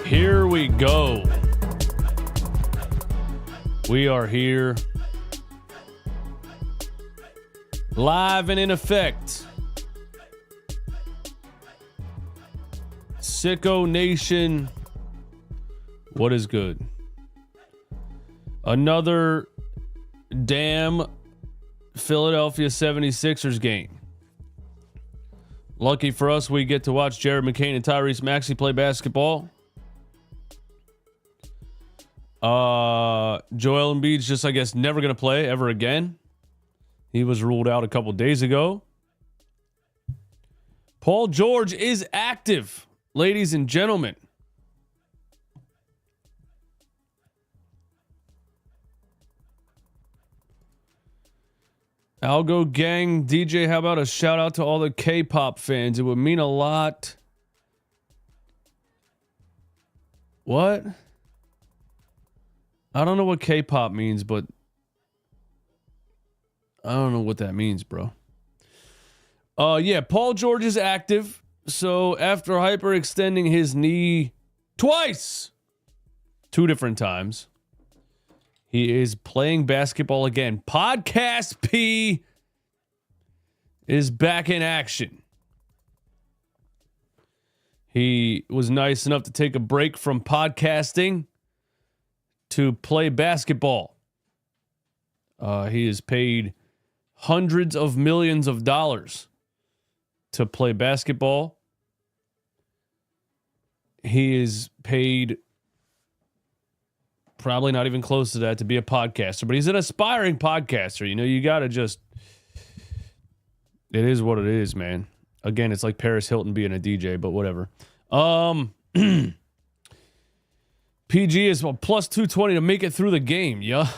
Here we go. We are here. Live and in effect. Sicko Nation. What is good? Another damn Philadelphia 76ers game. Lucky for us, we get to watch Jared McCain and Tyrese Maxey play basketball. Joel Embiid's just, I guess, never going to play ever again. He was ruled out a couple days ago. Paul George is active, ladies and gentlemen. Algo Gang, DJ, how about a shout out to all the K-pop fans? It would mean a lot. What? I don't know what K-pop means, but I don't know what that means, bro. Yeah, Paul George is active. So after hyperextending his knee twice, 2 different times, he is playing basketball again. Podcast P is back in action. He was nice enough to take a break from podcasting to play basketball. He is paid hundreds of millions of dollars to play basketball. He is paid probably not even close to that to be a podcaster, but he's an aspiring podcaster. You know, you got to just, it is what it is, man. Again, it's like Paris Hilton being a DJ, but whatever. PG is plus 220 to make it through the game. Yeah.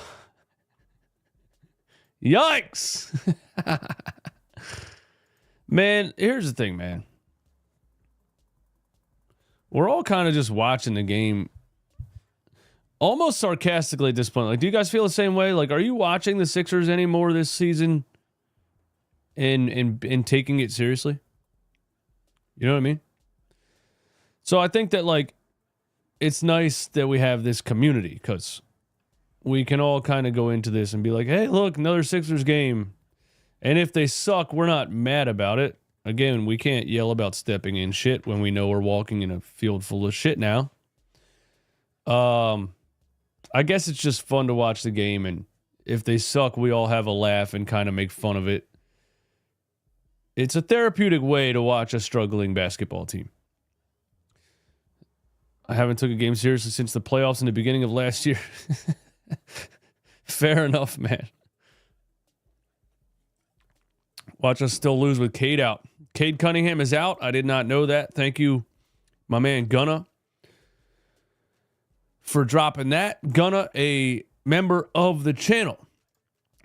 Yikes. Man, here's the thing, man. We're all kind of just watching the game almost sarcastically at this point. Like, do you guys feel the same way? Like, are you watching the Sixers anymore this season and taking it seriously? You know what I mean? So I think that, like, it's nice that we have this community because we can all kind of go into this and be like, hey, look, another Sixers game. And if they suck, we're not mad about it. Again, we can't yell about stepping in shit when we know we're walking in a field full of shit now. I guess it's just fun to watch the game, and if they suck, we all have a laugh and kind of make fun of it. It's a therapeutic way to watch a struggling basketball team. I haven't took a game seriously since the playoffs in the beginning of last year. Fair enough, man. Watch us still lose with Cade out. Cade Cunningham is out. I did not know that. Thank you, my man Gunna, for dropping that. Gunna, a member of the channel.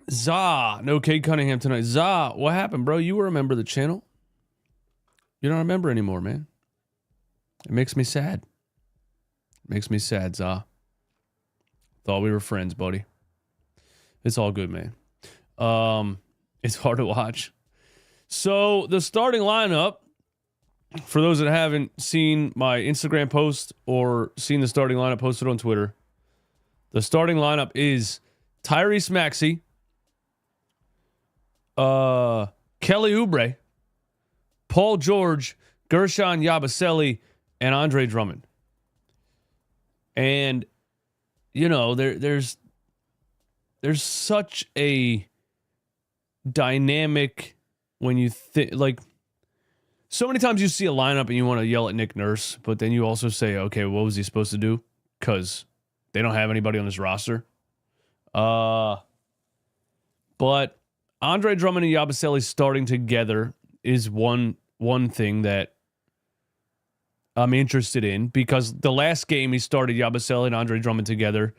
Zah, no Cade Cunningham tonight. Zah, what happened, bro? You were a member of the channel. You're not a member anymore, man. It makes me sad. It makes me sad, Zah. Thought we were friends, buddy. It's all good, man. It's hard to watch. So the starting lineup, for those that haven't seen my Instagram post or seen the starting lineup posted on Twitter, the starting lineup is Tyrese Maxey, Kelly Oubre, Paul George, Gershon Yabusele, and Andre Drummond. And, you know, there's such a dynamic when you think, like, so many times you see a lineup and you want to yell at Nick Nurse, but then you also say, okay, what was he supposed to do? Because they don't have anybody on this roster. But Andre Drummond and Yabusele starting together is one thing that I'm interested in, because the last game he started Yabusele and Andre Drummond together.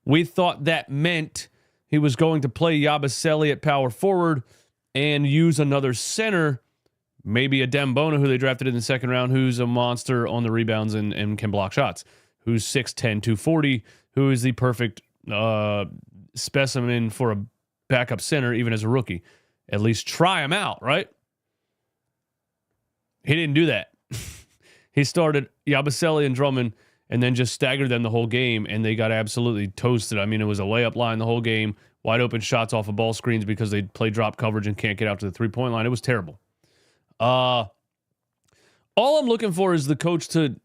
We thought that meant he was going to play Yabusele at power forward and use another center, maybe a Dembona, who they drafted in the second round, who's a monster on the rebounds and can block shots, who's 6'10", 240, who is the perfect specimen for a backup center, even as a rookie. At least try him out, right? He didn't do that. He started Yabusele and Drummond and then just staggered them the whole game, and they got absolutely toasted. I mean, it was a layup line the whole game, wide open shots off of ball screens because they play drop coverage and can't get out to the three-point line. It was terrible. All I'm looking for is the coach to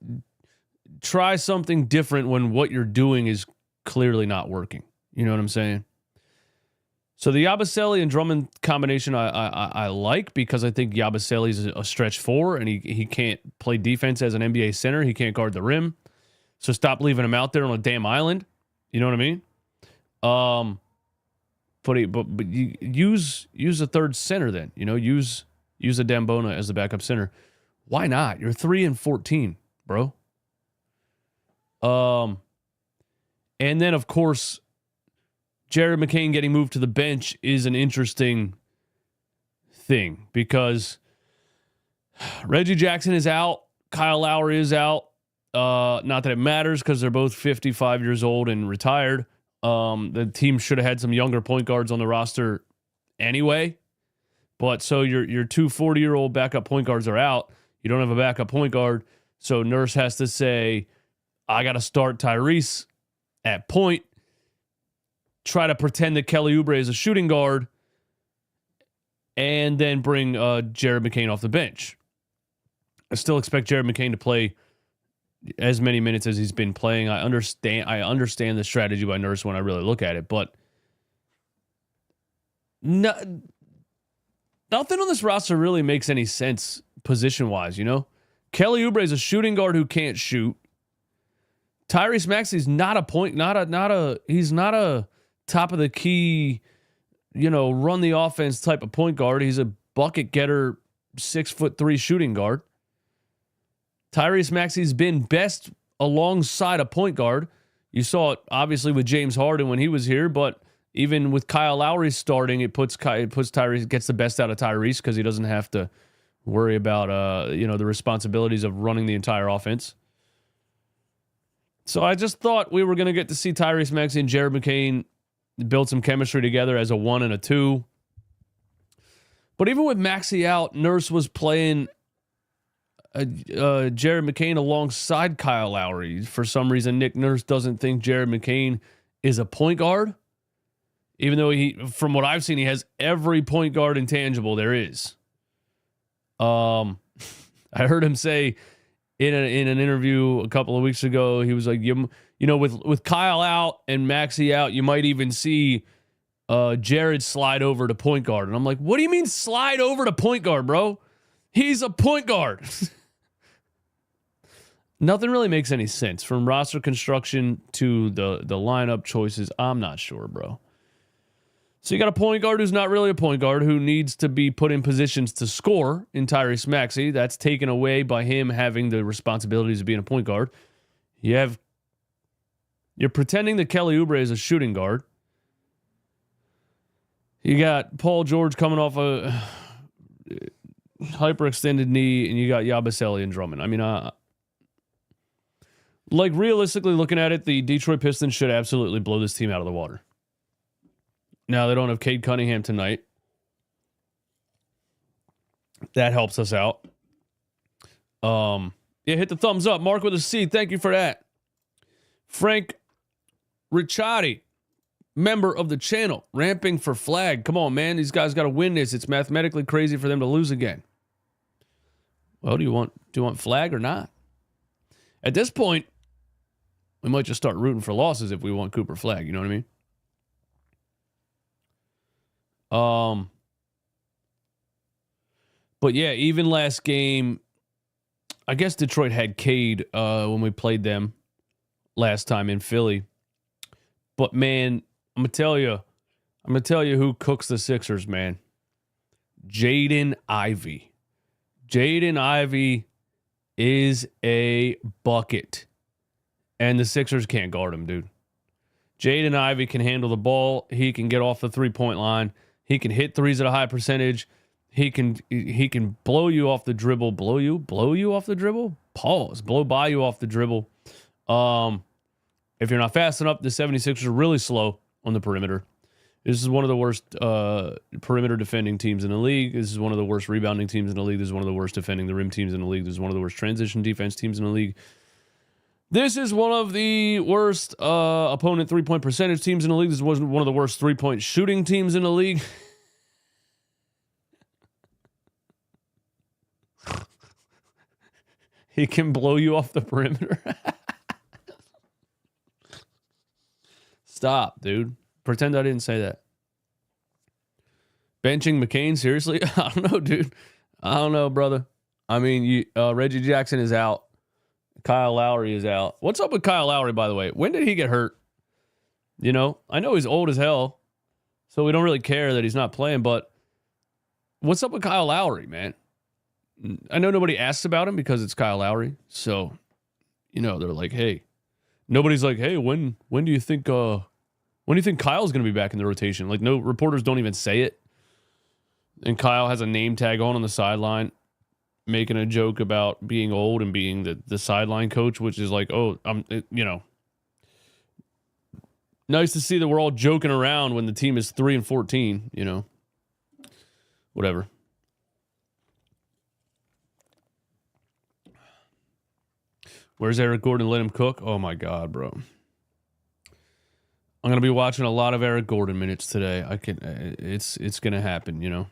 try something different when what you're doing is clearly not working. You know what I'm saying? So the Yabusele and Drummond combination I like, because I think Yabusele is a stretch four and he can't play defense as an NBA center. He can't guard the rim. So stop leaving him out there on a damn island. You know what I mean? But you use a third center then. You know, use a Dambona as the backup center. Why not? You're 3-14, bro. And then of course, Jared McCain getting moved to the bench is an interesting thing because Reggie Jackson is out. Kyle Lowry is out. Not that it matters because they're both 55 years old and retired. The team should have had some younger point guards on the roster anyway. But so your two 40-year-old backup point guards are out. You don't have a backup point guard. So Nurse has to say, I got to start Tyrese at point. Try to pretend that Kelly Oubre is a shooting guard, and then bring Jared McCain off the bench. I still expect Jared McCain to play as many minutes as he's been playing. I understand the strategy by Nurse when I really look at it, but nothing on this roster really makes any sense position-wise, you know? Kelly Oubre is a shooting guard who can't shoot. Tyrese Maxey's not a he's not a top of the key, you know, run the offense type of point guard. He's a bucket getter, 6'3" shooting guard. Tyrese Maxey's been best alongside a point guard. You saw it obviously with James Harden when he was here, but even with Kyle Lowry starting, it puts Tyrese, gets the best out of Tyrese because he doesn't have to worry about the responsibilities of running the entire offense. So I just thought we were going to get to see Tyrese Maxey and Jared McCain build some chemistry together as a 1 and a 2. But even with Maxey out, Nurse was playing Jared McCain alongside Kyle Lowry. For some reason, Nick Nurse doesn't think Jared McCain is a point guard, even though from what I've seen, he has every point guard intangible there is. I heard him say in an interview a couple of weeks ago, he was like, you know, with Kyle out and Maxey out, you might even see Jared slide over to point guard. And I'm like, what do you mean slide over to point guard, bro? He's a point guard. Nothing really makes any sense from roster construction to the lineup choices. I'm not sure, bro. So you got a point guard who's not really a point guard, who needs to be put in positions to score in Tyrese Maxey. That's taken away by him having the responsibilities of being a point guard. You're pretending that Kelly Oubre is a shooting guard. You got Paul George coming off a hyperextended knee, and you got Yabusele and Drummond. I mean, like realistically looking at it, the Detroit Pistons should absolutely blow this team out of the water. Now they don't have Cade Cunningham tonight. That helps us out. Hit the thumbs up. Mark with a C. Thank you for that. Frank Ricciardi, member of the channel, ramping for flag. Come on, man. These guys got to win this. It's mathematically crazy for them to lose again. Well, do you want flag or not? At this point, we might just start rooting for losses if we want Cooper Flag. You know what I mean? But yeah, even last game, I guess Detroit had Cade when we played them last time in Philly. But man, I'm gonna tell you who cooks the Sixers, man. Jaden Ivey. Jaden Ivey is a bucket. And the Sixers can't guard him, dude. Jaden Ivey can handle the ball. He can get off the three-point line. He can hit threes at a high percentage. He can blow you off the dribble. Blow you off the dribble? Pause. Blow by you off the dribble. If you're not fast enough, the 76ers are really slow on the perimeter. This is one of the worst perimeter defending teams in the league. This is one of the worst rebounding teams in the league. This is one of the worst defending the rim teams in the league. This is one of the worst transition defense teams in the league. This is one of the worst opponent three-point percentage teams in the league. This was one of the worst three-point shooting teams in the league. He can blow you off the perimeter. Stop, dude. Pretend I didn't say that. Benching McCain, seriously? I don't know, dude. I don't know, brother. I mean, Reggie Jackson is out. Kyle Lowry is out. What's up with Kyle Lowry, by the way? When did he get hurt? You know, I know he's old as hell, so we don't really care that he's not playing, but what's up with Kyle Lowry, man? I know nobody asks about him because it's Kyle Lowry. So, you know, they're like, hey, nobody's like, hey, when do you think Kyle's going to be back in the rotation? Like, no reporters don't even say it. And Kyle has a name tag on the sideline, making a joke about being old and being the sideline coach, which is like, oh, you know, nice to see that we're all joking around when the team is 3-14, you know, whatever. Where's Eric Gordon? Let him cook. Oh my God, bro. I'm going to be watching a lot of Eric Gordon minutes today. It's going to happen, you know.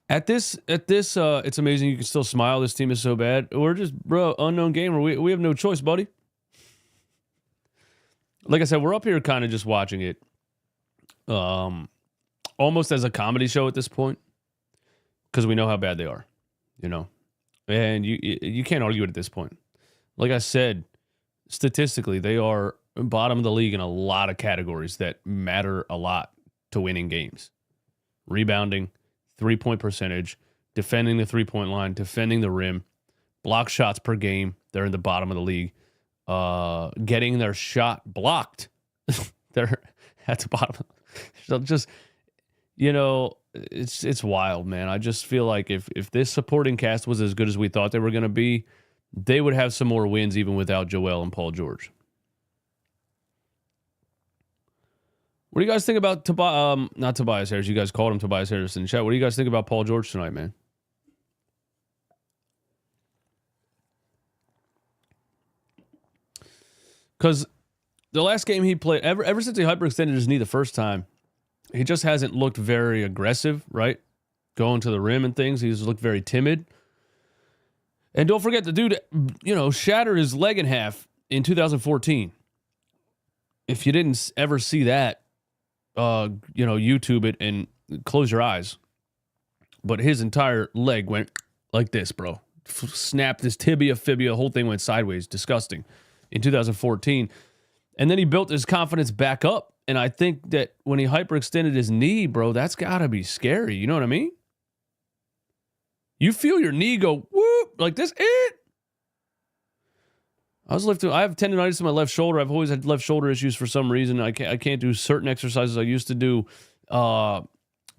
At this, it's amazing you can still smile. This team is so bad. We're just, bro, unknown gamer. We have no choice, buddy. Like I said, we're up here kind of just watching it, almost as a comedy show at this point, because we know how bad they are, you know, and you can't argue it at this point. Like I said, statistically, they are bottom of the league in a lot of categories that matter a lot to winning games: rebounding, 3-point percentage, defending the 3-point line, defending the rim, block shots per game. They're in the bottom of the league. Getting their shot blocked. They're at the bottom. So just, you know, it's wild, man. I just feel like if this supporting cast was as good as we thought they were going to be, they would have some more wins even without Joel and Paul George. What do you guys think about not Tobias Harris? You guys called him Tobias Harris in the chat. What do you guys think about Paul George tonight, man? Because the last game he played, ever since he hyperextended his knee the first time, he just hasn't looked very aggressive, right? Going to the rim and things. He's looked very timid. And don't forget, the dude, you know, shattered his leg in half in 2014. If you didn't ever see that, you know, YouTube it and close your eyes. But his entire leg went like this, bro. Snapped his tibia, fibia, whole thing went sideways. Disgusting. In 2014. And then he built his confidence back up. And I think that when he hyperextended his knee, bro, that's got to be scary. You know what I mean? You feel your knee go, whoop, like this, I have tendonitis in my left shoulder. I've always had left shoulder issues for some reason. I can't do certain exercises. I used to do a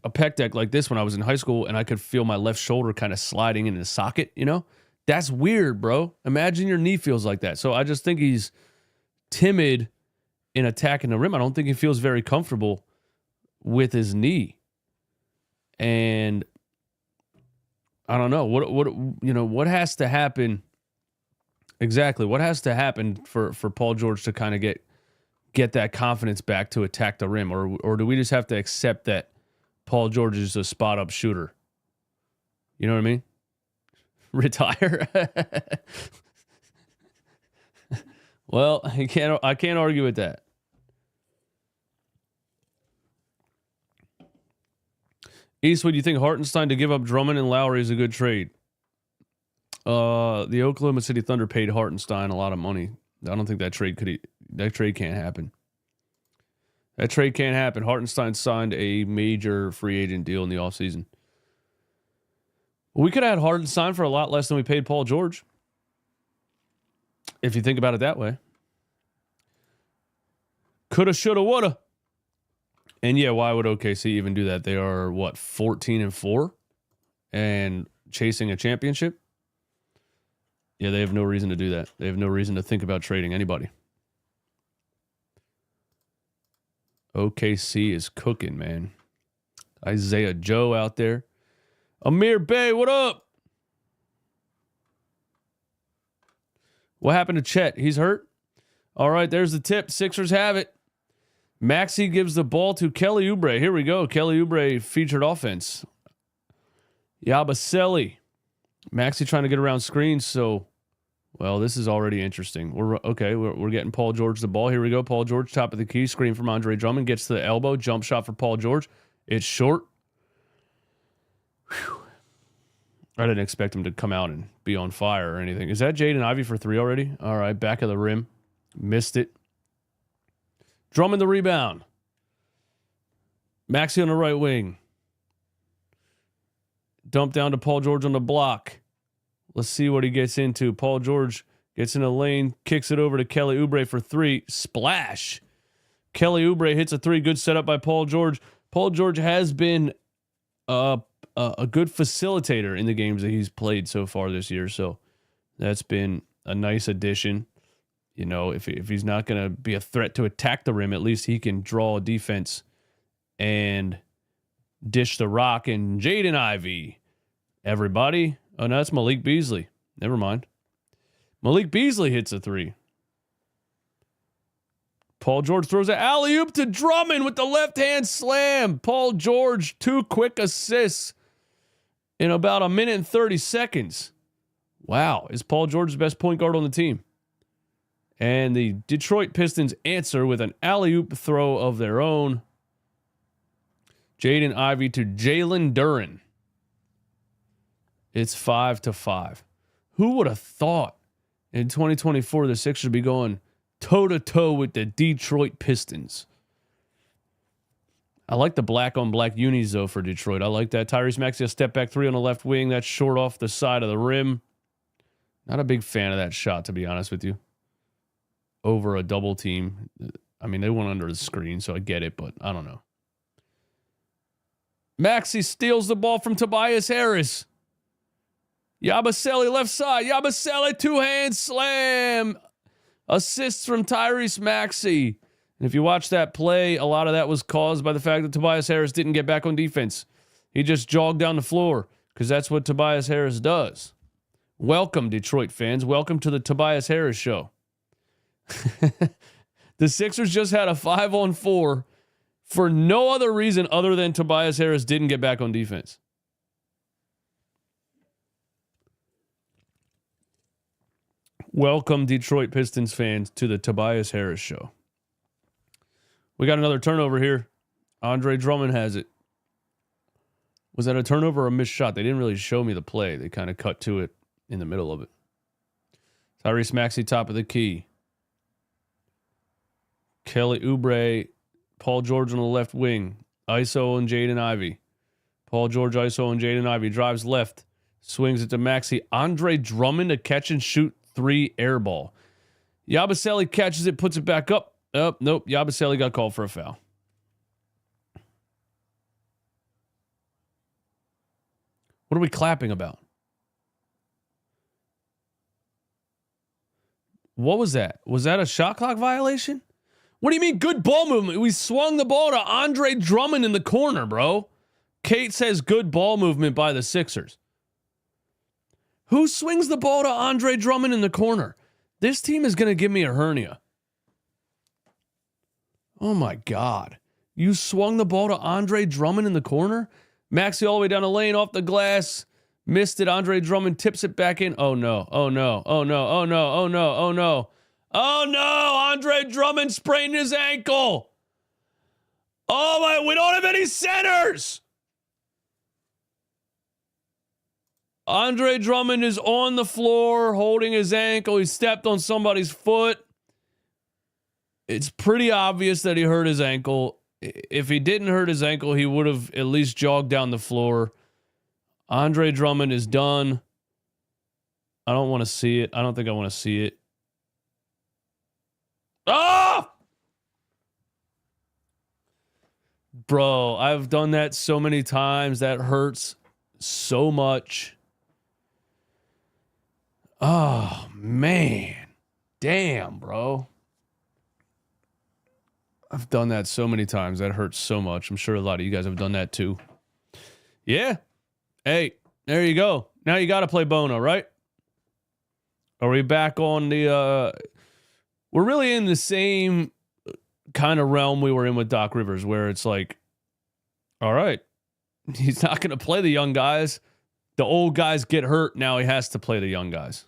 pec deck like this when I was in high school, and I could feel my left shoulder kind of sliding into the socket, you know? That's weird, bro. Imagine your knee feels like that. So I just think he's timid in attacking the rim. I don't think he feels very comfortable with his knee. And I don't know. What has to happen? Exactly. What has to happen for Paul George to kind of get that confidence back to attack the rim? Or do we just have to accept that Paul George is a spot-up shooter? You know what I mean? Retire. Well, I can't argue with that. Eastwood, you think Hartenstein to give up Drummond and Lowry is a good trade? The Oklahoma City Thunder paid Hartenstein a lot of money. I don't think that trade can't happen. That trade can't happen. Hartenstein signed a major free agent deal in the offseason. We could have had Hartenstein for a lot less than we paid Paul George. If you think about it that way. Coulda, shoulda, woulda. And yeah, why would OKC even do that? They are, 14-4? And chasing a championship? Yeah, they have no reason to do that. They have no reason to think about trading anybody. OKC is cooking, man. Isaiah Joe out there. Amir Bey, what up? What happened to Chet? He's hurt? All right, there's the tip. Sixers have it. Maxey gives the ball to Kelly Oubre. Here we go. Kelly Oubre featured offense. Yabusele. Maxey trying to get around screens, so, well, this is already interesting. We're getting Paul George the ball. Here we go. Paul George, top of the key. Screen from Andre Drummond. Gets to the elbow. Jump shot for Paul George. It's short. Whew. I didn't expect him to come out and be on fire or anything. Is that Jaden Ivey for 3 already? All right, back of the rim. Missed it. Drummond the rebound. Maxey on the right wing. Dump down to Paul George on the block. Let's see what he gets into. Paul George gets in the lane, kicks it over to Kelly Oubre for 3. Splash. Kelly Oubre hits a 3. Good setup by Paul George. Paul George has been a good facilitator in the games that he's played so far this year, so that's been a nice addition. You know, if he's not going to be a threat to attack the rim, at least he can draw defense and dish the rock. And Jaden Ivey, everybody. Oh, no, that's Malik Beasley. Never mind. Malik Beasley hits a 3. Paul George throws an alley-oop to Drummond with the left-hand slam. Paul George, 2 quick assists in about a minute and 30 seconds. Wow. Is Paul George the best point guard on the team? And the Detroit Pistons answer with an alley-oop throw of their own. Jaden Ivey to Jalen Duren. It's 5-5. Who would have thought in 2024 the Sixers would be going toe-to-toe with the Detroit Pistons? I like the black-on-black unis, though, for Detroit. I like that. Tyrese Maxey, a step-back 3 on the left wing. That's short off the side of the rim. Not a big fan of that shot, to be honest with you. Over a double team. I mean, they went under the screen, so I get it, but I don't know. Maxey steals the ball from Tobias Harris. Yabusele left side. Yabusele 2-hand slam. Assists from Tyrese Maxey. And if you watch that play, a lot of that was caused by the fact that Tobias Harris didn't get back on defense. He just jogged down the floor because that's what Tobias Harris does. Welcome, Detroit fans. Welcome to the Tobias Harris show. The Sixers just had a 5-on-4 for no other reason other than Tobias Harris didn't get back on defense. Welcome, Detroit Pistons fans, to the Tobias Harris show. We got another turnover here. Andre Drummond has it. Was that a turnover or a missed shot? They didn't really show me the play. They kind of cut to it in the middle of it. Tyrese Maxey, top of the key. Kelly Oubre, Paul George on the left wing. ISO and Jaden Ivey. Paul George, ISO and Jaden Ivey. Drives left. Swings it to Maxey. Andre Drummond, a catch and shoot 3 air ball. Yabusele catches it, puts it back up. Oh, nope. Yabusele got called for a foul. What are we clapping about? What was that? Was that a shot clock violation? What do you mean good ball movement? We swung the ball to Andre Drummond in the corner, bro. Kate says good ball movement by the Sixers. Who swings the ball to Andre Drummond in the corner? This team is going to give me a hernia. Oh, my God. You swung the ball to Andre Drummond in the corner? Maxey all the way down the lane, off the glass. Missed it. Andre Drummond tips it back in. Oh, no. Oh, no. Oh, no. Oh, no. Oh, no. Oh, no. Oh, no. Andre Drummond sprained his ankle. Oh, my. We don't have any centers. Andre Drummond is on the floor holding his ankle. He stepped on somebody's foot. It's pretty obvious that he hurt his ankle. If he didn't hurt his ankle, he would have at least jogged down the floor. Andre Drummond is done. I don't want to see it. I don't think I want to see it. Ah! Bro, I've done that so many times. That hurts so much. Oh, man. Damn, bro. I've done that so many times. That hurts so much. I'm sure a lot of you guys have done that too. Yeah. Hey, there you go. Now you got to play Bono, right? Are we back on the we're really in the same kind of realm we were in with Doc Rivers, where it's like, all right, he's not going to play the young guys. The old guys get hurt. Now he has to play the young guys.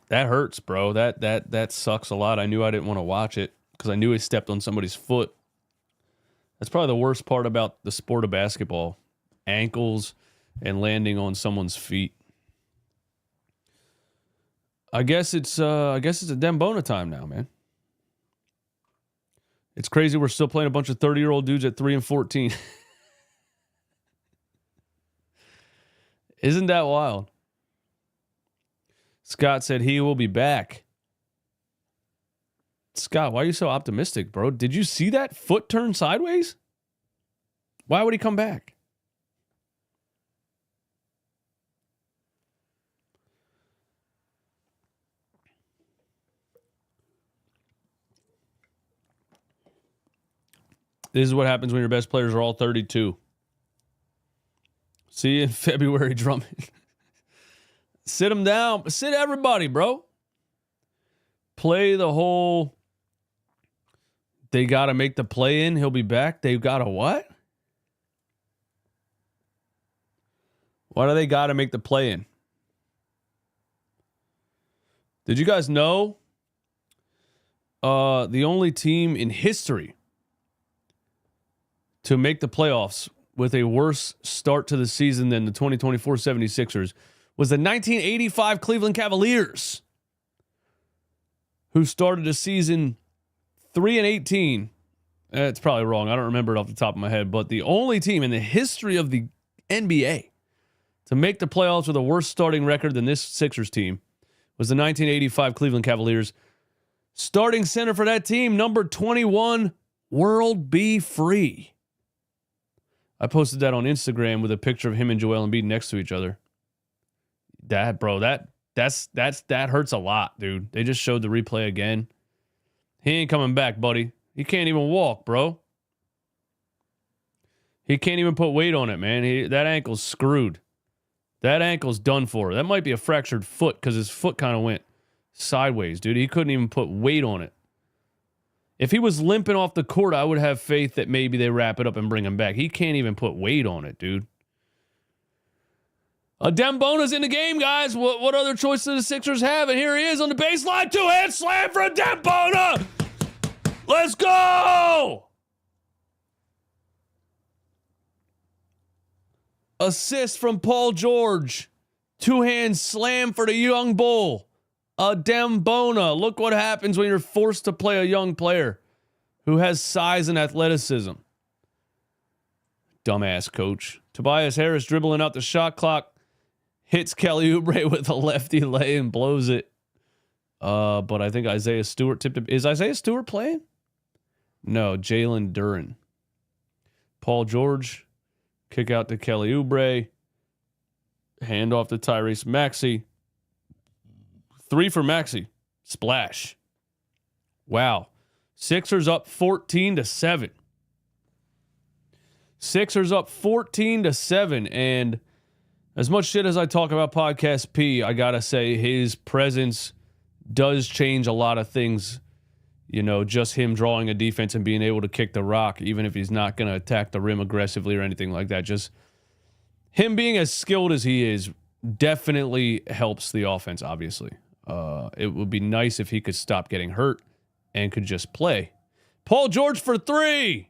That hurts, bro. That sucks a lot. I knew I didn't want to watch it because I knew he stepped on somebody's foot. That's probably the worst part about the sport of basketball. Ankles and landing on someone's feet. I guess it's a Dembona time now, man. It's crazy we're still playing a bunch of 30-year-old dudes at 3 and 14. Isn't that wild? Scott said he will be back. Scott, why are you so optimistic, bro? Did you see that foot turn sideways? Why would he come back? This is what happens when your best players are all 32. See you in February, Drummond. Sit him down. Sit everybody, bro. Play the whole, they got to make the play in. He'll be back. They've got to what? Why do they got to make the play in? Did you guys know the only team in history to make the playoffs with a worse start to the season than the 2024 76ers was the 1985 Cleveland Cavaliers, who started a season 3-18. It's probably wrong. I don't remember it off the top of my head, but the only team in the history of the NBA to make the playoffs with a worse starting record than this Sixers team was the 1985 Cleveland Cavaliers. Starting center for that team, number 21, World B. Free. I posted that on Instagram with a picture of him and Joel Embiid next to each other. That hurts a lot, dude. They just showed the replay again. He ain't coming back, buddy. He can't even walk, bro. He can't even put weight on it, man. That ankle's screwed. That ankle's done for. That might be a fractured foot because his foot kind of went sideways, dude. He couldn't even put weight on it. If he was limping off the court, I would have faith that maybe they wrap it up and bring him back. He can't even put weight on it, dude. Dembona's in the game, guys. What other choice do the Sixers have? And here he is on the baseline. Two-hand slam for Dembona. Let's go. Assist from Paul George. Two-hand slam for the young bull. Dembona. Look what happens when you're forced to play a young player who has size and athleticism. Dumbass coach. Tobias Harris dribbling out the shot clock. Hits Kelly Oubre with a lefty lay and blows it. But I think Isaiah Stewart tipped it. Is Isaiah Stewart playing? No, Jalen Duren. Paul George. Kick out to Kelly Oubre. Hand off to Tyrese Maxey. 3 for Maxey. Splash. Wow. Sixers up 14-7. Sixers up 14-7. And as much shit as I talk about Podcast P, I got to say his presence does change a lot of things. You know, just him drawing a defense and being able to kick the rock, even if he's not going to attack the rim aggressively or anything like that. Just him being as skilled as he is definitely helps the offense, obviously. It would be nice if he could stop getting hurt and could just play. Paul George for 3.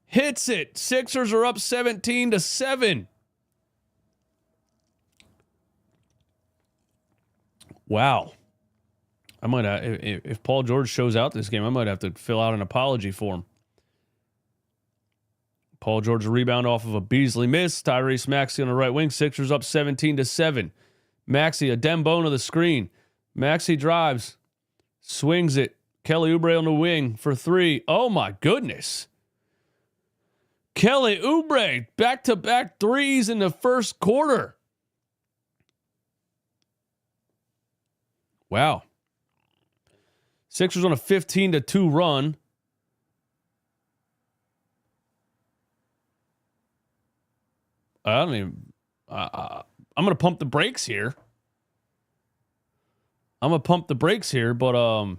Hits it. Sixers are up 17-7. Wow. I might have, if Paul George shows out this game, I might have to fill out an apology form. Paul George rebound off of a Beasley miss. Tyrese Maxey on the right wing. Sixers up 17-7. Maxey, a Dembona the screen. Maxey drives. Swings it. Kelly Oubre on the wing for 3. Oh my goodness. Kelly Oubre, back-to-back threes in the first quarter. Wow. Sixers on a 15-2 run. I I'm going to pump the brakes here. But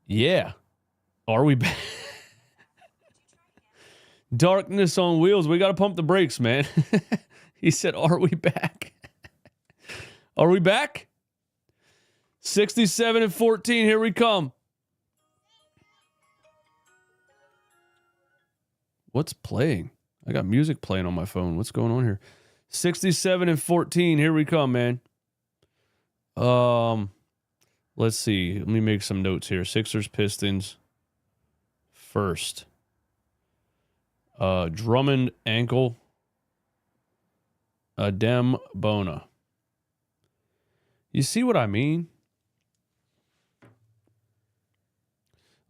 yeah. Are we back? Darkness on wheels. We got to pump the brakes, man. He said, are we back? Are we back? 67-14. Here we come. What's playing? I got music playing on my phone. What's going on here? 67-14. Here we come, man. Let's see. Let me make some notes here. Sixers, Pistons. First. Drummond ankle. Adem Bona. You see what I mean?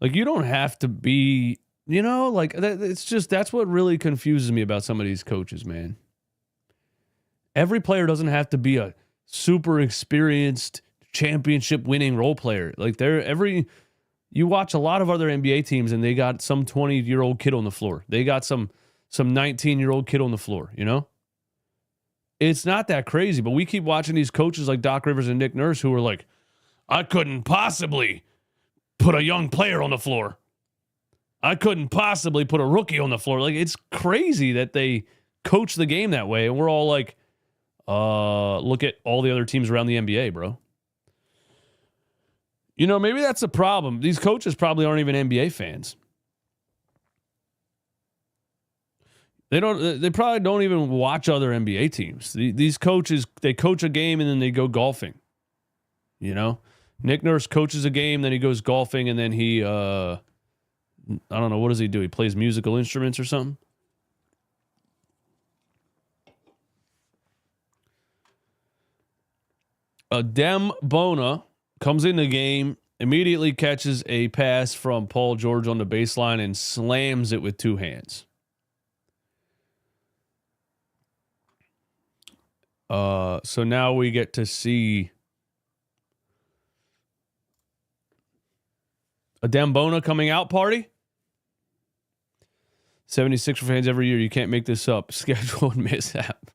Like, you don't have to be, like, it's just, that's what really confuses me about some of these coaches, man. Every player doesn't have to be a super experienced championship winning role player. Like, you watch a lot of other NBA teams and they got some 20-year-old kid on the floor. They got some 19-year-old kid on the floor, It's not that crazy, but we keep watching these coaches like Doc Rivers and Nick Nurse who are like, I couldn't possibly put a young player on the floor. I couldn't possibly put a rookie on the floor. Like, it's crazy that they coach the game that way. And we're all like, look at all the other teams around the NBA, bro. Maybe that's the problem. These coaches probably aren't even NBA fans. They probably don't even watch other NBA teams. These coaches, they coach a game and then they go golfing. Nick Nurse coaches a game, then he goes golfing, and then he, I don't know, what does he do? He plays musical instruments or something? Adem Bona comes in the game, immediately catches a pass from Paul George on the baseline and slams it with two hands. So now we get to see a Adem Bona coming out party. 76 fans every year. You can't make this up. Schedule and mishap.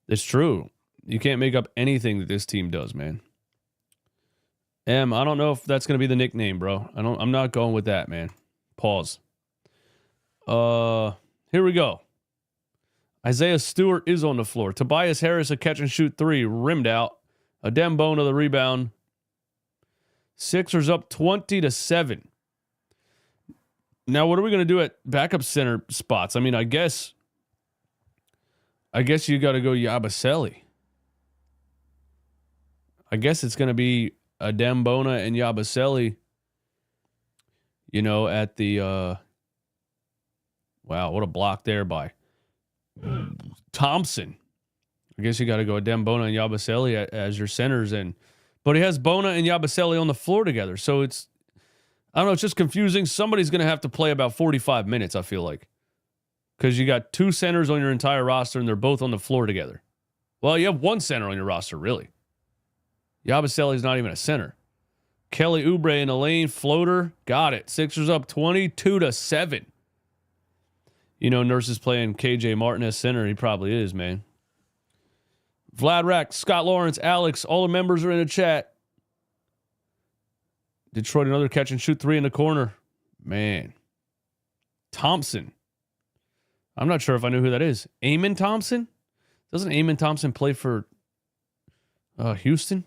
It's true. You can't make up anything that this team does, man. I don't know if that's going to be the nickname, bro. I'm not going with that, man. Pause. Here we go. Isaiah Stewart is on the floor. Tobias Harris, a catch and shoot three, rimmed out. Adem Bona, the rebound. Sixers up 20-7. Now, what are we going to do at backup center spots? I mean, I guess you got to go Yabusele. I guess it's going to be Adem Bona and Yabusele, at the, wow, what a block there by Thompson. I guess you got to go Adem Bona and Yabusele as your centers. But he has Bona and Yabusele on the floor together. So it's just confusing. Somebody's going to have to play about 45 minutes, I feel like. Because you got two centers on your entire roster and they're both on the floor together. Well, you have one center on your roster, really. Yabusele's not even a center. Kelly Oubre in the lane, floater, got it. Sixers up 22-7. Nurse is playing KJ Martin as center. He probably is, man. Vlad Rack, Scott Lawrence, Alex, all the members are in the chat. Detroit, another catch and shoot three in the corner. Man. Thompson. I'm not sure if I knew who that is. Amon Thompson? Doesn't Amon Thompson play for Houston?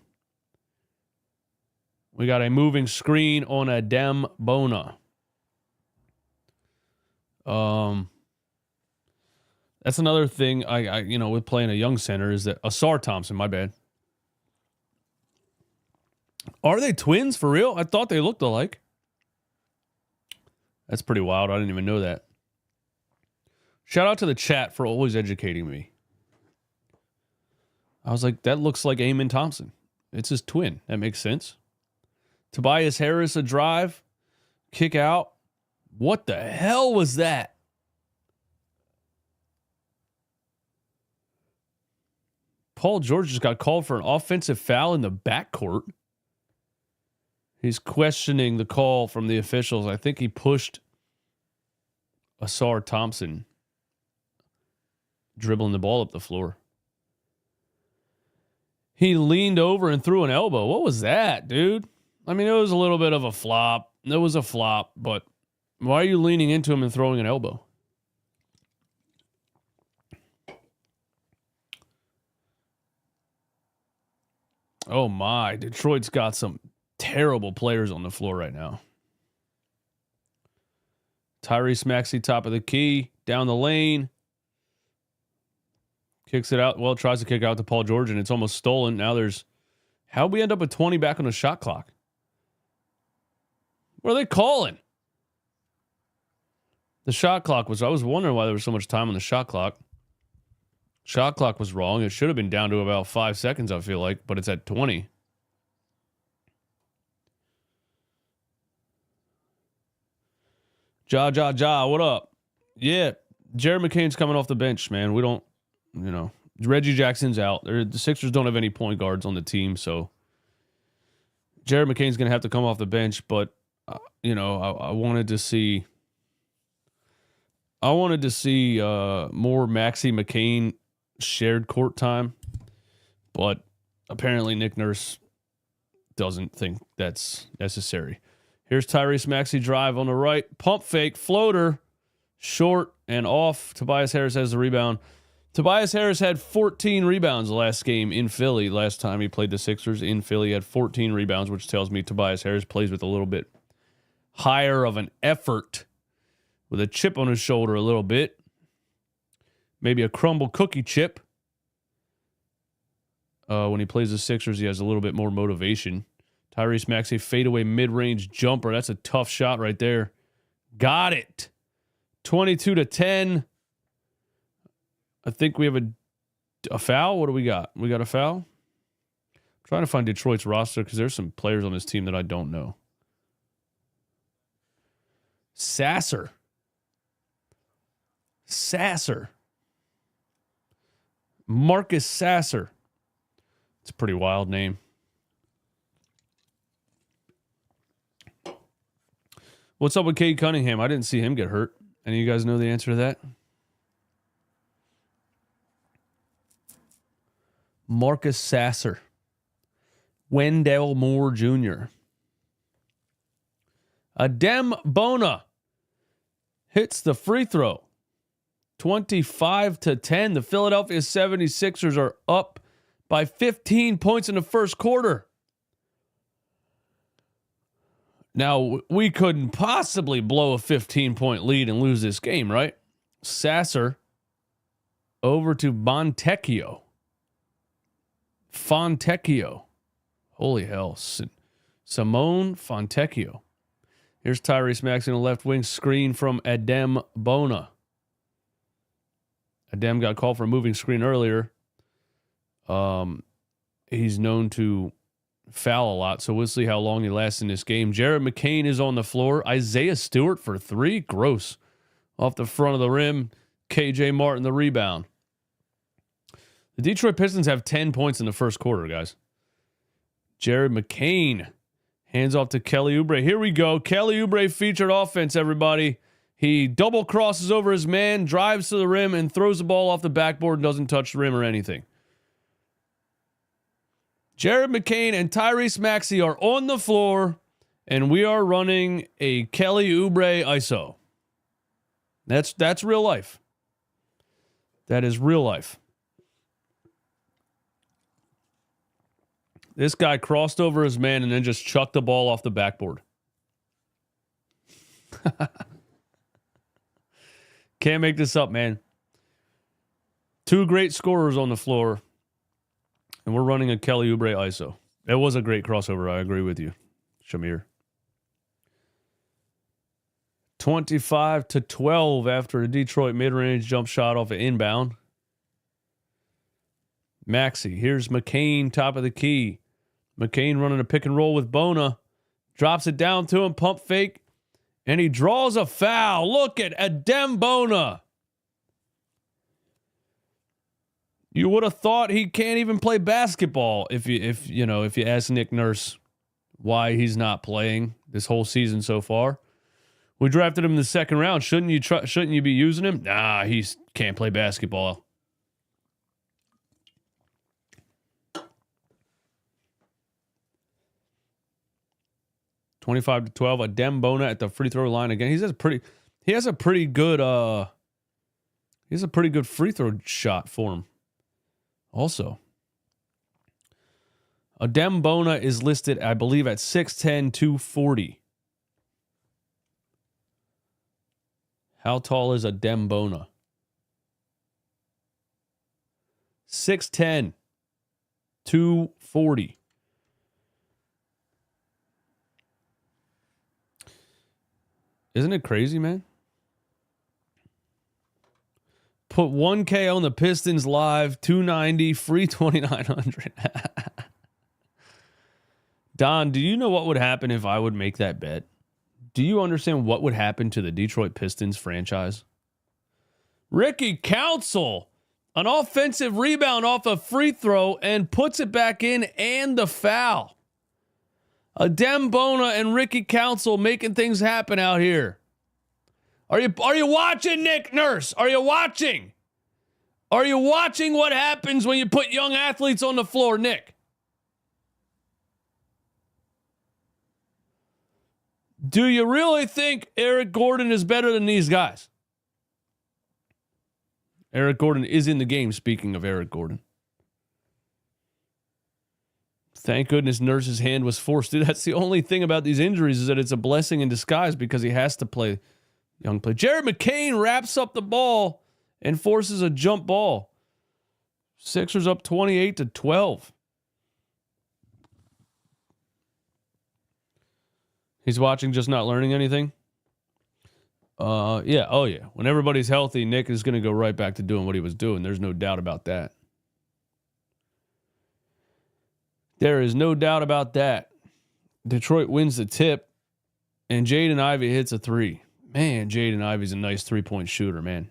We got a moving screen on Adem Bona. That's another thing I with playing a young center is that Asar Thompson, my bad. Are they twins for real? I thought they looked alike. That's pretty wild. I didn't even know that. Shout out to the chat for always educating me. I was like, that looks like Amon Thompson. It's his twin. That makes sense. Tobias Harris, a drive. Kick out. What the hell was that? Paul George just got called for an offensive foul in the backcourt. He's questioning the call from the officials. I think he pushed Asar Thompson. dribbling the ball up the floor. He leaned over and threw an elbow. What was that, dude? I mean, it was a little bit of a flop. It was a flop, but why are you leaning into him and throwing an elbow? Oh my, Detroit's got some terrible players on the floor right now. Tyrese Maxey, top of the key, down the lane. Kicks it out. Well, tries to kick out to Paul George, and it's almost stolen. Now there's... How'd we end up with 20 back on the shot clock? What are they calling? The shot clock was... I was wondering why there was so much time on the shot clock. Shot clock was wrong. It should have been down to about 5 seconds, I feel like, but it's at 20. Ja, what up? Yeah, Jared McCain's coming off the bench, man. We don't, Reggie Jackson's out. The Sixers don't have any point guards on the team, so Jared McCain's going to have to come off the bench, but, I wanted to see more Maxey McCain shared court time, but apparently Nick Nurse doesn't think that's necessary. Here's Tyrese Maxey drive on the right, pump fake, floater, short and off. Tobias Harris has the rebound. Tobias Harris had 14 rebounds last game in Philly. Last time he played the Sixers in Philly, he had 14 rebounds, which tells me Tobias Harris plays with a little bit higher of an effort, with a chip on his shoulder a little bit. Maybe a crumble cookie chip. When he plays the Sixers, he has a little bit more motivation. Tyrese Maxey, fadeaway mid-range jumper. That's a tough shot right there. Got it. 22-10. I think we have a foul. What do we got? We got a foul? I'm trying to find Detroit's roster because there's some players on this team that I don't know. Sasser. Marcus Sasser. It's a pretty wild name. What's up with Cade Cunningham? I didn't see him get hurt. Any of you guys know the answer to that? Marcus Sasser. Wendell Moore Jr. Adem Bona hits the free throw. 25-10. The Philadelphia 76ers are up by 15 points in the first quarter. Now, we couldn't possibly blow a 15-point lead and lose this game, right? Sasser over to Fontecchio. Holy hell. Simone Fontecchio. Here's Tyrese Maxey on the left wing. Screen from Adem Bona. Adem got called for a moving screen earlier. He's known to foul a lot, so we'll see how long he lasts in this game. Jared McCain is on the floor. Isaiah Stewart for three. Gross. Off the front of the rim. KJ Martin the rebound. The Detroit Pistons have 10 points in the first quarter, guys. Jared McCain hands off to Kelly Oubre. Here we go. Kelly Oubre featured offense, everybody. He double crosses over his man, drives to the rim, and throws the ball off the backboard and doesn't touch the rim or anything. Jared McCain and Tyrese Maxey are on the floor, and we are running a Kelly Oubre ISO. That's real life. That is real life. This guy crossed over his man and then just chucked the ball off the backboard. Can't make this up, man. Two great scorers on the floor, and we're running a Kelly Oubre ISO. It was a great crossover. I agree with you, Shamir. 25-12 after a Detroit mid-range jump shot off an inbound. Maxey. Here's McCain, top of the key. McCain running a pick and roll with Bona. Drops it down to him, pump fake, and he draws a foul. Look at Adem Bona. You would have thought he can't even play basketball if you ask Nick Nurse why he's not playing this whole season so far. We drafted him in the second round. Shouldn't you be using him? Nah, he can't play basketball. 25-12. Adem Bona at the free throw line again. He has a pretty good free throw shot for him. Also, Adem Bona is listed, I believe, at 6'10", 240. How tall is Adem Bona? 6'10", 240. Isn't it crazy, man? Put 1K on the Pistons live, 290, free 2,900. Don, do you know what would happen if I would make that bet? Do you understand what would happen to the Detroit Pistons franchise? Ricky Council, an offensive rebound off a free throw and puts it back in and the foul. Adem Bona and Ricky Council making things happen out here. Are you watching, Nick Nurse? Are you watching? Are you watching what happens when you put young athletes on the floor, Nick? Do you really think Eric Gordon is better than these guys? Eric Gordon is in the game, speaking of Eric Gordon. Thank goodness Nurse's hand was forced. Dude, that's the only thing about these injuries is that it's a blessing in disguise because he has to play young play. Jared McCain wraps up the ball and forces a jump ball. Sixers up 28-12. He's watching, just not learning anything. Yeah. Oh, yeah. When everybody's healthy, Nick is going to go right back to doing what he was doing. There's no doubt about that. There is no doubt about that. Detroit wins the tip, and Jaden Ivey hits a three. Man, Jaden Ivey's a nice three-point shooter, man.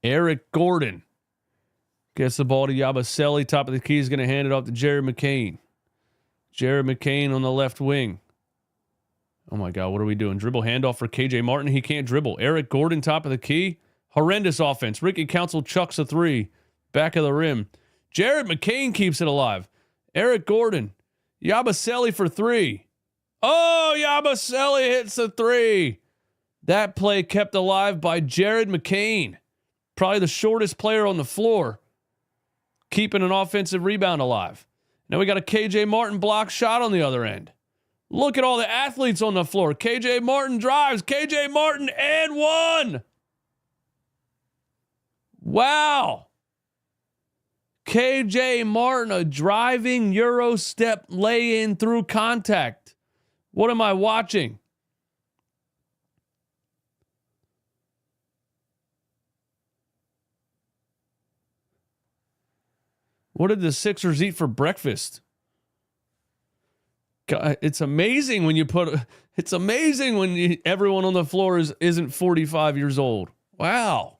Eric Gordon gets the ball to Yabusele. Top of the key is going to hand it off to Jared McCain. Jared McCain on the left wing. Oh, my God, what are we doing? Dribble handoff for KJ Martin. He can't dribble. Eric Gordon, top of the key. Horrendous offense. Ricky Council chucks a three. Back of the rim. Jared McCain keeps it alive. Eric Gordon. Yabusele for three. Oh, Yabusele hits a three. That play kept alive by Jared McCain. Probably the shortest player on the floor. Keeping an offensive rebound alive. Now we got a KJ Martin block shot on the other end. Look at all the athletes on the floor. KJ Martin drives. KJ Martin and one. Wow. KJ Martin, a driving Euro step lay-in through contact. What am I watching? What did the Sixers eat for breakfast? God, it's amazing when you everyone on the floor isn't 45 years old. Wow.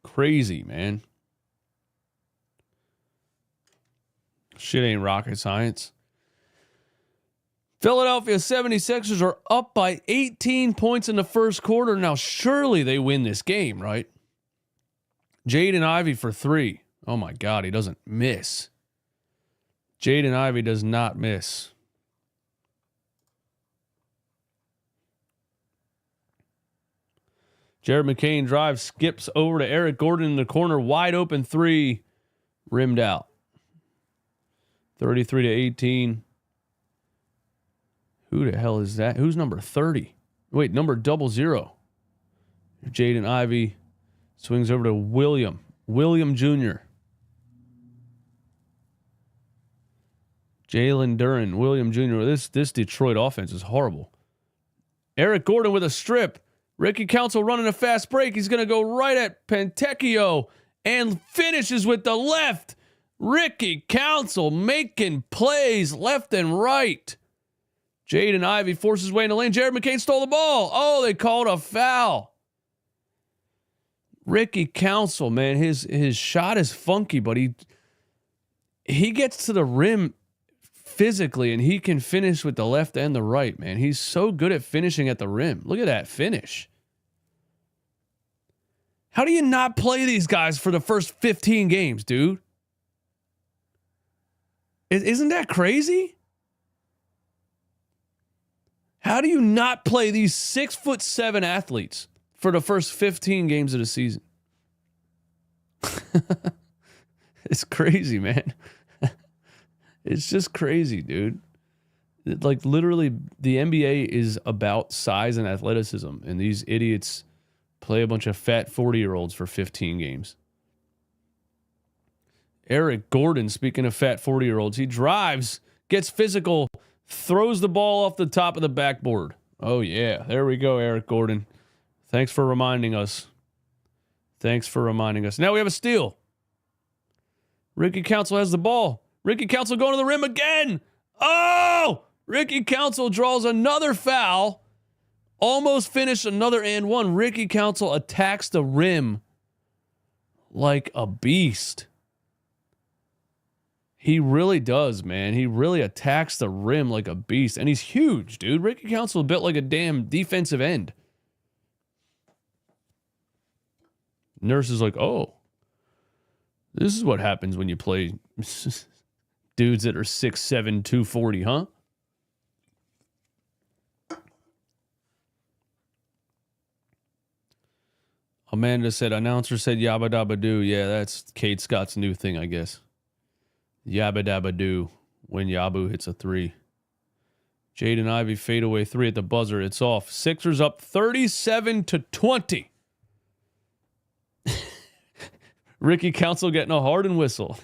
Crazy, man. Shit ain't rocket science. Philadelphia 76ers are up by 18 points in the first quarter. Now, surely they win this game, right? Jaden Ivey for three. Oh, my God, he doesn't miss. Jaden Ivey does not miss. Jared McCain drives, skips over to Eric Gordon in the corner. Wide open three. Rimmed out. 33-18. Who the hell is that? Who's number 30? Wait, number 00. Jaden Ivey swings over to William Jr. Jalen Duren, William Jr. This Detroit offense is horrible. Eric Gordon with a strip. Ricky Council running a fast break. He's going to go right at Pantecchio and finishes with the left. Ricky Council making plays left and right. Jaden Ivey forces his way in the lane. Jared McCain stole the ball. Oh, they called a foul. Ricky Council, man, his shot is funky, but he gets to the rim physically, and he can finish with the left and the right, man. He's so good at finishing at the rim. Look at that finish. How do you not play these guys for the first 15 games, dude? Isn't that crazy? How do you not play these 6'7" athletes for the first 15 games of the season? It's crazy, man. It's just crazy, dude. Like, literally, the NBA is about size and athleticism, and these idiots play a bunch of fat 40-year-olds for 15 games. Eric Gordon, speaking of fat 40-year-olds, he drives, gets physical, throws the ball off the top of the backboard. Oh, yeah. There we go, Eric Gordon. Thanks for reminding us. Now we have a steal. Ricky Council has the ball. Ricky Council going to the rim again. Oh! Ricky Council draws another foul. Almost finished another and one. Ricky Council attacks the rim like a beast. He really does, man. He really attacks the rim like a beast. And he's huge, dude. Ricky Council built like a damn defensive end. Nurse is like, oh, this is what happens when you play dudes that are 6'7", 240, huh? Amanda said, announcer said yabba dabba doo. Yeah, that's Kate Scott's new thing, I guess. Yabba dabba doo when Yabu hits a three. Jaden Ivey fadeaway three at the buzzer. It's off. Sixers up 37-20. Ricky Council getting a Harden whistle.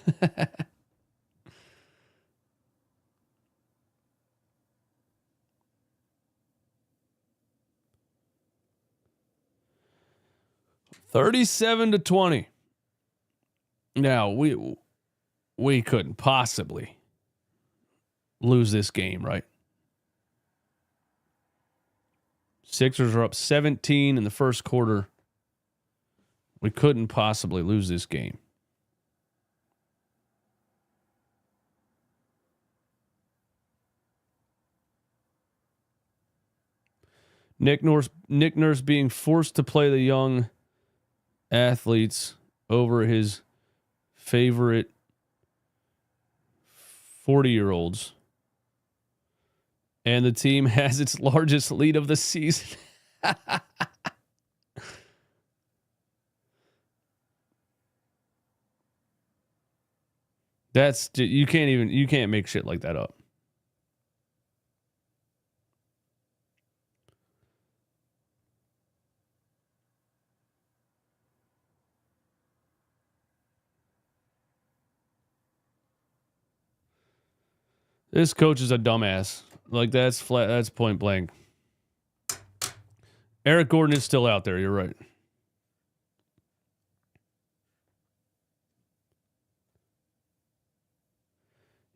$37-20. Now we couldn't possibly lose this game, right? Sixers are up 17 in the first quarter. We couldn't possibly lose this game. Nick Nurse being forced to play the young athletes over his favorite 40-year-olds. And the team has its largest lead of the season. That's you can't make shit like that up. This coach is a dumbass. Like, that's flat. That's point blank. Eric Gordon is still out there. You're right.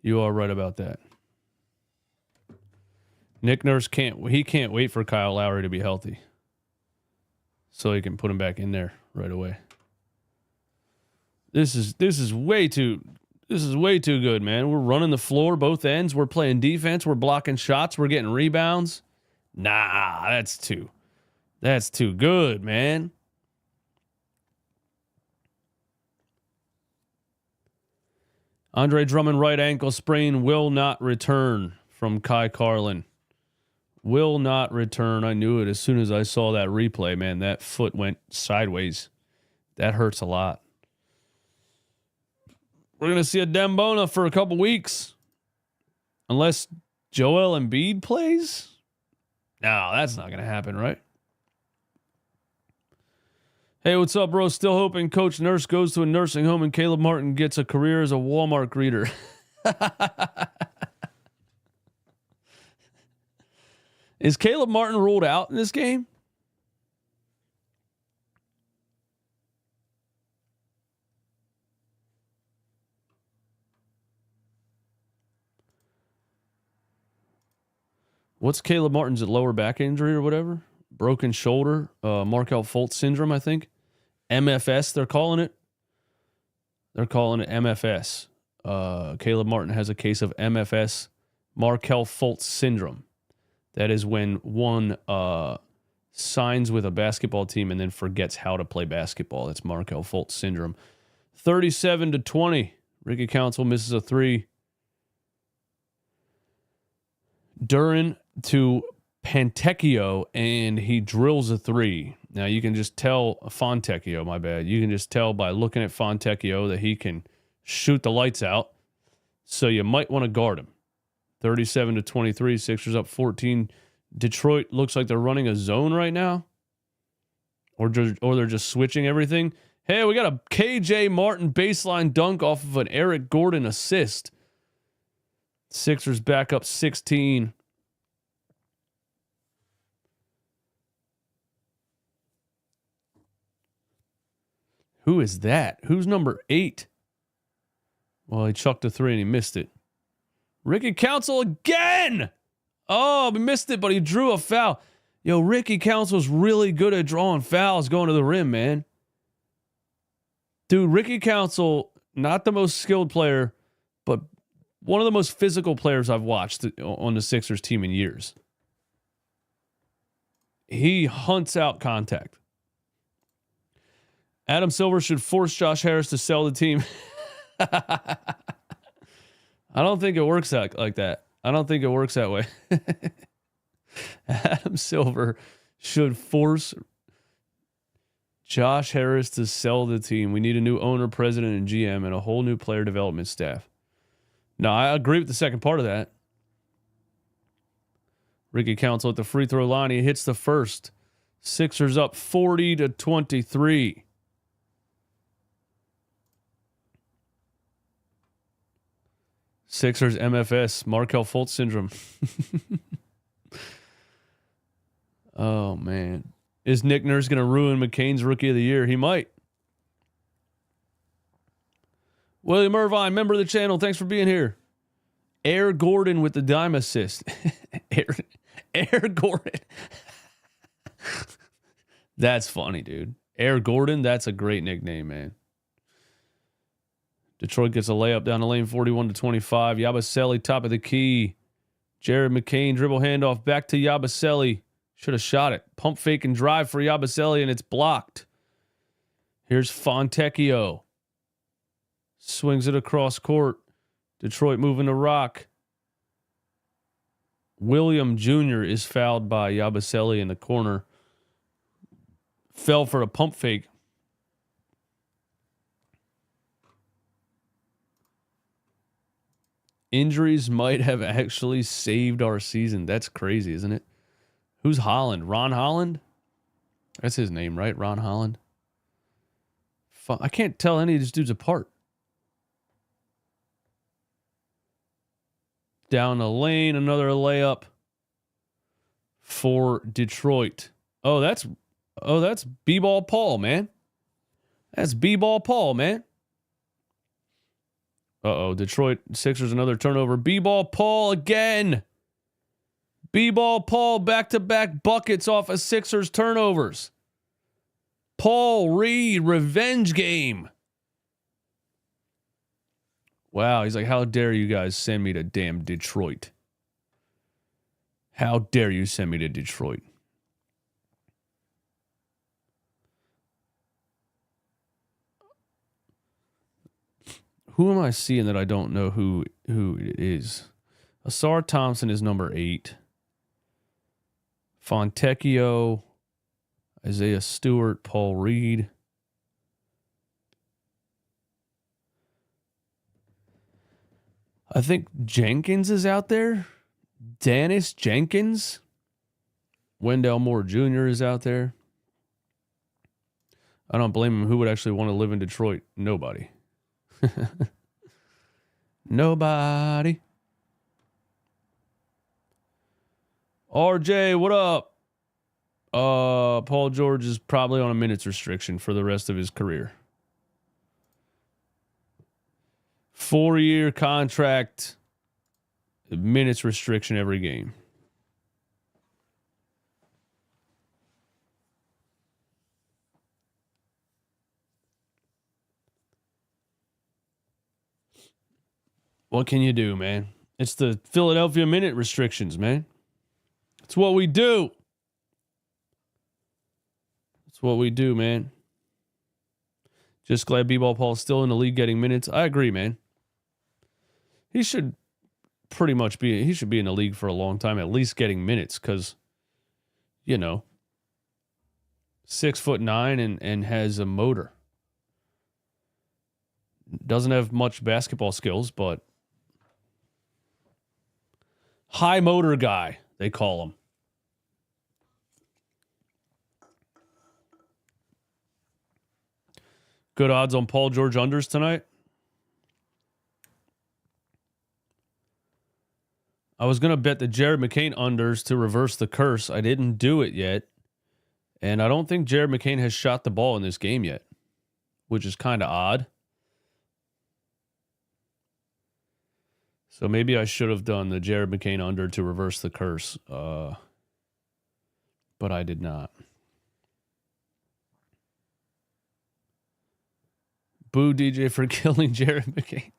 You are right about that. Nick Nurse can't wait for Kyle Lowry to be healthy, so he can put him back in there right away. This is way too good, man. We're running the floor both ends. We're playing defense. We're blocking shots. We're getting rebounds. Nah, that's too good, man. Andre Drummond right ankle sprain will not return from Kai Carlin. Will not return. I knew it as soon as I saw that replay, man. That foot went sideways. That hurts a lot. We're going to see a Dembona for a couple weeks. Unless Joel Embiid plays? No, that's not going to happen, right? Hey, what's up, bro? Still hoping Coach Nurse goes to a nursing home and Caleb Martin gets a career as a Walmart greeter. Is Caleb Martin ruled out in this game? What's Caleb Martin's lower back injury or whatever? Broken shoulder, Markel Fultz syndrome, I think. MFS, they're calling it. They're calling it MFS. Caleb Martin has a case of MFS, Markel Fultz syndrome. That is when one signs with a basketball team and then forgets how to play basketball. That's Markelle Fultz syndrome. 37-20. Ricky Council misses a three. Duran to Fontecchio, and he drills a three. Now you can just tell Fontecchio, my bad. You can just tell by looking at Fontecchio that he can shoot the lights out. So you might want to guard him. 37-23. Sixers up 14. Detroit looks like they're running a zone right now. Or they're just switching everything. Hey, we got a KJ Martin baseline dunk off of an Eric Gordon assist. Sixers back up 16. Who is that? Who's number 8? Well, he chucked a three and he missed it. Ricky Council again! Oh, we missed it, but he drew a foul. Yo, Ricky Council's really good at drawing fouls going to the rim, man. Dude, Ricky Council, not the most skilled player, but one of the most physical players I've watched on the Sixers team in years. He hunts out contact. Adam Silver should force Josh Harris to sell the team. I don't think it works out like that. I don't think it works that way. Adam Silver should force Josh Harris to sell the team. We need a new owner, president, and GM, and a whole new player development staff. No, I agree with the second part of that. Ricky Council at the free throw line. He hits the first. Sixers up 40-23. Sixers MFS, Markelle Fultz syndrome. Oh, man. Is Nick Nurse going to ruin McCain's Rookie of the Year? He might. William Irvine, member of the channel. Thanks for being here. Air Gordon with the dime assist. Air Gordon. That's funny, dude. Air Gordon, that's a great nickname, man. Detroit gets a layup down the lane, 41-25. Yabusele, top of the key. Jared McCain, dribble handoff back to Yabusele. Should have shot it. Pump fake and drive for Yabusele, and it's blocked. Here's Fontecchio. Swings it across court. Detroit moving to rock. William Jr. is fouled by Yabusele in the corner. Fell for a pump fake. Injuries might have actually saved our season. That's crazy, isn't it? Who's Holland? Ron Holland? That's his name, right? Ron Holland. I can't tell any of these dudes apart. Down the lane, another layup for Detroit. Oh, that's B-ball Paul, man. That's B-ball Paul, man. Uh-oh, Detroit Sixers, another turnover. B-ball Paul again. B-ball Paul, back-to-back buckets off of Sixers turnovers. Paul Reed, revenge game. Wow, he's like, how dare you guys send me to damn Detroit? How dare you send me to Detroit? Who am I seeing that I don't know who it is? Asar Thompson is number 8. Fontecchio, Isaiah Stewart, Paul Reed. I think Jenkins is out there. Dennis Jenkins. Wendell Moore Jr. is out there. I don't blame him. Who would actually want to live in Detroit? Nobody. Nobody. RJ, what up? Paul George is probably on a minutes restriction for the rest of his career. 4-year contract, minutes restriction every game. What can you do, man? It's the Philadelphia minute restrictions, man. It's what we do. what we do, man. Just glad B-Ball Paul's still in the league getting minutes. I agree, man. He should pretty much be in the league for a long time, at least getting minutes, because, 6'9" and has a motor. Doesn't have much basketball skills, but high motor guy, they call him. Good odds on Paul George unders tonight. I was going to bet the Jared McCain unders to reverse the curse. I didn't do it yet. And I don't think Jared McCain has shot the ball in this game yet, which is kind of odd. So maybe I should have done the Jared McCain under to reverse the curse. But I did not. Boo DJ for killing Jared McCain.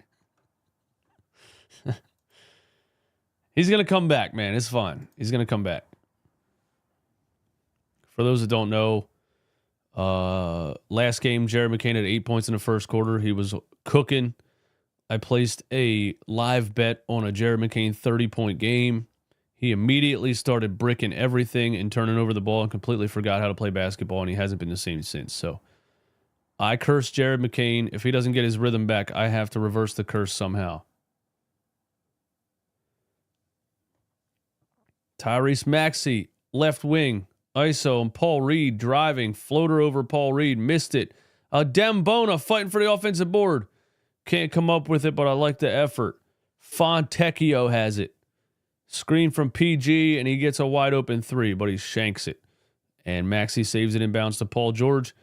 He's going to come back, man. It's fine. He's going to come back. For those that don't know, last game, Jared McCain had 8 points in the first quarter. He was cooking. I placed a live bet on a Jared McCain 30-point game. He immediately started bricking everything and turning over the ball and completely forgot how to play basketball, and he hasn't been the same since. So I curse Jared McCain. If he doesn't get his rhythm back, I have to reverse the curse somehow. Tyrese Maxey, left wing, ISO, and Paul Reed driving, floater over Paul Reed, missed it. Dembona fighting for the offensive board. Can't come up with it, but I like the effort. Fontecchio has it. Screen from PG, and he gets a wide open three, but he shanks it. And Maxey saves it inbounds to Paul George.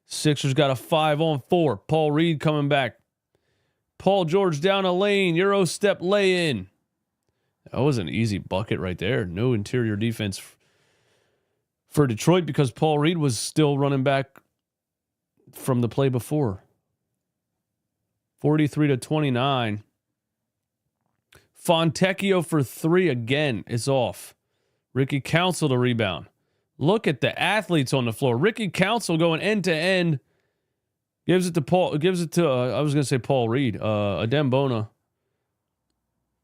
Sixers got a 5-on-4. Paul Reed coming back. Paul George down a lane. Euro step lay in. That was an easy bucket right there. No interior defense for Detroit because Paul Reed was still running back from the play before. 43-29. Fontecchio for three again is off. Ricky Council to rebound. Look at the athletes on the floor. Ricky Council going end to end. Gives it to Paul. Gives it to I was going to say Paul Reed. Dembona.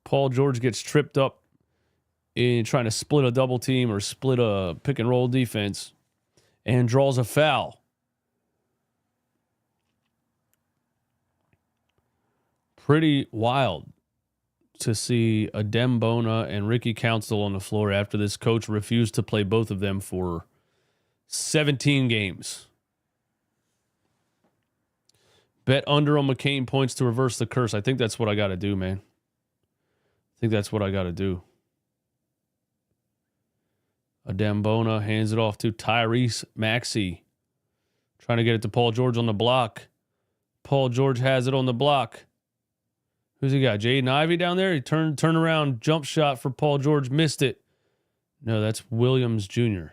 Paul George gets tripped up in trying to split a double team or split a pick and roll defense, and draws a foul. Pretty wild to see a Dembona and Ricky Council on the floor after this coach refused to play both of them for 17 games. Bet under on McCain points to reverse the curse. I think that's what I got to do, man. I think that's what I got to do. A Dembona hands it off to Tyrese Maxey. Trying to get it to Paul George on the block. Paul George has it on the block. Who's he got? Jaden Ivey down there? He turned around, jump shot for Paul George, missed it. No, that's Williams Jr.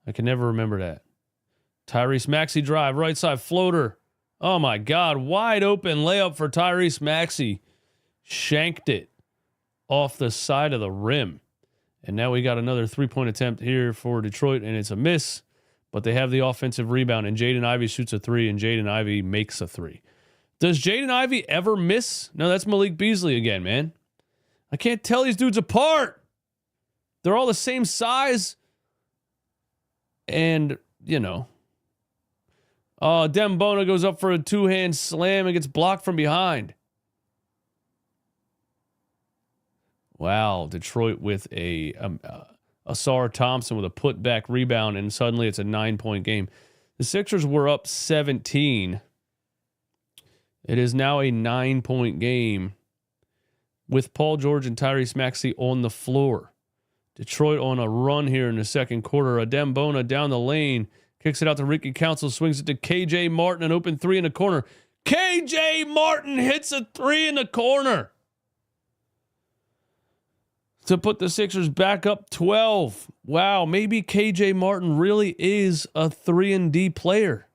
I can never remember that. Tyrese Maxey drive, right side floater. Oh my God, wide open layup for Tyrese Maxey. Shanked it off the side of the rim. And now we got another three-point attempt here for Detroit, and it's a miss. But they have the offensive rebound, and Jaden Ivey shoots a three, and Jaden Ivey makes a three. Does Jaden Ivey ever miss? No, that's Malik Beasley again, man. I can't tell these dudes apart. They're all the same size. And, Dembona goes up for a two-hand slam and gets blocked from behind. Wow, Detroit with a Asar Thompson with a putback rebound, and suddenly it's a 9-point game. The Sixers were up 17. It is now a 9-point game with Paul George and Tyrese Maxey on the floor. Detroit on a run here in the second quarter. A Dembona down the lane. Kicks it out to Ricky Council. Swings it to KJ Martin. An open three in the corner. KJ Martin hits a three in the corner to put the Sixers back up 12. Wow, maybe KJ Martin really is a 3-and-D player.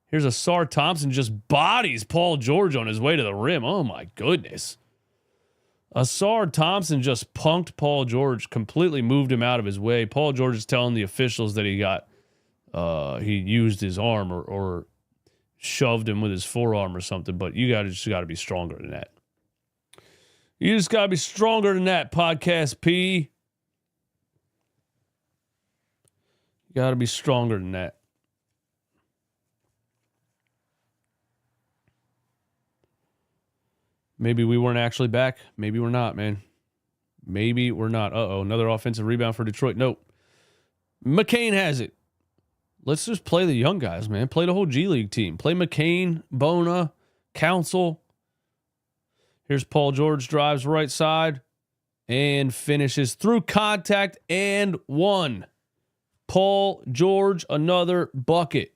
Here's Asar Thompson just bodies Paul George on his way to the rim. Oh, my goodness. Asar Thompson just punked Paul George, completely moved him out of his way. Paul George is telling the officials that he got he used his arm or shoved him with his forearm or something. But you just got to be stronger than that. You just got to be stronger than that, Podcast P. You got to be stronger than that. Maybe we weren't actually back. Maybe we're not, man. Maybe we're not. Uh-oh, another offensive rebound for Detroit. Nope. McCain has it. Let's just play the young guys, man. Play the whole G League team. Play McCain, Bona, Council. Here's Paul George, drives right side and finishes through contact and one. Paul George, another bucket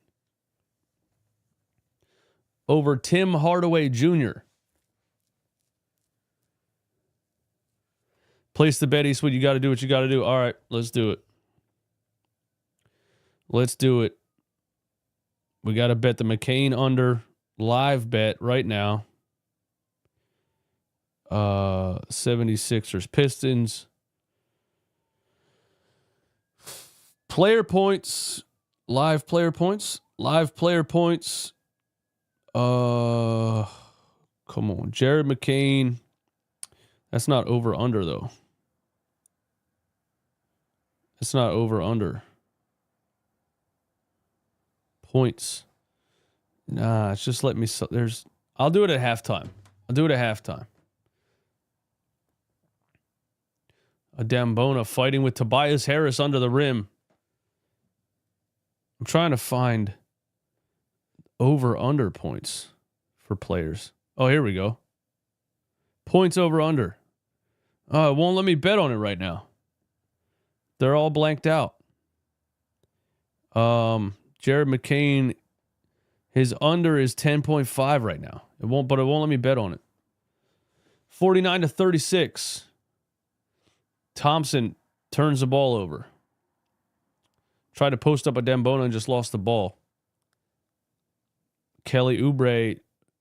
over Tim Hardaway Jr. Place the bet, Eastwood. You got to do what you got to do. All right, let's do it. Let's do it. We got to bet the McCain under. Live bet right now. 76ers Pistons. Player points. Live player points. Live player points. Come on. Jared McCain. That's not over under though. It's not over under. Points. Nah, it's just let me. I'll do it at halftime. Adambona fighting with Tobias Harris under the rim. I'm trying to find over under points for players. Oh, here we go. Points over under. Oh, it won't let me bet on it right now. They're all blanked out. Jared McCain, his under is 10.5 right now. It won't let me bet on it. 49-36. Thompson turns the ball over. Tried to post up a Dembona and just lost the ball. Kelly Oubre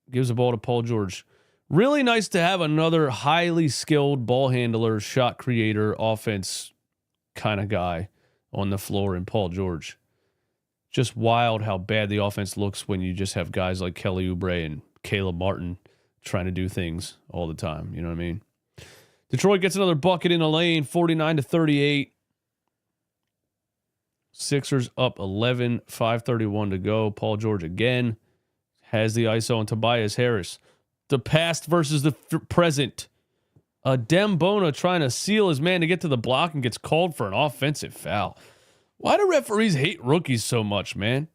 gives the ball to Paul George. Really nice to have another highly skilled ball handler, shot creator, offense kind of guy on the floor in Paul George. Just wild how bad the offense looks when you just have guys like Kelly Oubre and Caleb Martin trying to do things all the time. You know what I mean? Detroit gets another bucket in the lane, 49-38. Sixers up 11, 5:31 to go. Paul George again has the ISO on Tobias Harris. The past versus the present. Dembona trying to seal his man to get to the block and gets called for an offensive foul. Why do referees hate rookies so much, man?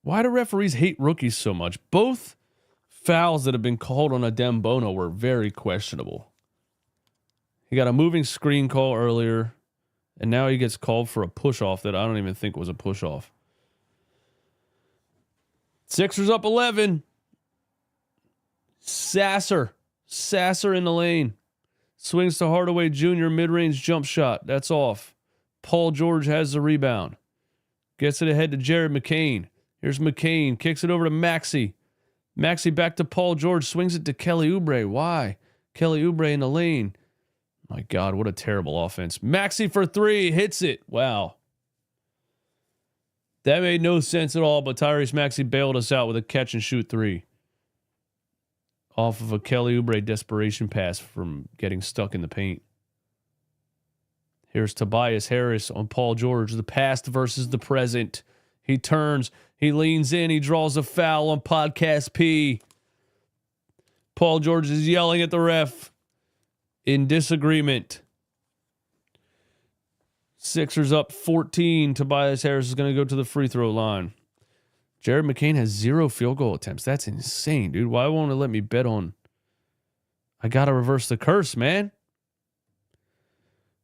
Why do referees hate rookies so much? Both fouls that have been called on Dembona were very questionable. He got a moving screen call earlier, and now he gets called for a push-off that I don't even think was a push-off. Sixers up 11. Sasser in the lane. Swings to Hardaway Jr. Mid-range jump shot. That's off. Paul George has the rebound. Gets it ahead to Jared McCain. Here's McCain. Kicks it over to Maxey. Maxey back to Paul George. Swings it to Kelly Oubre. Why? Kelly Oubre in the lane. My God, what a terrible offense. Maxey for three. Hits it. Wow. That made no sense at all, but Tyrese Maxey bailed us out with a catch and shoot three. Off of a Kelly Oubre desperation pass from getting stuck in the paint. Here's Tobias Harris on Paul George. The past versus the present. He turns. He leans in. He draws a foul on Podcast P. Paul George is yelling at the ref in disagreement. Sixers up 14. Tobias Harris is going to go to the free throw line. Jared McCain has 0 field goal attempts. That's insane, dude. Why won't it let me bet on? I got to reverse the curse, man.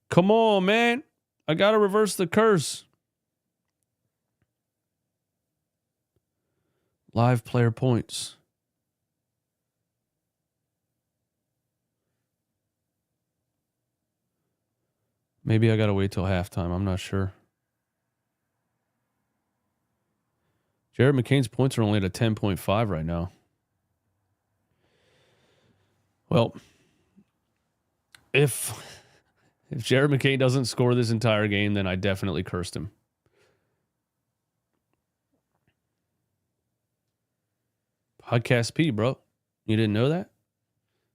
Come on, man. I got to reverse the curse. Live player points. Maybe I got to wait till halftime. I'm not sure. Jared McCain's points are only at a 10.5 right now. Well, if If Jared McCain doesn't score this entire game, then I definitely cursed him. Podcast P, bro. You didn't know that?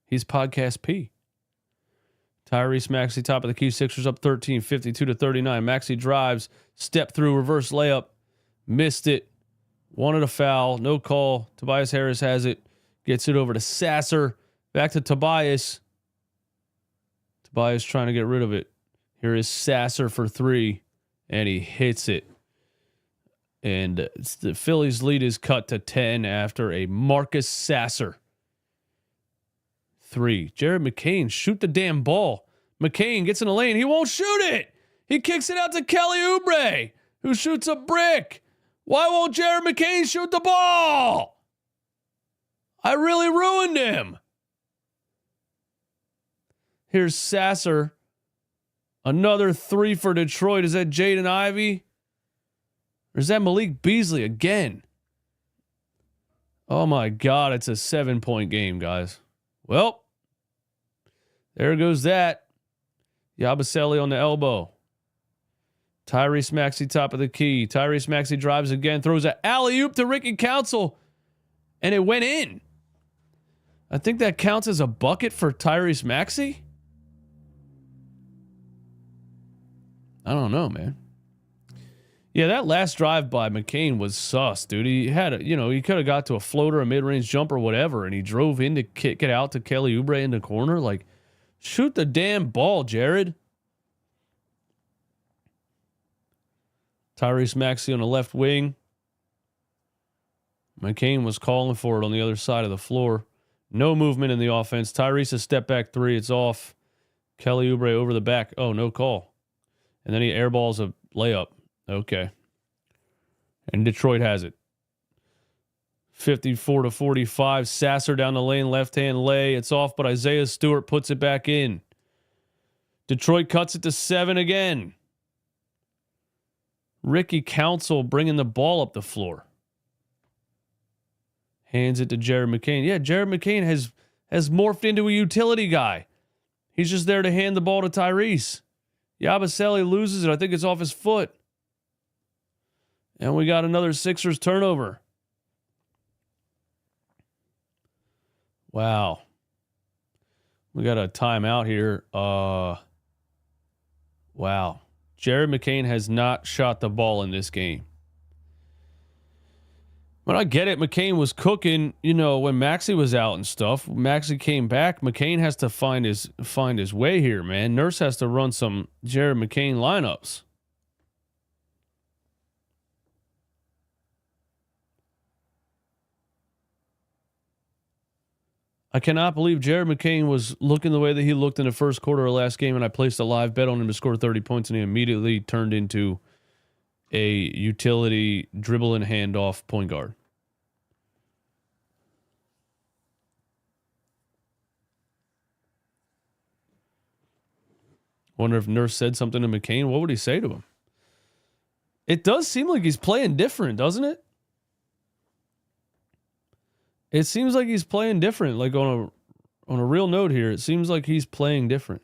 He's Podcast P. Tyrese Maxey, top of the key. Sixers up 13, 52-39. Maxey drives, step through, reverse layup. Missed it. Wanted a foul. No call. Tobias Harris has it. Gets it over to Sasser. Back to Tobias. Tobias trying to get rid of it. Here is Sasser for three. And he hits it. And the Phillies' lead is cut to 10 after a Marcus Sasser three. Jared McCain, shoot the damn ball. McCain gets in the lane. He won't shoot it. He kicks it out to Kelly Oubre, who shoots a brick. Why won't Jared McCain shoot the ball? I really ruined him. Here's Sasser. Another three for Detroit. Is that Jaden Ivey? Or is that Malik Beasley again? Oh my God, it's a 7-point game, guys. Well, there goes that. Yabusele on the elbow. Tyrese Maxey, top of the key. Tyrese Maxey drives again, throws an alley-oop to Ricky Council, and it went in. I think that counts as a bucket for Tyrese Maxey. I don't know, man. Yeah, that last drive by McCain was sus, dude. He had he could have got to a floater, a mid-range jumper, whatever, and he drove in to kick it out to Kelly Oubre in the corner. Like, shoot the damn ball, Jared. Tyrese Maxey on the left wing. McCain was calling for it on the other side of the floor. No movement in the offense. Tyrese a step back three. It's off. Kelly Oubre over the back. Oh, no call. And then he airballs a layup. Okay. And Detroit has it. 54-45. Sasser down the lane, left-hand lay. It's off, but Isaiah Stewart puts it back in. Detroit cuts it to 7 again. Ricky Council bringing the ball up the floor. Hands it to Jared McCain. Yeah, Jared McCain has morphed into a utility guy. He's just there to hand the ball to Tyrese. Yabusele loses it. I think it's off his foot. And we got another Sixers turnover. Wow. We got a timeout here. Wow. Jared McCain has not shot the ball in this game. But I get it. McCain was cooking, when Maxey was out and stuff. Maxey came back. McCain has to find his way here, man. Nurse has to run some Jared McCain lineups. I cannot believe Jared McCain was looking the way that he looked in the first quarter of last game, and I placed a live bet on him to score 30 points, and he immediately turned into a utility dribble and handoff point guard. Wonder if Nurse said something to McCain. What would he say to him? It does seem like he's playing different, doesn't it? It seems like he's playing different. Like on a real note here, it seems like he's playing different.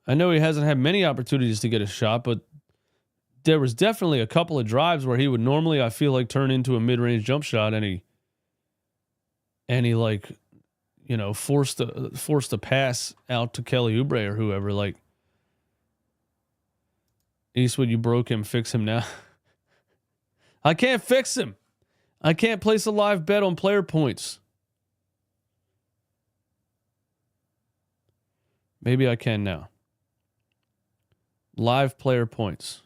I know he hasn't had many opportunities to get a shot, but there was definitely a couple of drives where he would normally, I feel like, turn into a mid-range jump shot, and he like, forced a pass out to Kelly Oubre or whoever. Like, Eastwood, you broke him. Fix him now. I can't fix him. I can't place a live bet on player points. Maybe I can now. Live player points.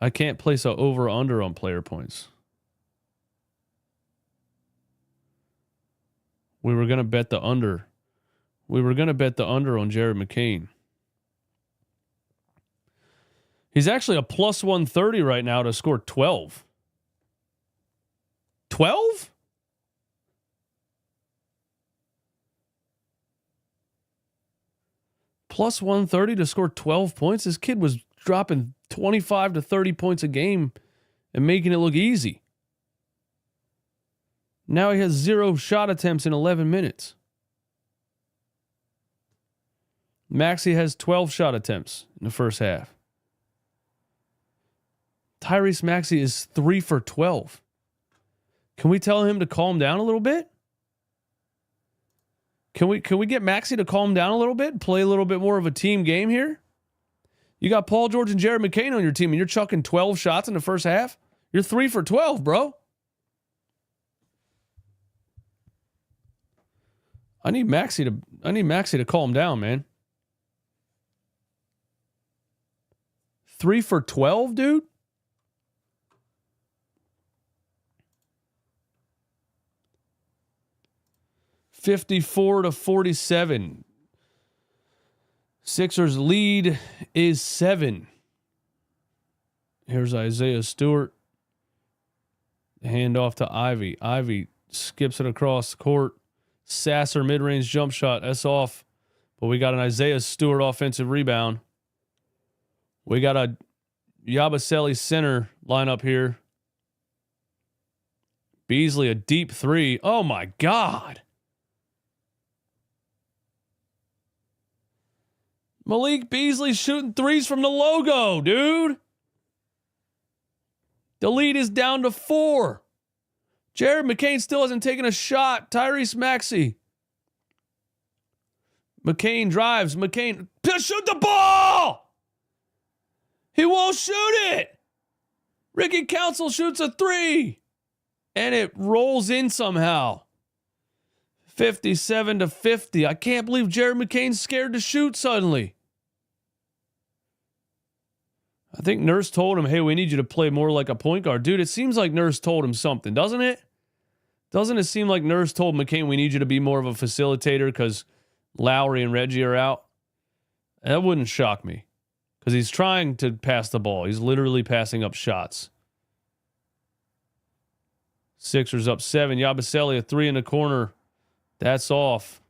I can't place a over or under on player points. We were going to bet the under. We were going to bet the under on Jared McCain. He's actually a plus 130 right now to score 12. 12? Plus 130 to score 12 points? This kid was dropping 25 to 30 points a game and making it look easy. Now he has 0 shot attempts in 11 minutes. Maxey has 12 shot attempts in the first half. Tyrese Maxey is 3 for 12. Can we tell him to calm down a little bit? Can we get Maxey to calm down a little bit and play a little bit more of a team game here? You got Paul George and Jared McCain on your team, and you're chucking 12 shots in the first half? You're 3 for 12, bro. I need Maxey to calm down, man. 3 for 12, dude? $54-47. Sixers lead is 7. Here's Isaiah Stewart. Hand off to Ivy. Ivy skips it across the court. Sasser mid-range jump shot. That's off. But we got an Isaiah Stewart offensive rebound. We got a Yabusele center lineup here. Beasley a deep 3. Oh my God. Malik Beasley shooting threes from the logo, dude. The lead is down to 4. Jared McCain still hasn't taken a shot. Tyrese Maxey. McCain drives. McCain, shoot the ball! He won't shoot it! Ricky Council shoots a 3. And it rolls in somehow. 57-50. I can't believe Jared McCain's scared to shoot suddenly. I think Nurse told him, hey, we need you to play more like a point guard. Dude, it seems like Nurse told him something, doesn't it? Doesn't it seem like Nurse told McCain, we need you to be more of a facilitator because Lowry and Reggie are out? That wouldn't shock me because he's trying to pass the ball. He's literally passing up shots. Sixers up 7. Yabusele a 3 in the corner. That's off.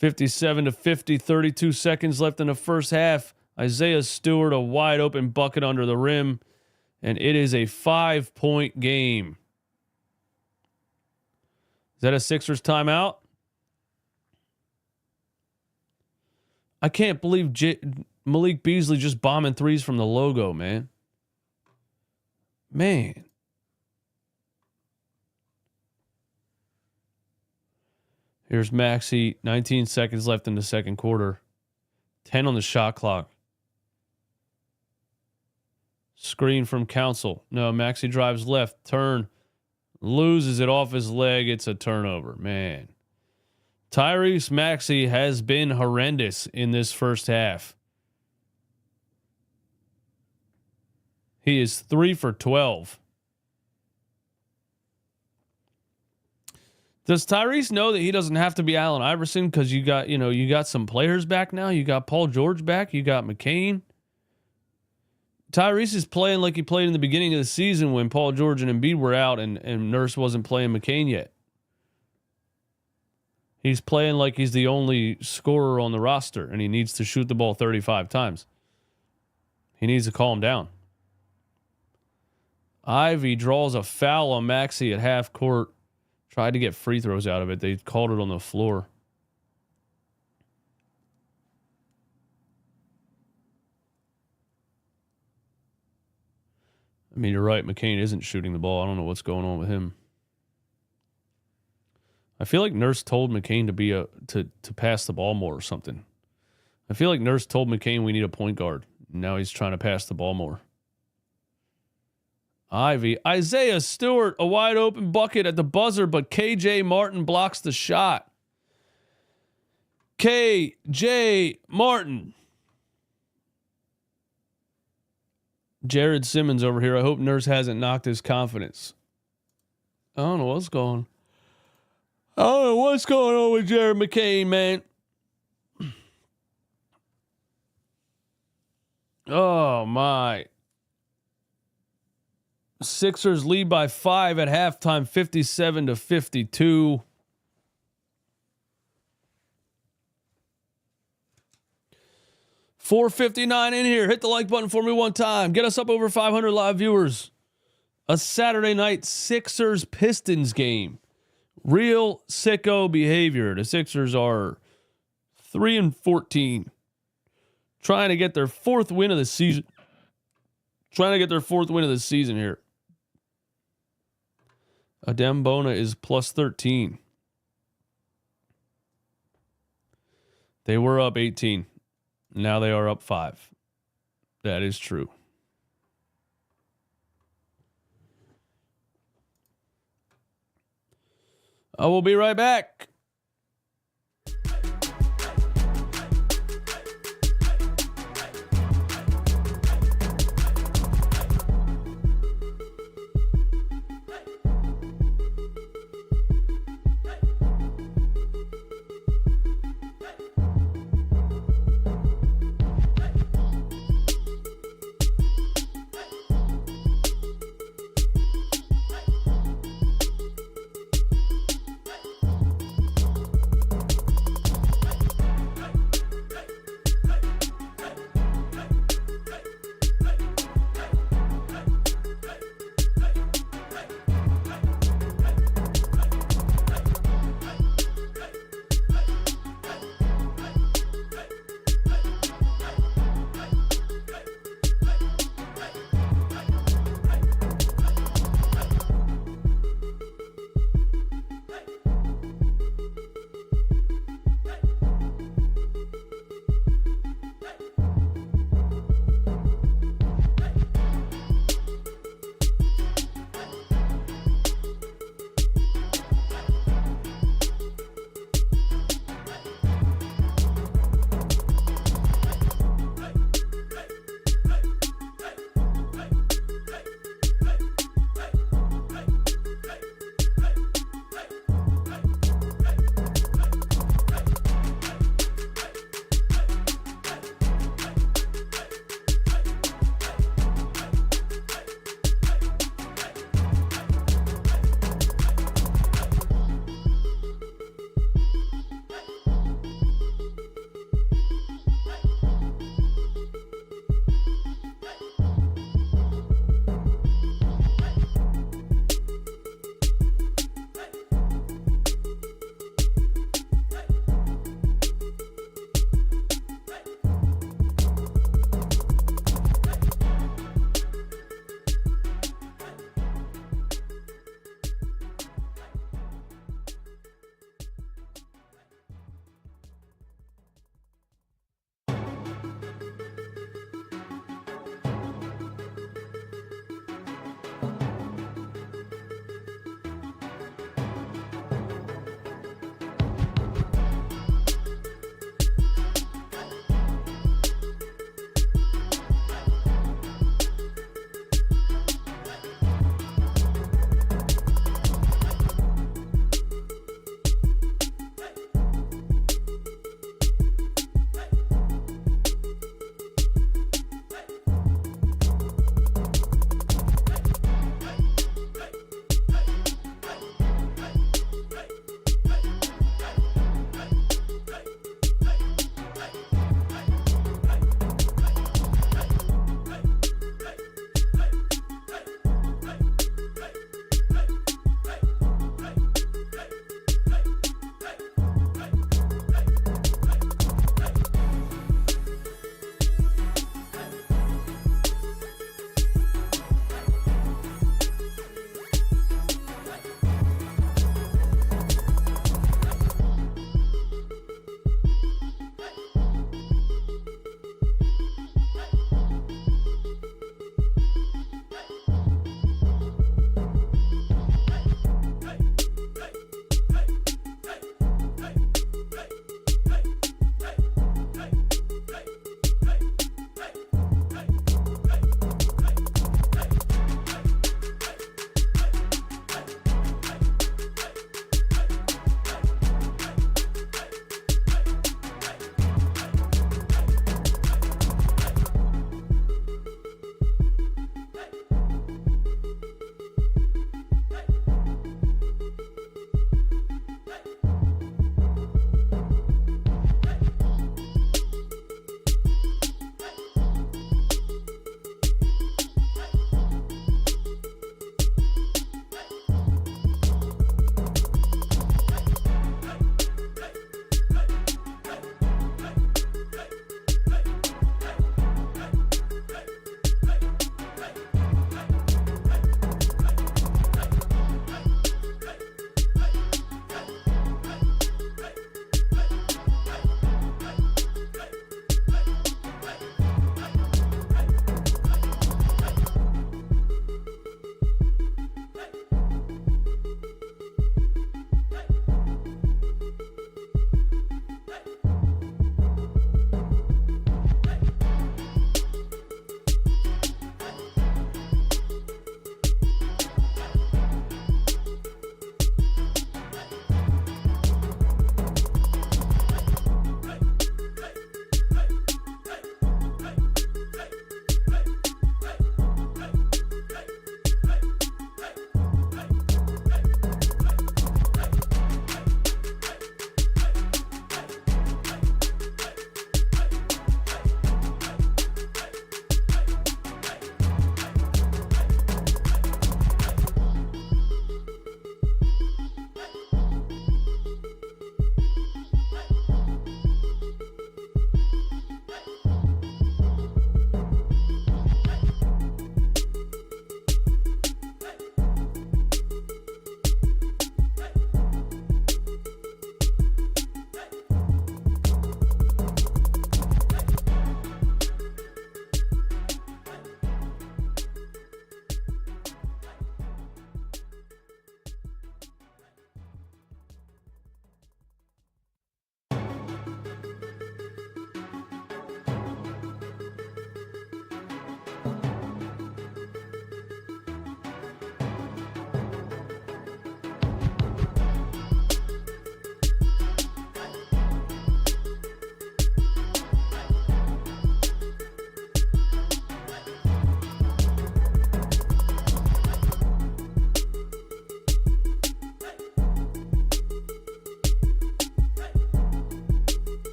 57-50, 32 seconds left in the first half. Isaiah Stewart, a wide open bucket under the rim. And it is a 5-point game. Is that a Sixers timeout? I can't believe Malik Beasley just bombing threes from the logo, man. Man. Here's Maxey. 19 seconds left in the second quarter. 10 on the shot clock. Screen from Council. No, Maxey drives left. Turn. Loses it off his leg. It's a turnover. Man. Tyrese Maxey has been horrendous in this first half. He is 3 for 12. Does Tyrese know that he doesn't have to be Allen Iverson because you got some players back now? You got Paul George back. You got McCain. Tyrese is playing like he played in the beginning of the season when Paul George and Embiid were out and Nurse wasn't playing McCain yet. He's playing like he's the only scorer on the roster and he needs to shoot the ball 35 times. He needs to calm down. Ivy draws a foul on Maxey at half court. Tried to get free throws out of it. They called it on the floor. I mean, you're right. McCain isn't shooting the ball. I don't know what's going on with him. I feel like Nurse told McCain to pass the ball more or something. I feel like Nurse told McCain we need a point guard. Now he's trying to pass the ball more. Ivy. Isaiah Stewart, a wide open bucket at the buzzer, but KJ Martin blocks the shot. KJ Martin. Jared Simmons over here. I hope Nurse hasn't knocked his confidence. I don't know what's going on with Jared McCain, man. Oh, my. Sixers lead by 5 at halftime, 57-52. $4.59 in here. Hit the like button for me one time. Get us up over 500 live viewers. A Saturday night Sixers Pistons game. Real sicko behavior. The Sixers are 3-14. Trying to get their fourth win of the season. Here. Adembona is plus 13. They were up 18. Now they are up 5. That is true. I will be right back.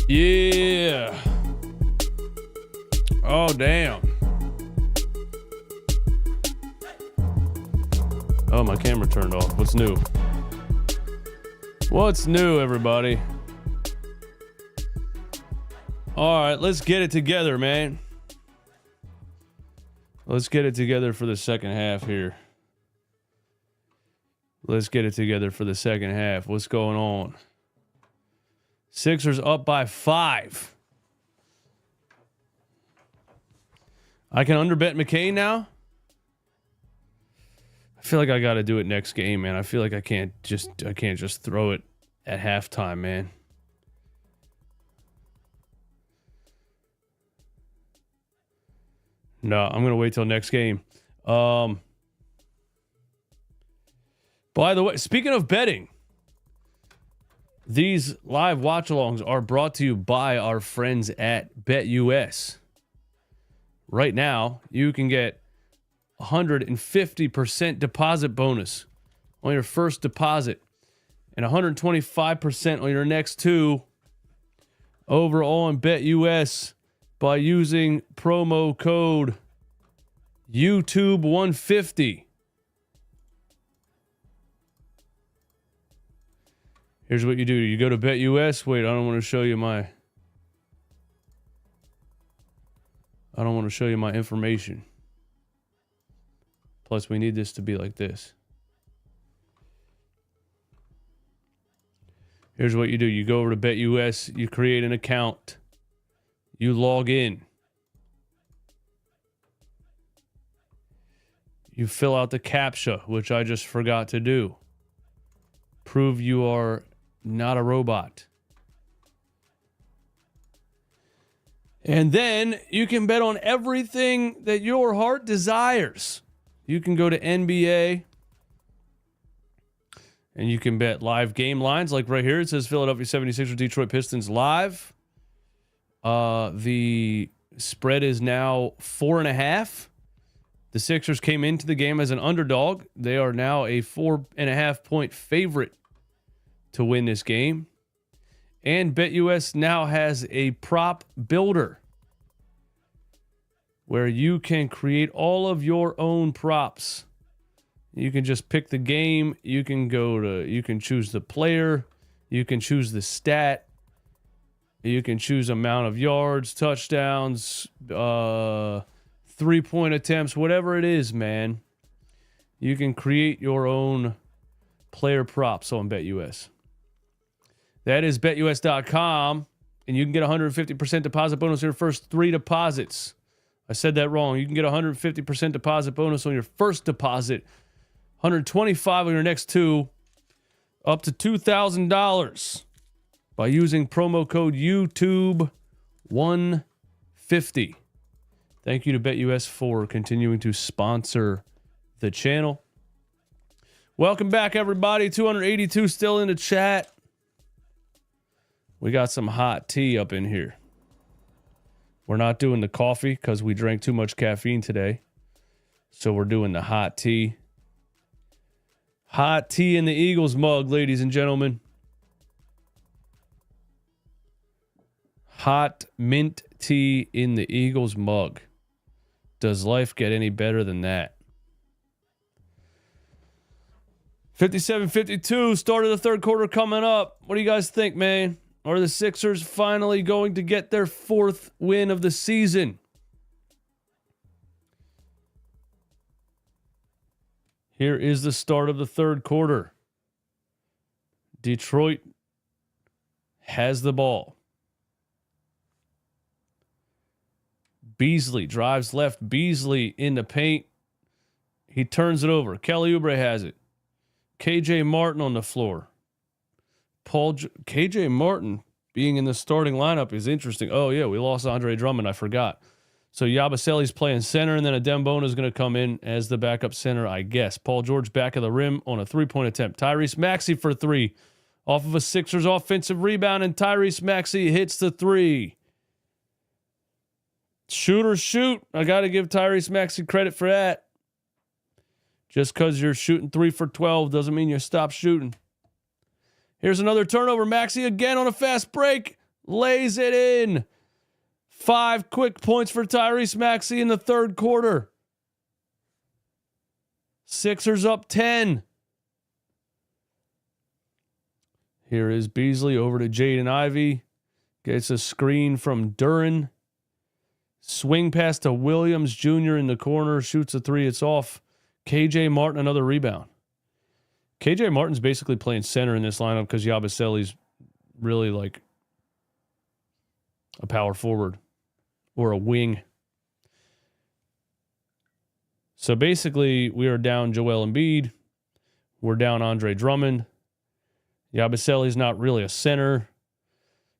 Yeah. Oh, damn. Oh, my camera turned off. What's new? What's new, everybody? All right, let's get it together, man. Let's get it together for the second half here. Let's get it together for the second half. What's going on? Sixers up by 5. I can underbet McCain now? I feel like I got to do it next game, man. I feel like I can't just throw it at halftime, man. No, I'm going to wait till next game. By the way, speaking of betting, these live watch-alongs are brought to you by our friends at BetUS. Right now, you can get 150% deposit bonus on your first deposit and 125% on your next 2 over on BetUS by using promo code YouTube150. Here's what you do. You go to BetUS. Wait, I don't want to show you my information. Plus, we need this to be like this. Here's what you do. You go over to BetUS. You create an account. You log in. You fill out the CAPTCHA, which I just forgot to do. Prove you are not a robot. And then you can bet on everything that your heart desires. You can go to NBA and you can bet live game lines. Like right here, it says Philadelphia 76ers, Detroit Pistons live. The spread is now 4.5. The Sixers came into the game as an underdog. They are now a 4.5 point favorite to win this game. And BetUS now has a prop builder where you can create all of your own props. You can just pick the game. You can choose the player. You can choose the stat. You can choose amount of yards, touchdowns, 3-point attempts, whatever it is, man. You can create your own player props on BetUS. That is BetUS.com, and you can get 150% deposit bonus on your first 3 deposits. I said that wrong. You can get 150% deposit bonus on your first deposit, 125 on your next 2, up to $2,000 by using promo code YouTube150. Thank you to BetUS for continuing to sponsor the channel. Welcome back, everybody. 282 still in the chat. We got some hot tea up in here. We're not doing the coffee because we drank too much caffeine today. So we're doing the hot tea. Hot tea in the Eagles mug, ladies and gentlemen. Hot mint tea in the Eagles mug. Does life get any better than that? 57-52, start of the third quarter coming up. What do you guys think, man? Are the Sixers finally going to get their 4th win of the season? Here is the start of the third quarter. Detroit has the ball. Beasley drives left. Beasley in the paint. He turns it over. Kelly Oubre has it. KJ Martin on the floor. KJ Martin being in the starting lineup is interesting. Oh, yeah, we lost Andre Drummond. I forgot. So Yabusele's playing center, and then Adembona is going to come in as the backup center, I guess. Paul George back of the rim on a 3-point attempt. Tyrese Maxey for 3 off of a Sixers offensive rebound, and Tyrese Maxey hits the 3. Shoot or shoot. I got to give Tyrese Maxey credit for that. Just because you're shooting 3 for 12 doesn't mean you stop shooting. Here's another turnover. Maxey again on a fast break. Lays it in. 5 quick points for Tyrese Maxey in the third quarter. Sixers up 10. Here is Beasley over to Jaden Ivey. Gets a screen from Duran. Swing pass to Williams Jr. in the corner. Shoots a three. It's off. KJ Martin, another rebound. KJ Martin's basically playing center in this lineup because Yabusele's really like a power forward or a wing. So basically, we are down Joel Embiid. We're down Andre Drummond. Yabusele's not really a center.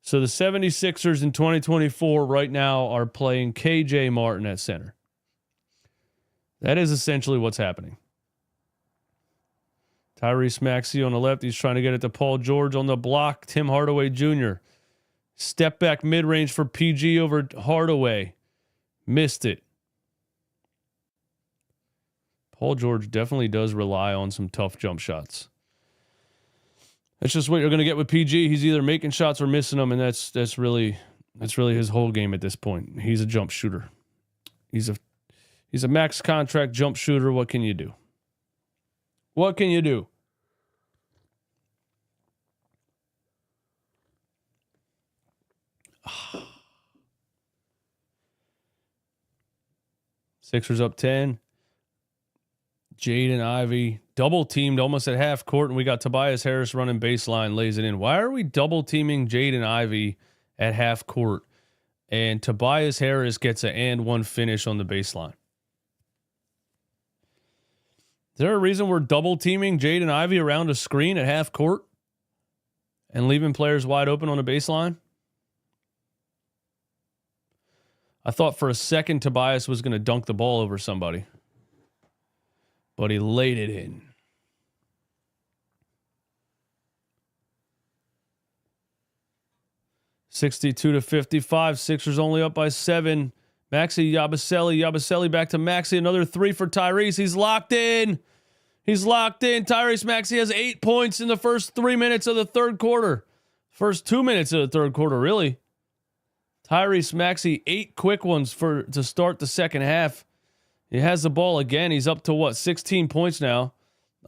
So the 76ers in 2024 right now are playing KJ Martin at center. That is essentially what's happening. Tyrese Maxey on the left. He's trying to get it to Paul George on the block. Tim Hardaway Jr. Step back mid-range for PG over Hardaway. Missed it. Paul George definitely does rely on some tough jump shots. That's just what you're going to get with PG. He's either making shots or missing them, and that's really his whole game at this point. He's a jump shooter. He's a max contract jump shooter. What can you do? What can you do? Sixers up 10. Jaden Ivey double teamed almost at half court, and we got Tobias Harris running baseline, lays it in. Why are we double teaming Jaden Ivey at half court? And Tobias Harris gets an and one finish on the baseline. Is there a reason we're double teaming Jaden Ivey around a screen at half court and leaving players wide open on the baseline? I thought for a second Tobias was going to dunk the ball over somebody, but he laid it in. (62-55). Sixers only up by 7. Maxey, Yabusele back to Maxey. Another three for Tyrese. He's locked in. Tyrese Maxey has 8 points in the first 3 minutes of the third quarter. First 2 minutes of the third quarter, really. Tyrese Maxey, 8 quick ones to start the second half. He has the ball again. He's up to 16 points now.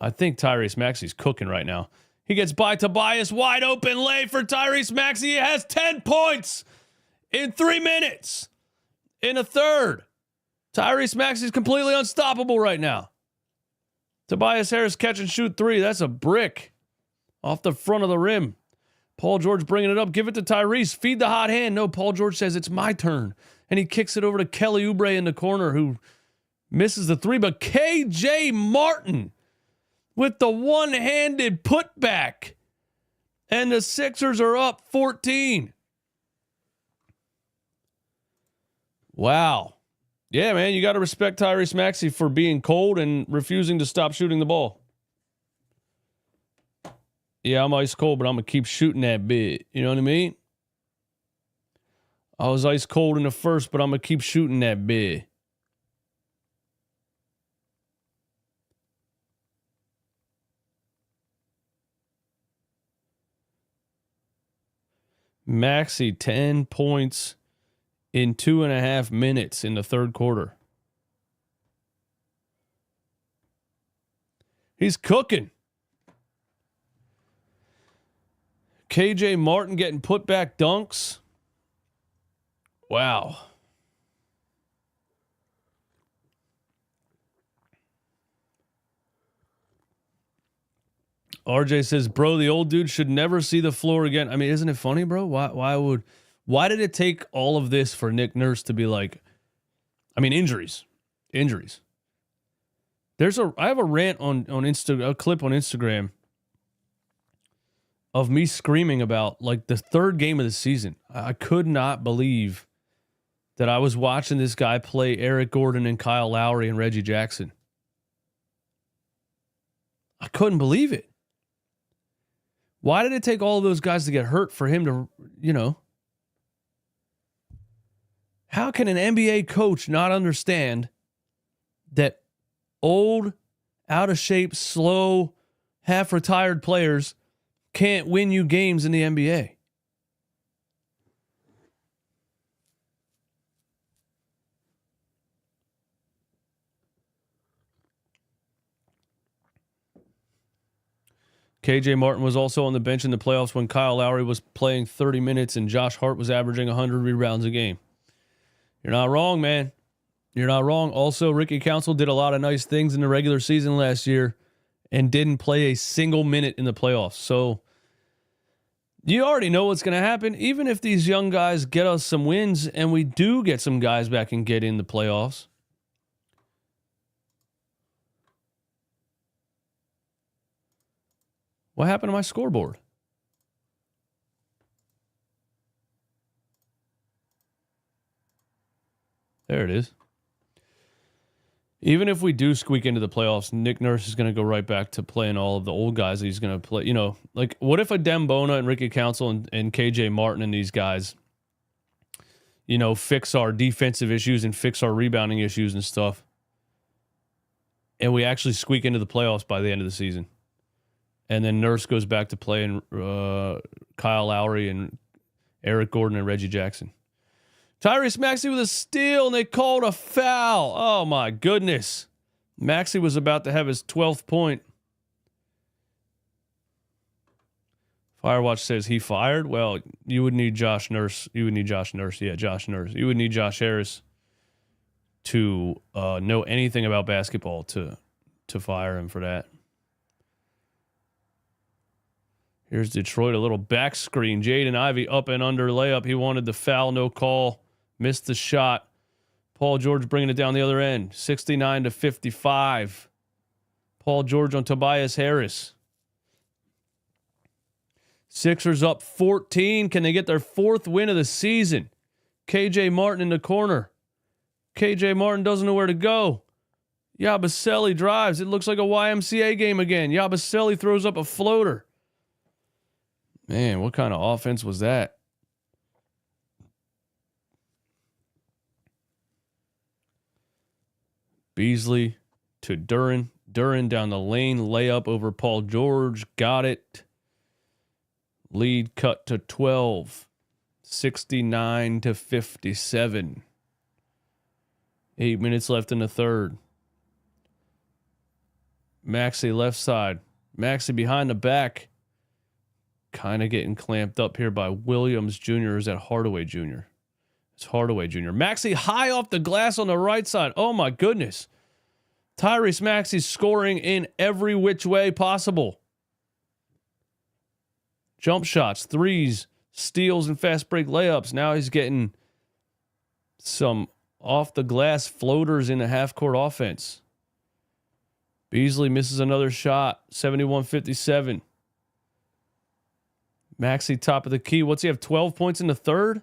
I think Tyrese Maxey's cooking right now. He gets by Tobias, wide open lay for Tyrese Maxey. He has 10 points in 3 minutes. In a third. Tyrese Maxey's completely unstoppable right now. Tobias Harris catch and shoot 3. That's a brick off the front of the rim. Paul George bringing it up. Give it to Tyrese. Feed the hot hand. No, Paul George says it's my turn. And he kicks it over to Kelly Oubre in the corner, who misses the 3. But KJ Martin with the one-handed putback. And the Sixers are up 14. Wow. Yeah, man, you got to respect Tyrese Maxey for being cold and refusing to stop shooting the ball. Yeah, I'm ice cold, but I'm going to keep shooting that bit. You know what I mean? I was ice cold in the first, but I'm going to keep shooting that bit. Maxey, 10 points in 2.5 minutes in the third quarter. He's cooking. KJ Martin getting put back dunks. Wow. RJ says, bro, the old dude should never see the floor again. I mean, isn't it funny, bro? Why did it take all of this for Nick Nurse to be like, I mean, injuries. I have a rant on Insta, a clip on Instagram of me screaming about like the third game of the season. I could not believe that I was watching this guy play Eric Gordon and Kyle Lowry and Reggie Jackson. I couldn't believe it. Why did it take all of those guys to get hurt for him to, how can an NBA coach not understand that old, out of shape, slow, half retired players can't win you games in the NBA? KJ Martin was also on the bench in the playoffs when Kyle Lowry was playing 30 minutes and Josh Hart was averaging 100 rebounds a game. You're not wrong, man. You're not wrong. Also, Ricky Council did a lot of nice things in the regular season last year and didn't play a single minute in the playoffs. So you already know what's going to happen. Even if these young guys get us some wins and we do get some guys back and get in the playoffs, what happened to my scoreboard? There it is. Even if we do squeak into the playoffs, Nick Nurse is going to go right back to playing all of the old guys that he's going to play. You know, like what if a Dembona and Ricky Council and KJ Martin and these guys, you know, fix our defensive issues and fix our rebounding issues and stuff, and we actually squeak into the playoffs by the end of the season. And then Nurse goes back to playing Kyle Lowry and Eric Gordon and Reggie Jackson. Tyrese Maxey with a steal, and they called a foul. Oh, my goodness. Maxey was about to have his 12th point. Firewatch says he fired. Well, you would need Josh Nurse. You would need Josh Nurse. Yeah, Josh Nurse. You would need Josh Harris to know anything about basketball to fire him for that. Here's Detroit, a little back screen. Jaden Ivey up and under layup. He wanted the foul, no call. Missed the shot. Paul George bringing it down the other end. 69-55. Paul George on Tobias Harris. Sixers up 14. Can they get their 4th win of the season? KJ Martin in the corner. KJ Martin doesn't know where to go. Yabusele drives. It looks like a YMCA game again. Yabusele throws up a floater. Man, what kind of offense was that? Beasley to Duran. Duran down the lane. Layup over Paul George. Got it. Lead cut to 12. 69-57. 8 minutes left in the third. Maxey left side. Maxey behind the back. Kind of getting clamped up here by Williams Jr. Or is that Hardaway Jr.? It's Hardaway Jr. Maxey high off the glass on the right side. Oh, my goodness. Tyrese Maxey's scoring in every which way possible. Jump shots, threes, steals, and fast break layups. Now he's getting some off the glass floaters in the half court offense. Beasley misses another shot. 71-57. Maxey top of the key. What's he have? 12 points in the third?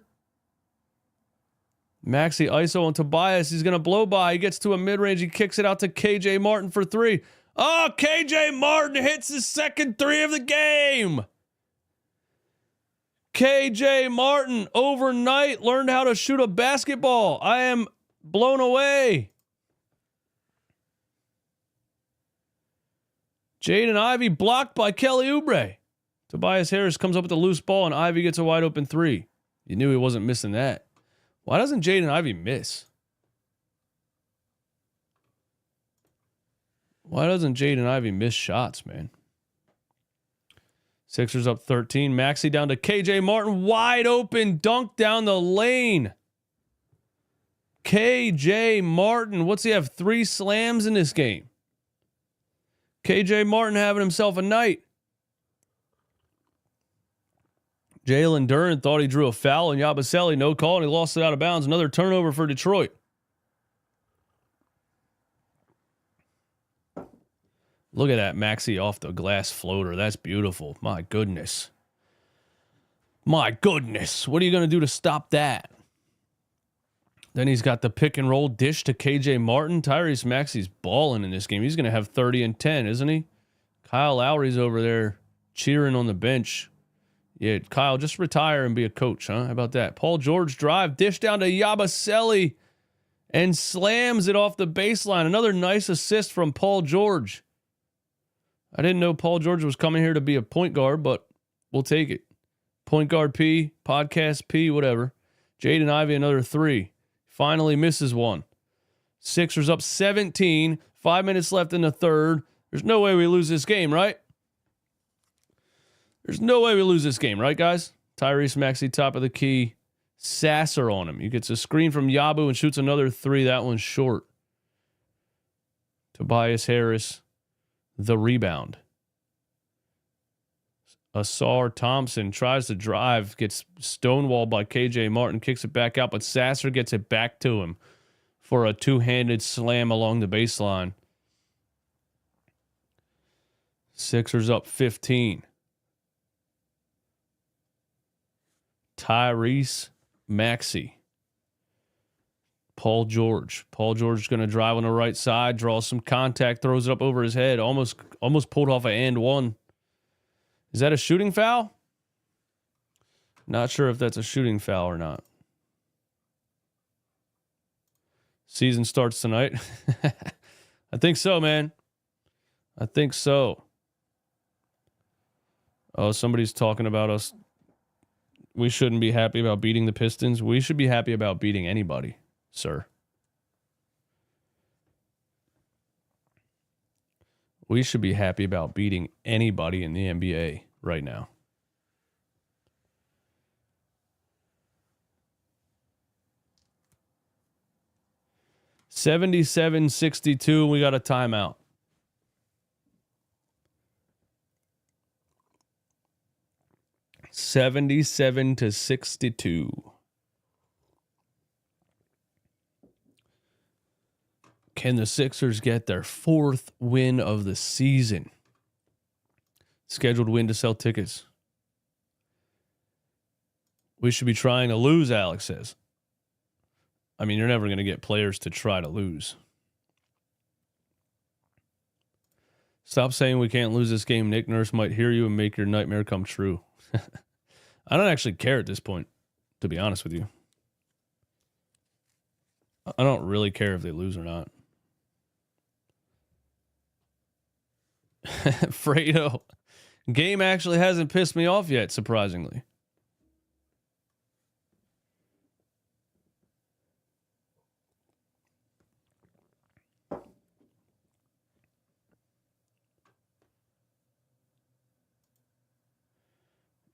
Maxey ISO on Tobias. He's going to blow by. He gets to a mid-range. He kicks it out to KJ Martin for 3. Oh, KJ Martin hits his second 3 of the game. KJ Martin overnight learned how to shoot a basketball. I am blown away. Jaden Ivey blocked by Kelly Oubre. Tobias Harris comes up with a loose ball, and Ivey gets a wide open 3. You knew he wasn't missing that. Why doesn't Jaden Ivey miss? Why doesn't Jaden Ivey miss shots, man? Sixers up 13. Maxey down to KJ Martin. Wide open dunk down the lane. KJ Martin. What's he have? 3 slams in this game. KJ Martin having himself a night. Jalen Duran thought he drew a foul, and Yabusele no call, and he lost it out of bounds. Another turnover for Detroit. Look at that Maxey off the glass floater. That's beautiful. My goodness. My goodness. What are you going to do to stop that? Then he's got the pick and roll dish to KJ Martin. Tyrese Maxey's balling in this game. He's going to have 30 and 10, isn't he? Kyle Lowry's over there cheering on the bench. Yeah, Kyle, just retire and be a coach, huh? How about that? Paul George drive, dish down to Yabusele, and slams it off the baseline. Another nice assist from Paul George. I didn't know Paul George was coming here to be a point guard, but we'll take it. Point guard P, podcast P, whatever. Jaden Ivey, another 3. Finally misses one. Sixers up 17. 5 minutes left in the third. There's no way we lose this game, right? There's no way we lose this game, right, guys? Tyrese Maxey, top of the key. Sasser on him. He gets a screen from Yabu and shoots another three. That one's short. Tobias Harris, the rebound. Asar Thompson tries to drive, gets stonewalled by KJ Martin, kicks it back out, but Sasser gets it back to him for a two-handed slam along the baseline. Sixers up 15. Tyrese Maxey. Paul George. Paul George is going to drive on the right side, draws some contact, throws it up over his head, almost pulled off an and one. Is that a shooting foul? Not sure if that's a shooting foul or not. Season starts tonight. I think so, man. I think so. Oh, somebody's talking about us. We shouldn't be happy about beating the Pistons. We should be happy about beating anybody, sir. We should be happy about beating anybody in the NBA right now. $77-62. We got a timeout. $77-62. Can the Sixers get their fourth win of the season? Scheduled win to sell tickets. We should be trying to lose, Alex says. I mean, you're never going to get players to try to lose. Stop saying we can't lose this game. Nick Nurse might hear you and make your nightmare come true. I don't actually care at this point, to be honest with you. I don't really care if they lose or not. Fredo. Game actually hasn't pissed me off yet, surprisingly.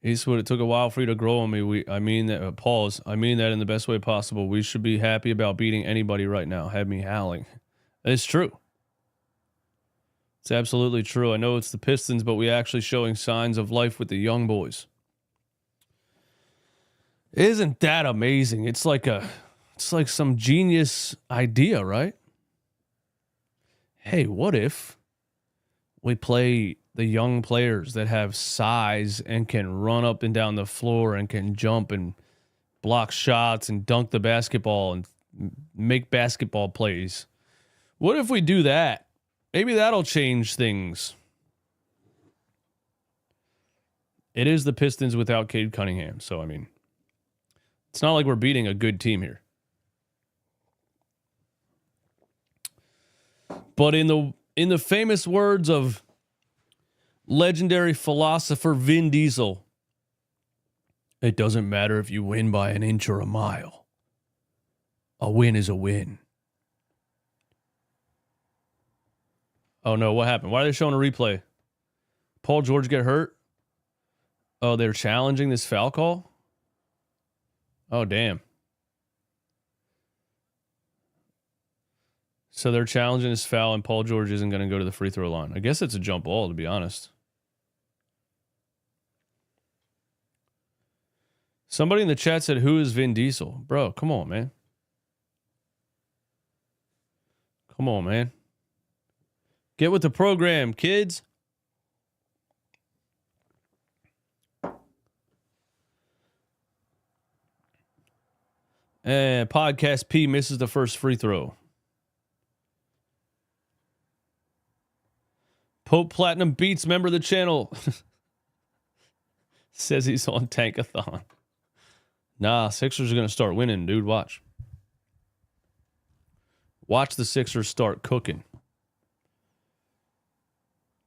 Eastwood, it took a while for you to grow on me. I mean that, pause. I mean that in the best way possible. We should be happy about beating anybody right now. Had me howling. It's true. It's absolutely true. I know it's the Pistons, but we're actually showing signs of life with the young boys. Isn't that amazing? It's like some genius idea, right? Hey, what if we play the young players that have size and can run up and down the floor and can jump and block shots and dunk the basketball and make basketball plays? What if we do that? Maybe that'll change things. It is the Pistons without Cade Cunningham. So, I mean, it's not like we're beating a good team here. But in the famous words of legendary philosopher Vin Diesel, it doesn't matter if you win by an inch or a mile. A win is a win. Oh, no, what happened? Why are they showing a replay? Paul George get hurt? Oh, they're challenging this foul call? Oh, damn. So they're challenging this foul, and Paul George isn't going to go to the free throw line. I guess it's a jump ball, to be honest. Somebody in the chat said, who is Vin Diesel? Bro, come on, man. Come on, man. Get with the program, kids. And Podcast P misses the first free throw. Pope Platinum Beats, member of the channel. Says he's on Tankathon. Nah, Sixers are going to start winning, dude. Watch. Watch the Sixers start cooking.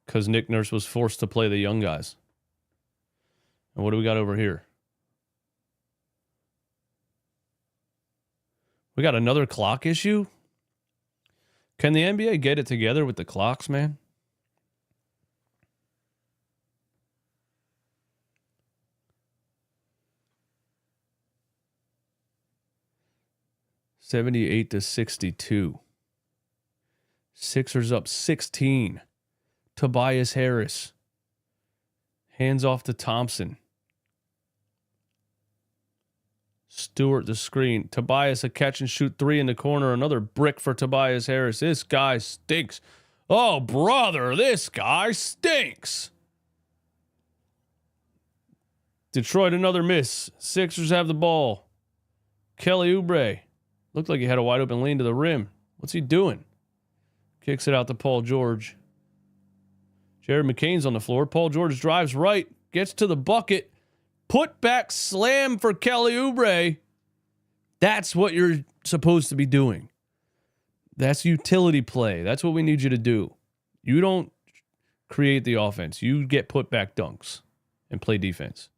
Because Nick Nurse was forced to play the young guys. And what do we got over here? We got another clock issue? Can the NBA get it together with the clocks, man? 78-62. Sixers up 16. Tobias Harris. Hands off to Thompson. Stewart the screen. Tobias a catch and shoot three in the corner. Another brick for Tobias Harris. This guy stinks. Oh, brother, this guy stinks. Detroit another miss. Sixers have the ball. Kelly Oubre. Looked like he had a wide open lane to the rim. What's he doing? Kicks it out to Paul George. Jared McCain's on the floor. Paul George drives right. Gets to the bucket. Put back slam for Kelly Oubre. That's what you're supposed to be doing. That's utility play. That's what we need you to do. You don't create the offense. You get put back dunks and play defense.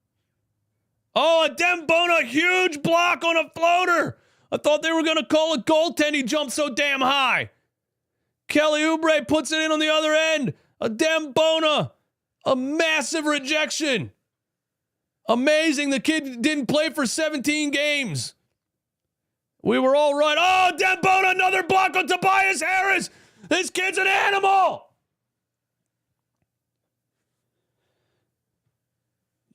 Oh, a Dembona, huge block on a floater. I thought they were going to call a goaltend. He jumped so damn high. Kelly Oubre puts it in on the other end. A Dembona, a massive rejection. Amazing. The kid didn't play for 17 games. We were all right. Oh, Dembona, another block on Tobias Harris. This kid's an animal.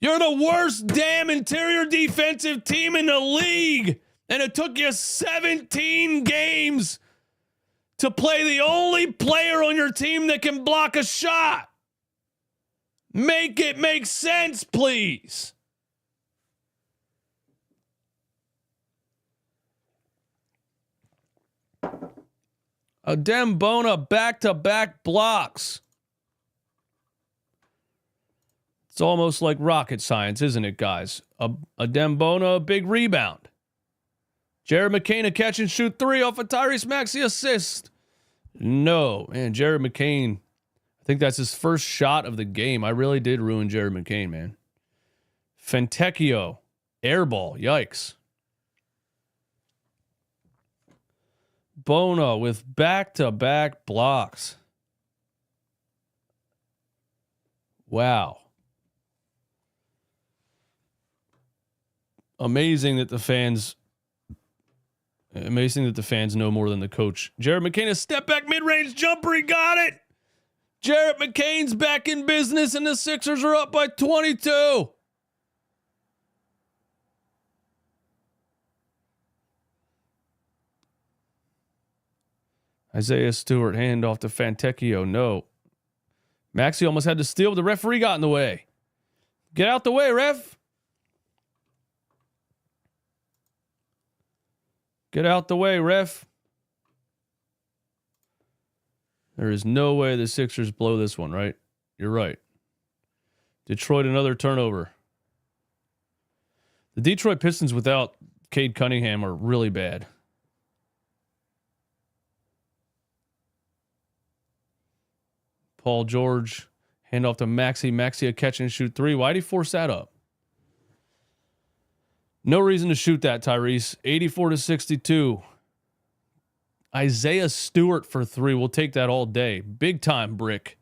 You're the worst damn interior defensive team in the league. And it took you 17 games to play the only player on your team that can block a shot. Make it make sense, please. A Dembona back-to-back blocks. It's almost like rocket science, isn't it, guys? A Dembona, a big rebound. Jared McCain, a catch and shoot three off a Tyrese Maxey assist. No, man, Jared McCain, I think that's his first shot of the game. I really did ruin Jared McCain, man. Fentecchio, airball, yikes. Bona with back-to-back blocks. Wow. Amazing that the fans know more than the coach. Jared McCain, a step back mid-range jumper. He got it. Jared McCain's back in business, and the Sixers are up by 22. Isaiah Stewart, hand off to Fantecchio. No. Maxey almost had to steal, but the referee got in the way. Get out the way, ref. Get out the way, ref. There is no way the Sixers blow this one, right? You're right. Detroit, another turnover. The Detroit Pistons without Cade Cunningham are really bad. Paul George, hand off to Maxey. Maxey a catch and shoot three. Why'd he force that up? No reason to shoot that, Tyrese. 84-62. Isaiah Stewart for three. We'll take that all day. Big time brick.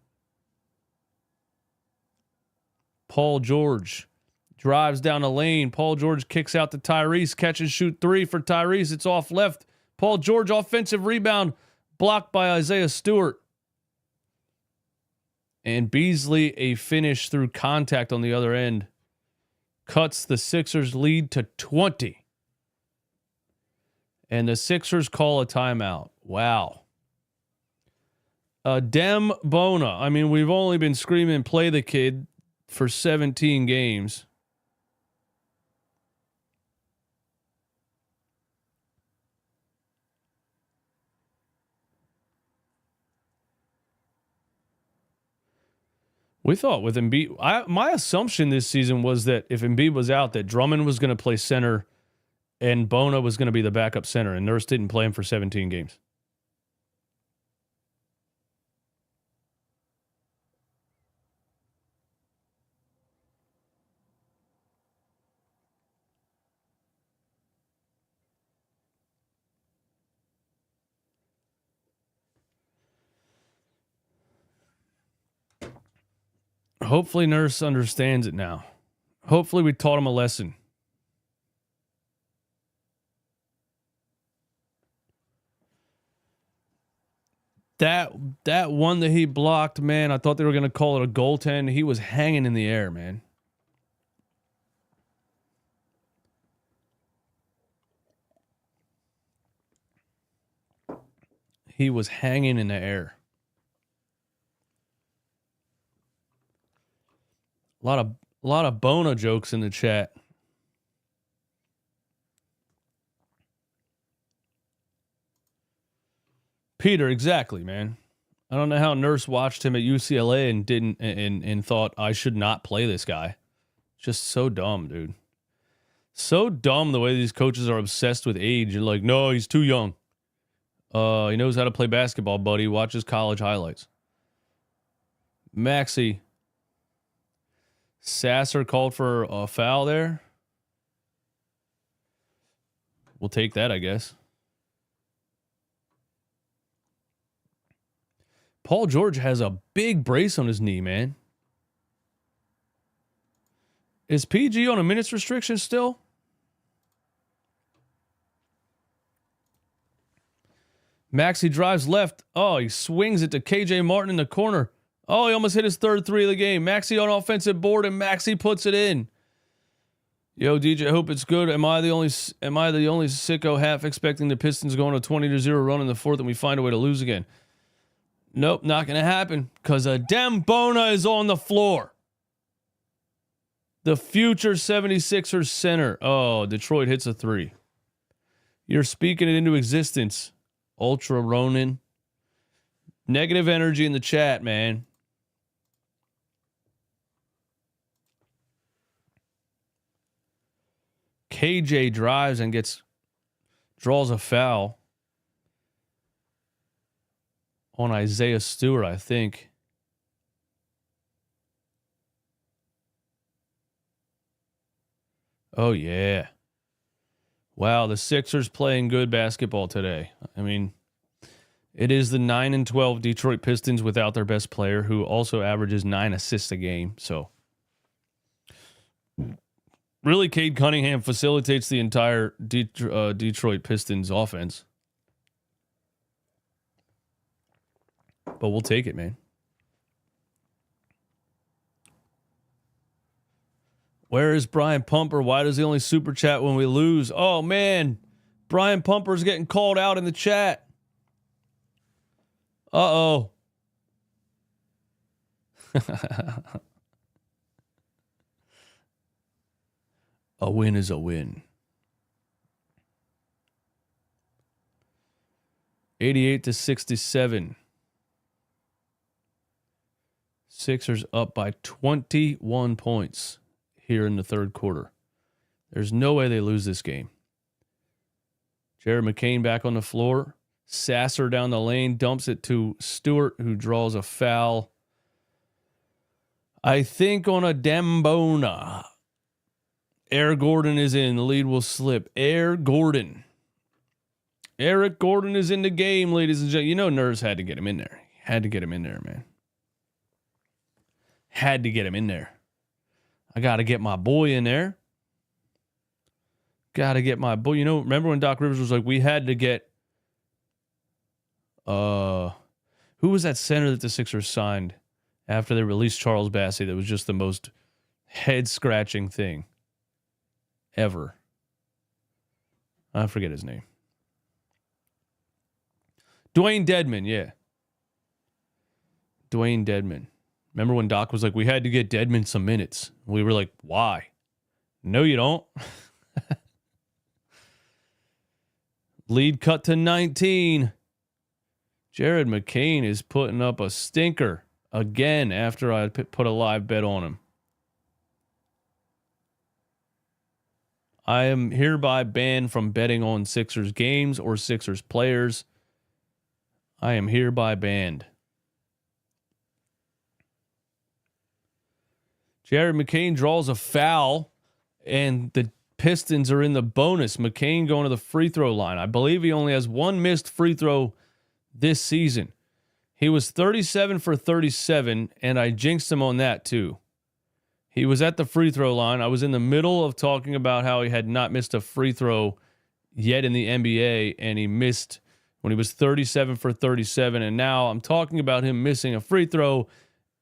Paul George drives down the lane. Paul George kicks out to Tyrese. Catch and shoot three for Tyrese. It's off left. Paul George offensive rebound. Blocked by Isaiah Stewart. And Beasley a finish through contact on the other end. Cuts the Sixers lead to 20. And the Sixers call a timeout. Wow. Dembona. I mean, we've only been screaming play the kid for 17 games. We thought with Embiid, my assumption this season was that if Embiid was out, that Drummond was going to play center and Bona was going to be the backup center, and Nurse didn't play him for 17 games. Hopefully Nurse understands it now. Hopefully we taught him a lesson. That one that he blocked, man, I thought they were going to call it a goaltend. He was hanging in the air, man. He was hanging in the air. A lot of Bona jokes in the chat. Peter, exactly, man. I don't know how Nurse watched him at UCLA and didn't and thought I should not play this guy. Just so dumb, dude. So dumb the way these coaches are obsessed with age. You're like, no, he's too young. He knows how to play basketball, buddy. Watch his college highlights. Maxie. Sasser called for a foul there. We'll take that, I guess. Paul George has a big brace on his knee, man. Is PG on a minutes restriction still? Maxey drives left. Oh, he swings it to KJ Martin in the corner. Oh, he almost hit his third three of the game. Maxey on offensive board, and Maxey puts it in. Yo, DJ, hope it's good. Am I the only sicko half expecting the Pistons going a 20-0 run in the fourth and we find a way to lose again? Nope, not going to happen because Dembona is on the floor. The future 76ers center. Oh, Detroit hits a three. You're speaking it into existence. Ultra Ronin. Negative energy in the chat, man. KJ drives and draws a foul on Isaiah Stewart, I think. Oh, yeah. Wow, the Sixers playing good basketball today. I mean, it is the 9-12 Detroit Pistons without their best player, who also averages 9 assists a game. So, really, Cade Cunningham facilitates the entire Detroit Pistons offense. But we'll take it, man. Where is Brian Pumper? Why does he only super chat when we lose? Oh, man. Brian Pumper's getting called out in the chat. Uh-oh. A win is a win. 88-67. Sixers up by 21 points here in the third quarter. There's no way they lose this game. Jared McCain back on the floor. Sasser down the lane, dumps it to Stewart, who draws a foul. I think on a Dembona. Eric Gordon is in. The lead will slip. Eric Gordon is in the game, ladies and gentlemen. You know Nerves had to get him in there. Had to get him in there, man. Had to get him in there. I got to get my boy in there. Got to get my boy. You know, remember when Doc Rivers was like, we had to get... who was that center that the Sixers signed after they released Charles Bassey that was just the most head-scratching thing ever? I forget his name. Dwayne Dedman, yeah. Dwayne Dedman. Remember when Doc was like, we had to get Dedman some minutes? We were like, why? No, you don't. Lead cut to 19. Jared McCain is putting up a stinker again after I put a live bet on him. I am hereby banned from betting on Sixers games or Sixers players. I am hereby banned. Jared McCain draws a foul, and the Pistons are in the bonus. McCain going to the free throw line. I believe he only has one missed free throw this season. He was 37 for 37, and I jinxed him on that too. He was at the free throw line. I was in the middle of talking about how he had not missed a free throw yet in the NBA, and he missed when he was 37 for 37. And now I'm talking about him missing a free throw,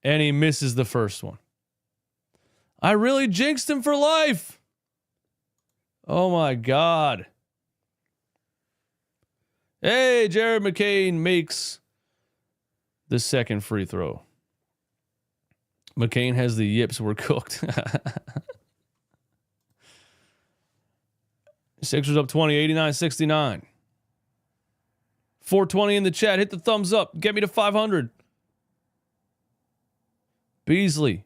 and he misses the first one. I really jinxed him for life. Oh, my God. Hey, Jared McCain makes the second free throw. McCain has the yips. We're cooked. Sixers up 20, 89-69. 420 in the chat. Hit the thumbs up. Get me to 500. Beasley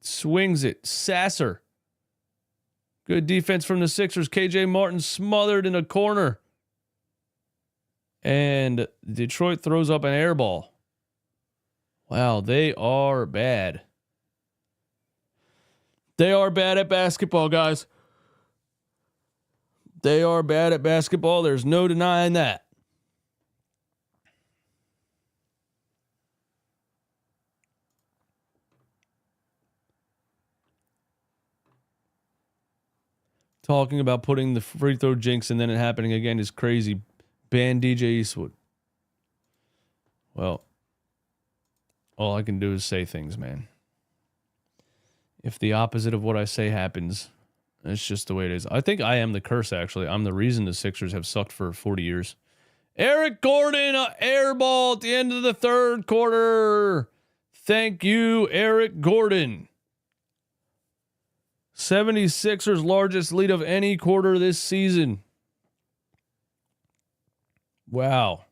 swings it. Sasser. Good defense from the Sixers. KJ Martin smothered in a corner. And Detroit throws up an air ball. Wow, they are bad. They are bad at basketball, guys. They are bad at basketball. There's no denying that. Talking about putting the free throw jinx and then it happening again is crazy. Ban DJ Eastwood. Well, all I can do is say things, man. If the opposite of what I say happens, it's just the way it is. I think I am the curse, actually. I'm the reason the Sixers have sucked for 40 years. Eric Gordon, air ball at the end of the third quarter. Thank you, Eric Gordon. 76ers' largest lead of any quarter this season. Wow.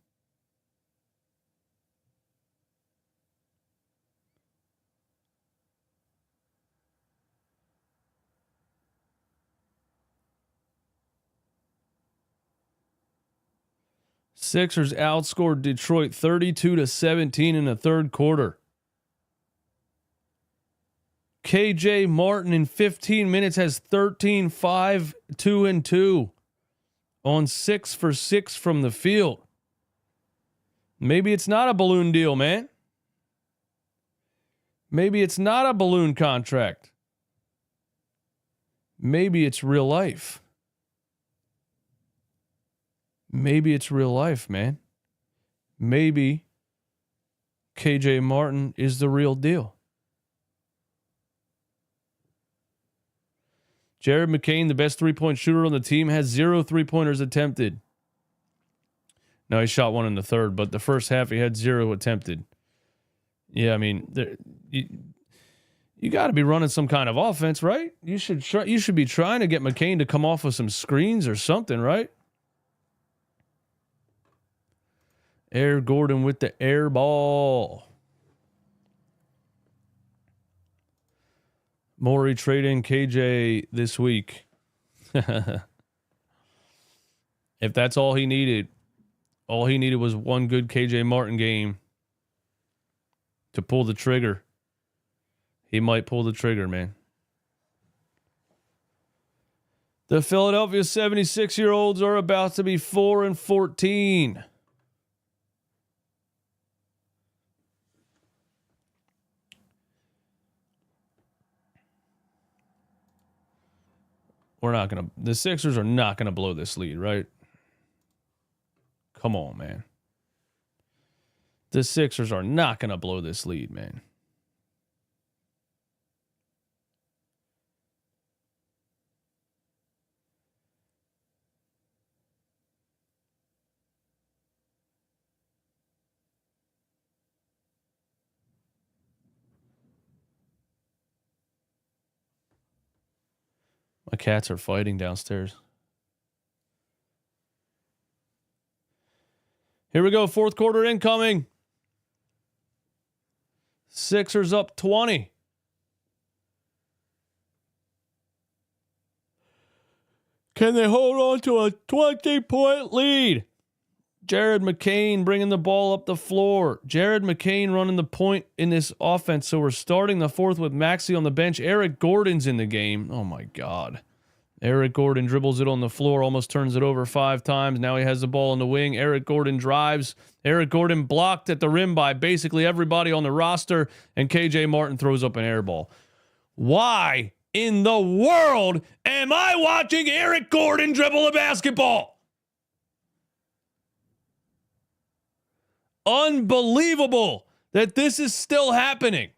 Sixers outscored Detroit 32-17 in the third quarter. KJ Martin in 15 minutes has 13, 5, 2, and 2 on 6 for 6 from the field. Maybe it's not a balloon deal, man. Maybe it's not a balloon contract. Maybe it's real life. Maybe it's real life, man. Maybe KJ Martin is the real deal. Jared McCain, the best three-point shooter on the team, has 0 three-pointers attempted. No, he shot one in the third, but the first half he had 0 attempted. Yeah, I mean, you got to be running some kind of offense, right? You should be trying to get McCain to come off of some screens or something, right? Air Gordon with the air ball. Morey trading KJ this week. If that's all he needed was one good KJ Martin game to pull the trigger. He might pull the trigger, man. The Philadelphia 76-year-olds are about to be 4-14. The Sixers are not going to blow this lead, right? Come on, man. The Sixers are not going to blow this lead, man. My cats are fighting downstairs. Here we go. Fourth quarter incoming. Sixers up 20. Can they hold on to a 20-point lead? Jared McCain bringing the ball up the floor. Jared McCain running the point in this offense. So we're starting the fourth with Maxey on the bench. Eric Gordon's in the game. Oh, my God. Eric Gordon dribbles it on the floor, almost turns it over 5 times. Now he has the ball in the wing. Eric Gordon drives. Eric Gordon blocked at the rim by basically everybody on the roster, and KJ Martin throws up an air ball. Why in the world am I watching Eric Gordon dribble a basketball? unbelievable that this is still happening.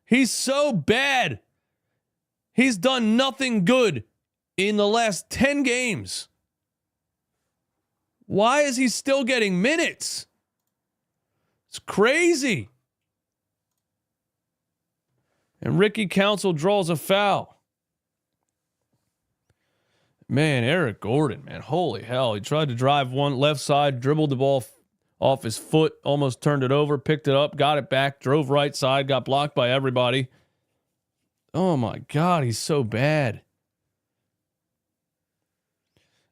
He's so bad. He's done nothing good in the last 10 games. Why is he still getting minutes? It's crazy. And Ricky Council draws a foul. Man, Eric Gordon, man, holy hell. He tried to drive one left side, dribbled the ball off his foot, almost turned it over, picked it up, got it back, drove right side, got blocked by everybody. Oh my God, he's so bad.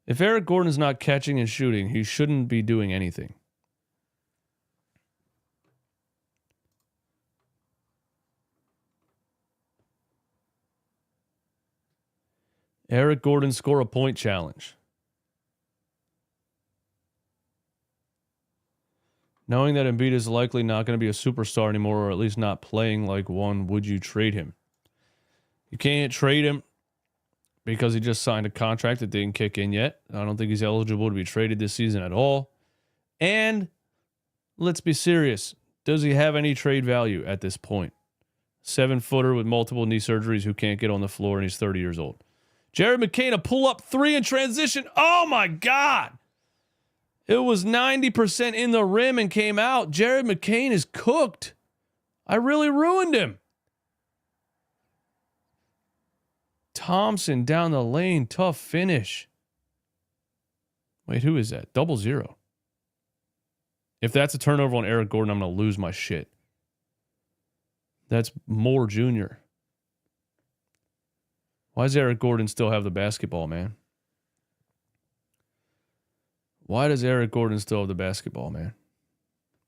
If Eric Gordon's not catching and shooting, he shouldn't be doing anything. Eric Gordon score a point challenge. Knowing that Embiid is likely not going to be a superstar anymore, or at least not playing like one, would you trade him? You can't trade him because he just signed a contract that didn't kick in yet. I don't think he's eligible to be traded this season at all. And let's be serious. Does he have any trade value at this point? 7-footer with multiple knee surgeries who can't get on the floor, and he's 30 years old. Jared McCain, a pull-up three in transition. Oh, my God. It was 90% in the rim and came out. Jared McCain is cooked. I really ruined him. Thompson down the lane. Tough finish. Wait, who is that? 0-0. If that's a turnover on Eric Gordon, I'm going to lose my shit. That's Moore Jr. Why does Eric Gordon still have the basketball, man? Why does Eric Gordon still have the basketball, man?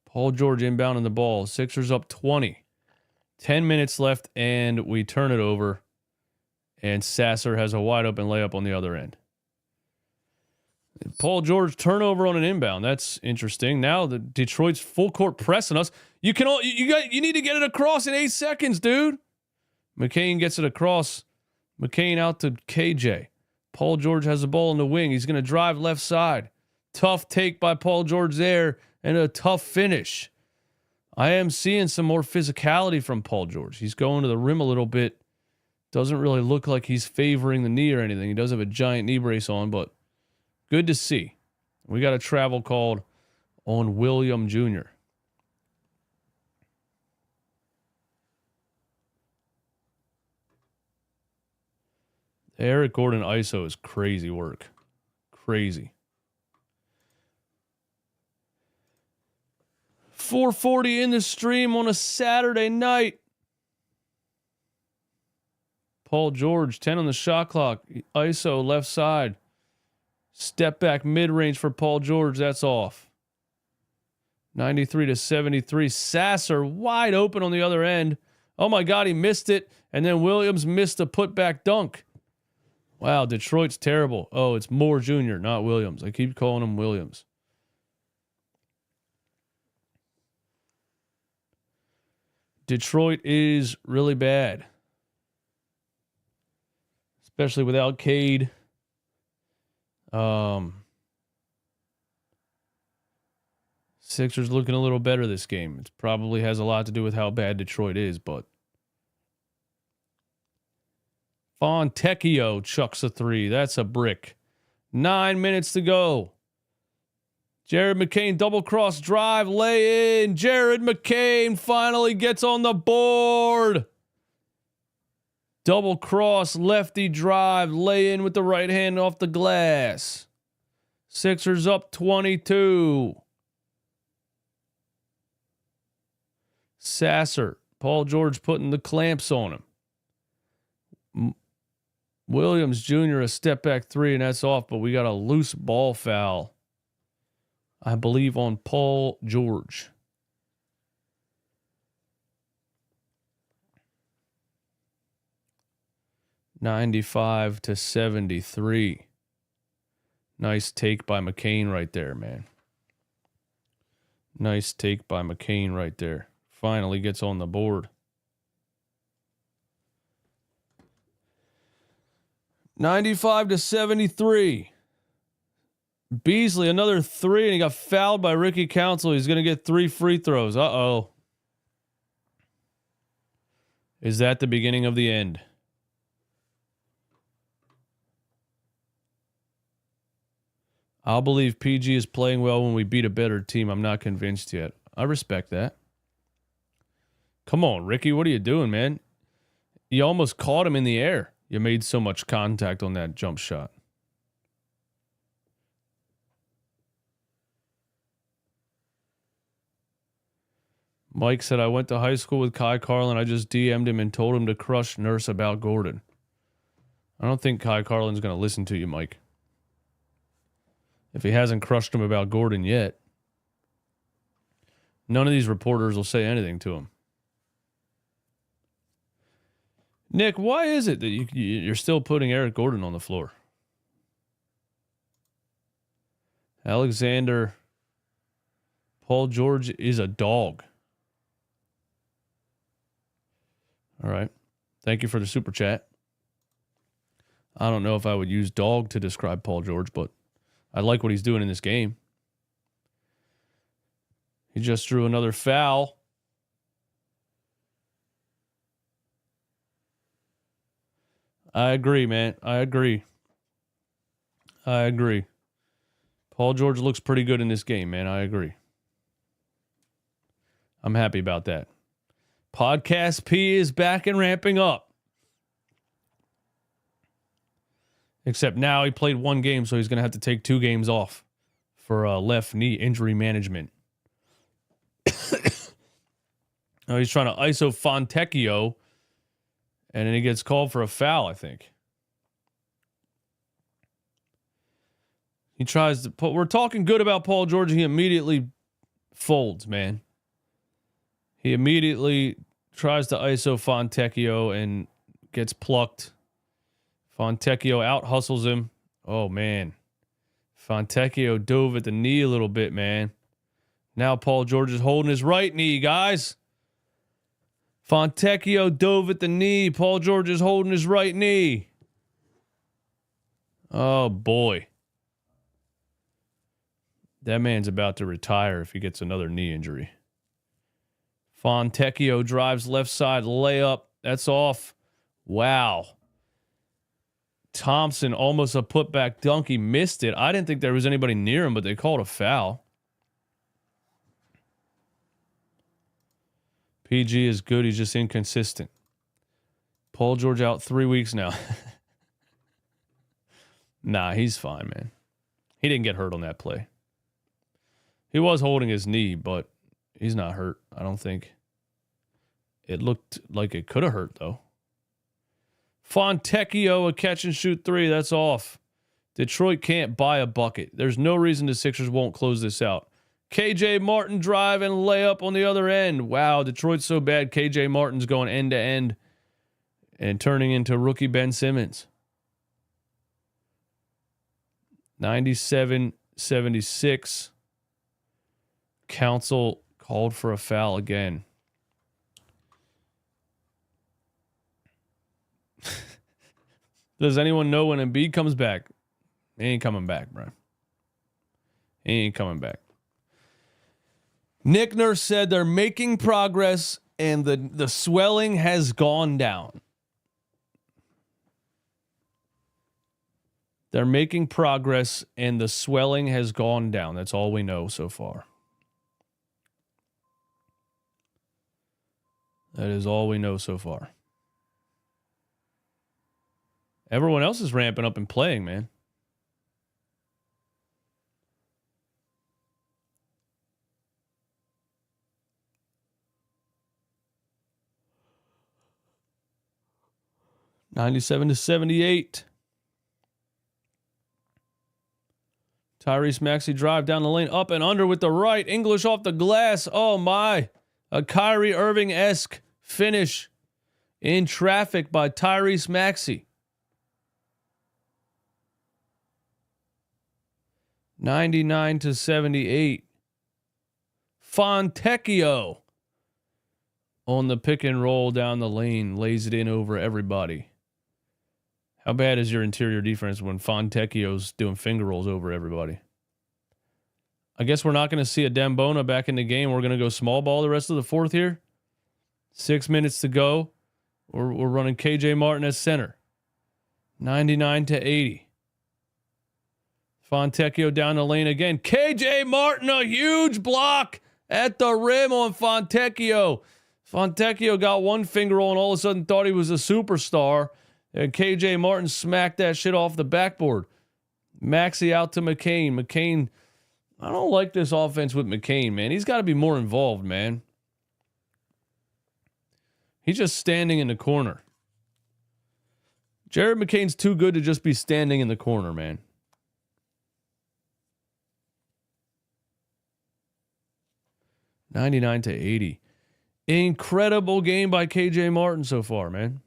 Paul George inbounding the ball. Sixers up 20. 10 minutes left, and we turn it over. And Sasser has a wide open layup on the other end. Paul George turnover on an inbound. That's interesting. Now the Detroit's full court pressing us. You need to get it across in 8 seconds, dude. McCain gets it across. McCain out to KJ. Paul George has the ball in the wing. He's going to drive left side. Tough take by Paul George there and a tough finish. I am seeing some more physicality from Paul George. He's going to the rim a little bit. Doesn't really look like he's favoring the knee or anything. He does have a giant knee brace on, but good to see. We got a travel called on William Jr. Eric Gordon ISO is crazy work. Crazy. 440 in the stream on a Saturday night. Paul George, 10 on the shot clock. ISO left side. Step back mid-range for Paul George. That's off. 93-73. Sasser wide open on the other end. Oh my God, he missed it. And then Williams missed a putback dunk. Wow, Detroit's terrible. Oh, it's Moore Jr., not Williams. I keep calling him Williams. Detroit is really bad. Especially without Cade. Sixers looking a little better this game. It probably has a lot to do with how bad Detroit is, but Fontecchio chucks a three. That's a brick. 9 minutes to go. Jared McCain double cross drive, lay in. Jared McCain finally gets on the board. Double cross, lefty drive, lay in with the right hand off the glass. Sixers up 22. Sasser, Paul George putting the clamps on him. Williams Jr. a step back three, and that's off, but we got a loose ball foul, I believe, on Paul George. (95-73). Nice take by McCain right there, man. Nice take by McCain right there. Finally gets on the board. 95-73. Beasley, another 3, and he got fouled by Ricky Council. He's going to get 3 free throws. Uh-oh. Is that the beginning of the end? I'll believe PG is playing well when we beat a better team. I'm not convinced yet. I respect that. Come on, Ricky. What are you doing, man? You almost caught him in the air. You made so much contact on that jump shot. Mike said, I went to high school with Kai Carlin. I just DM'd him and told him to crush Nurse about Gordon. I don't think Kai Carlin's going to listen to you, Mike. If he hasn't crushed him about Gordon yet. None of these reporters will say anything to him. Nick, why is it that you're still putting Eric Gordon on the floor? Alexander, Paul George is a dog. All right. Thank you for the super chat. I don't know if I would use dog to describe Paul George, but I like what he's doing in this game. He just drew another foul. I agree, man. I agree. Paul George looks pretty good in this game, man. I agree. I'm happy about that. Podcast P is back and ramping up. Except now he played 1 game, so he's going to have to take 2 games off for left knee injury management. Oh, he's trying to ISO Fontecchio, and then he gets called for a foul, I think. He tries to put... We're talking good about Paul George, and he immediately folds, man. He immediately tries to ISO Fontecchio and gets plucked. Fontecchio out-hustles him. Oh, man. Fontecchio dove at the knee a little bit, man. Now Paul George is holding his right knee, guys. Fontecchio dove at the knee. Paul George is holding his right knee. Oh, boy. That man's about to retire if he gets another knee injury. Fontecchio drives left side layup. That's off. Wow. Thompson almost a putback dunk. He missed it. I didn't think there was anybody near him, but they called a foul. PG is good. He's just inconsistent. Paul George out 3 weeks now. Nah, he's fine, man. He didn't get hurt on that play. He was holding his knee, but he's not hurt, I don't think. It looked like it could have hurt, though. Fontecchio, a catch and shoot 3. That's off. Detroit can't buy a bucket. There's no reason the Sixers won't close this out. KJ Martin drive and layup on the other end. Wow, Detroit's so bad. KJ Martin's going end to end and turning into rookie Ben Simmons. 97-76. Council called for a foul again. Does anyone know when Embiid comes back? He ain't coming back, bro. He ain't coming back. Nick Nurse said they're making progress and the swelling has gone down. They're making progress and the swelling has gone down. That's all we know so far. That is all we know so far. Everyone else is ramping up and playing, man. (97-78). Tyrese Maxey drive down the lane, up and under with the right. English off the glass. Oh, my. A Kyrie Irving-esque finish in traffic by Tyrese Maxey. 99-78. Fontecchio on the pick and roll down the lane, lays it in over everybody. How bad is your interior defense when Fontecchio's doing finger rolls over everybody? I guess we're not going to see a Dembona back in the game. We're going to go small ball the rest of the fourth here. 6 minutes to go. We're running KJ Martin as center. 99-80. Fontecchio down the lane again. KJ Martin, a huge block at the rim on Fontecchio. Fontecchio got one finger on, all of a sudden thought he was a superstar. And KJ Martin smacked that shit off the backboard. Maxey out to McCain. McCain, I don't like this offense with McCain, man. He's got to be more involved, man. He's just standing in the corner. Jared McCain's too good to just be standing in the corner, man. $99-80. Incredible game by KJ Martin so far, man.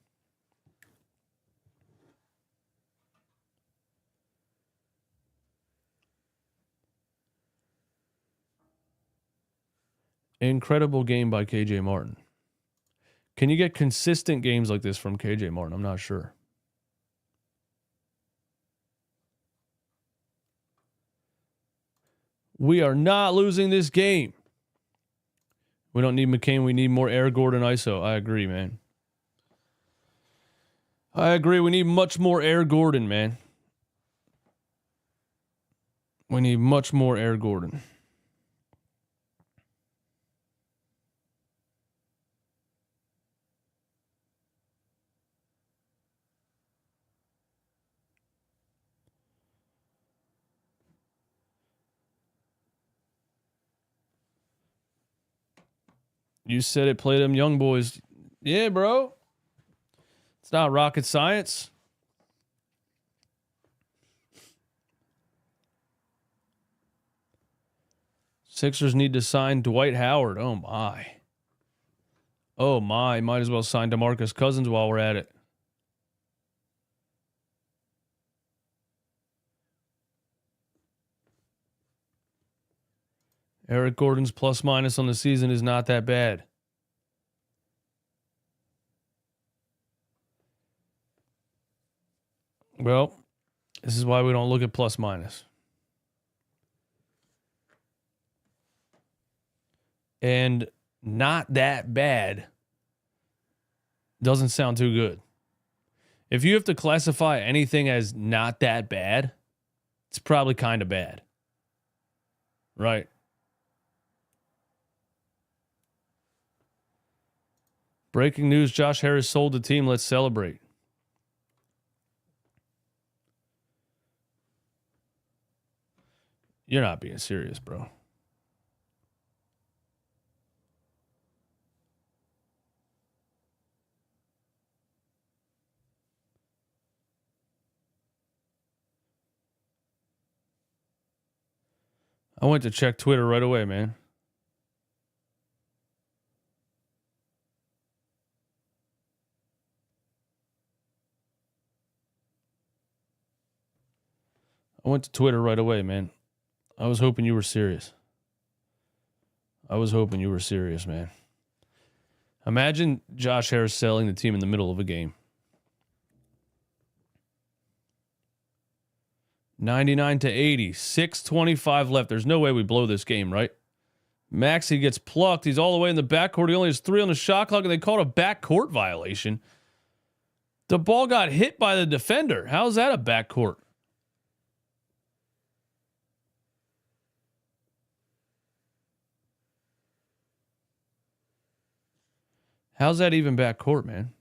Incredible game by KJ Martin. Can you get consistent games like this from KJ Martin? I'm not sure. We are not losing this game. We don't need McCain. We need more Air Gordon ISO. I agree, man. I agree. We need much more Air Gordon, man. We need much more Air Gordon. You said it, play them young boys. Yeah, bro. It's not rocket science. Sixers need to sign Dwight Howard. Oh, my. Oh, my. Might as well sign DeMarcus Cousins while we're at it. Eric Gordon's plus minus on the season is not that bad. Well, this is why we don't look at plus minus. And not that bad doesn't sound too good. If you have to classify anything as not that bad, it's probably kind of bad. Right. Breaking news, Josh Harris sold the team. Let's celebrate. You're not being serious, bro. I went to check Twitter right away, man. I went to Twitter right away, man. I was hoping you were serious. Man. Imagine Josh Harris selling the team in the middle of a game. 99-80, 6:25 left. There's no way we blow this game, right? Maxey gets plucked. He's all the way in the backcourt. He only has 3 on the shot clock, and they called a backcourt violation. The ball got hit by the defender. How's that a backcourt? How's that even backcourt, man?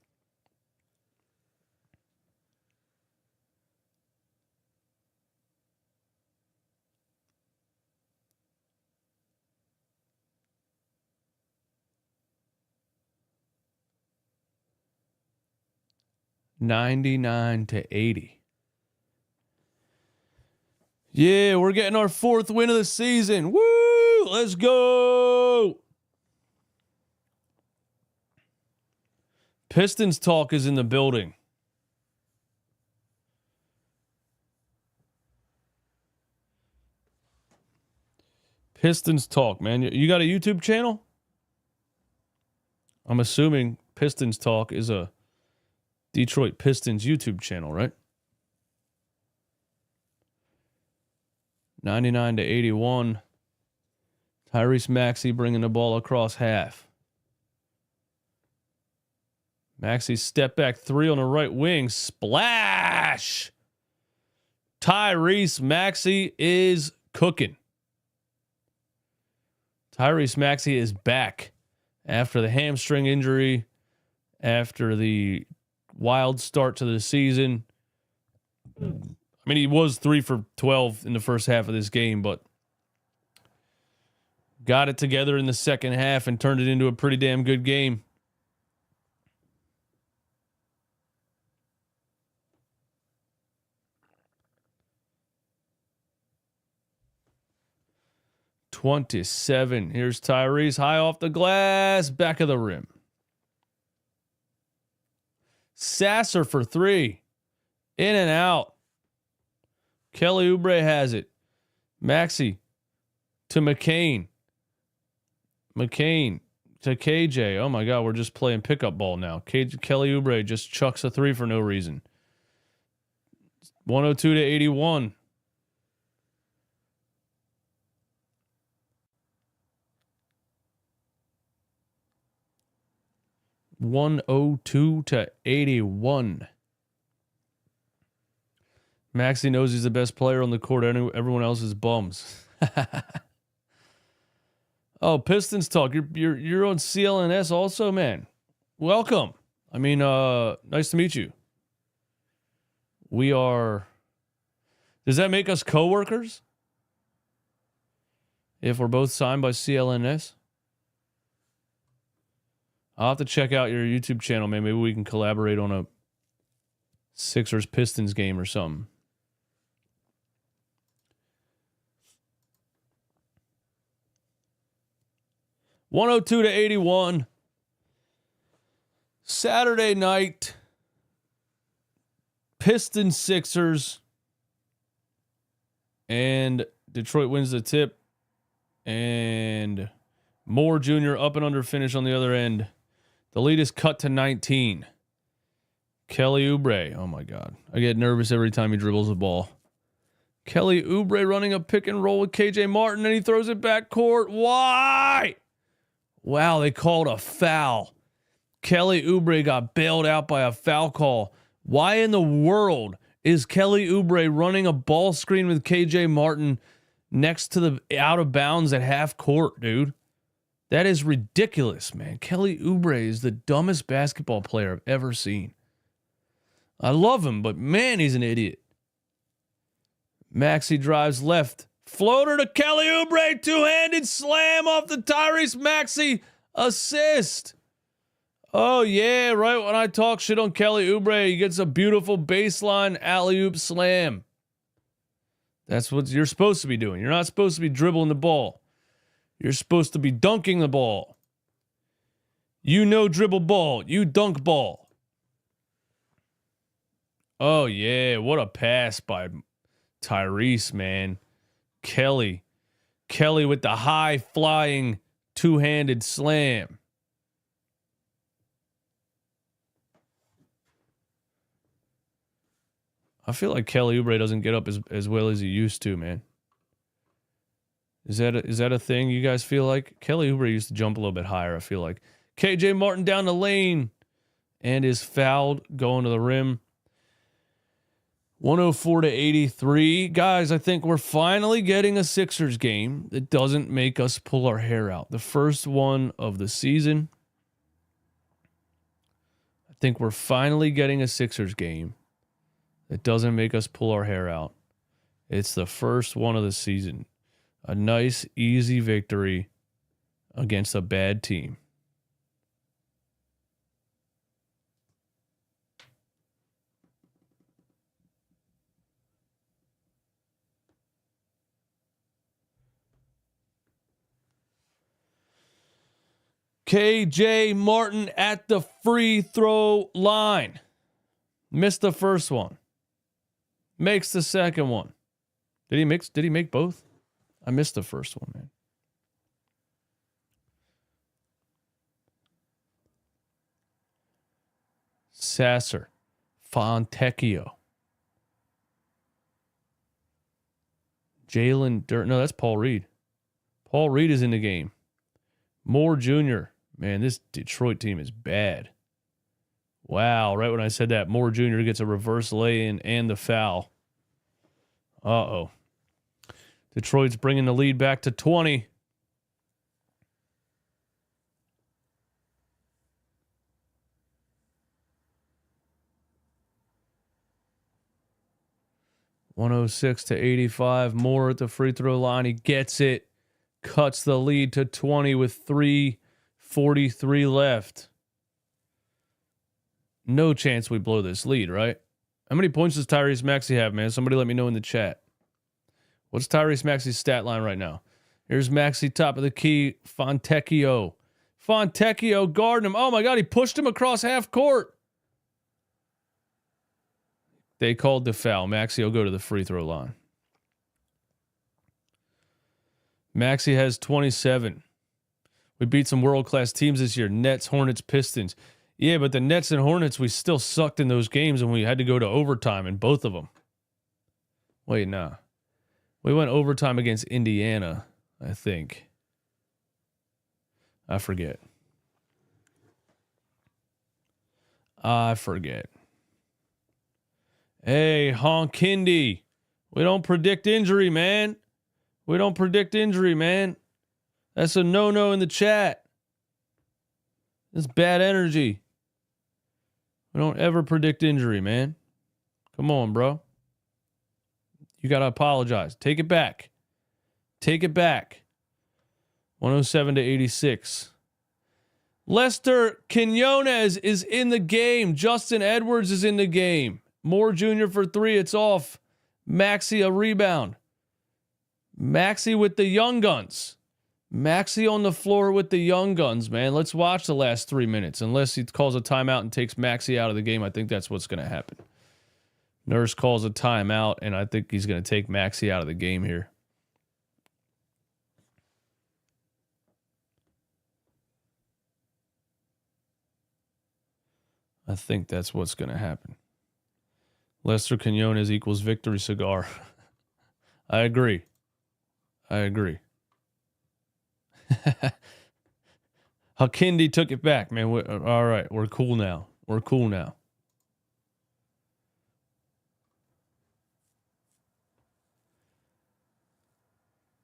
$99-80. Yeah, we're getting our 4th win of the season. Woo! Let's go! Pistons talk is in the building. Pistons talk, man. You got a YouTube channel? I'm assuming Pistons talk is a Detroit Pistons YouTube channel, right? 99-81. Tyrese Maxey bringing the ball across half. Maxey step back three on the right wing. Splash! Tyrese Maxey is cooking. Tyrese Maxey is back after the hamstring injury, after the wild start to the season. I mean, he was 3 for 12 in the first half of this game, but got it together in the second half and turned it into a pretty damn good game. .27. Here's Tyrese, high off the glass, back of the rim. Sasser for three. In and out. Kelly Oubre has it. Maxey to McCain. McCain to KJ. Oh my God, we're just playing pickup ball now. Kelly Oubre just chucks a three for no reason. 102 to 81. (102 to 81). Maxey knows he's the best player on the court. Everyone else is bums. Oh, Pistons talk. You're on CLNS also, man. Welcome. I mean, nice to meet you. We are. Does that make us coworkers? If we're both signed by CLNS? I'll have to check out your YouTube channel, man. Maybe we can collaborate on a Sixers Pistons game or something. (102 to 81). Saturday night. Pistons Sixers. And Detroit wins the tip. And Moore Jr. up and under finish on the other end. The lead is cut to 19. Kelly Oubre. Oh, my God. I get nervous every time he dribbles the ball. Kelly Oubre running a pick and roll with KJ Martin, and he throws it back court. Why? Wow, they called a foul. Kelly Oubre got bailed out by a foul call. Why in the world is Kelly Oubre running a ball screen with KJ Martin next to the out of bounds at half court, dude? That is ridiculous, man. Kelly Oubre is the dumbest basketball player I've ever seen. I love him, but man, he's an idiot. Maxey drives left. Floater to Kelly Oubre. Two-handed slam off the Tyrese Maxey assist. Oh, yeah, right when I talk shit on Kelly Oubre, he gets a beautiful baseline alley-oop slam. That's what you're supposed to be doing. You're not supposed to be dribbling the ball. You're supposed to be dunking the ball. You know dribble ball. You dunk ball. Oh, yeah. What a pass by Tyrese, man. Kelly with the high-flying two-handed slam. I feel like Kelly Oubre doesn't get up as well as he used to, man. Is that a thing you guys feel like? Kelly Oubre used to jump a little bit higher, I feel like. KJ Martin down the lane and is fouled going to the rim. 104 to 83. Guys, I think we're finally getting a Sixers game that doesn't make us pull our hair out. The first one of the season. I think we're finally getting a Sixers game that doesn't make us pull our hair out. It's the first one of the season. A nice, easy victory against a bad team. KJ Martin at the free throw line. Missed the first one. Makes the second one. Did he make both? I missed the first one, man. Sasser. Fontecchio. Jalen Dirt. No, that's Paul Reed. Paul Reed is in the game. Moore Jr. Man, this Detroit team is bad. Wow, right when I said that, Moore Jr. gets a reverse lay-in and the foul. Uh-oh. Detroit's bringing the lead back to 20. (106-85). Moore at the free throw line. He gets it. Cuts the lead to 20 with 3:43 left. No chance we blow this lead, right? How many points does Tyrese Maxey have, man? Somebody let me know in the chat. What's Tyrese Maxey's stat line right now? Here's Maxey, top of the key. Fontecchio guarding him. Oh, my God, he pushed him across half court. They called the foul. Maxey will go to the free throw line. Maxey has 27. We beat some world-class teams this year. Nets, Hornets, Pistons. Yeah, but the Nets and Hornets, we still sucked in those games, and we had to go to overtime in both of them. Wait, nah. We went overtime against Indiana, I think. I forget. Hey, Honkindi. We don't predict injury, man. That's a no-no in the chat. That's bad energy. We don't ever predict injury, man. Come on, bro. You got to apologize. Take it back. 107-86. Lester Quinones is in the game. Justin Edwards is in the game. Moore Jr. for 3. It's off. Maxey a rebound. Maxey with the young guns. Maxey on the floor with the young guns, man. Let's watch the last 3 minutes. Unless he calls a timeout and takes Maxey out of the game, I think that's what's going to happen. Nurse calls a timeout, and I think he's going to take Maxey out of the game here. I think that's what's going to happen. Lester Quinones equals victory cigar. I agree. Hakindi took it back, man. All right, we're cool now.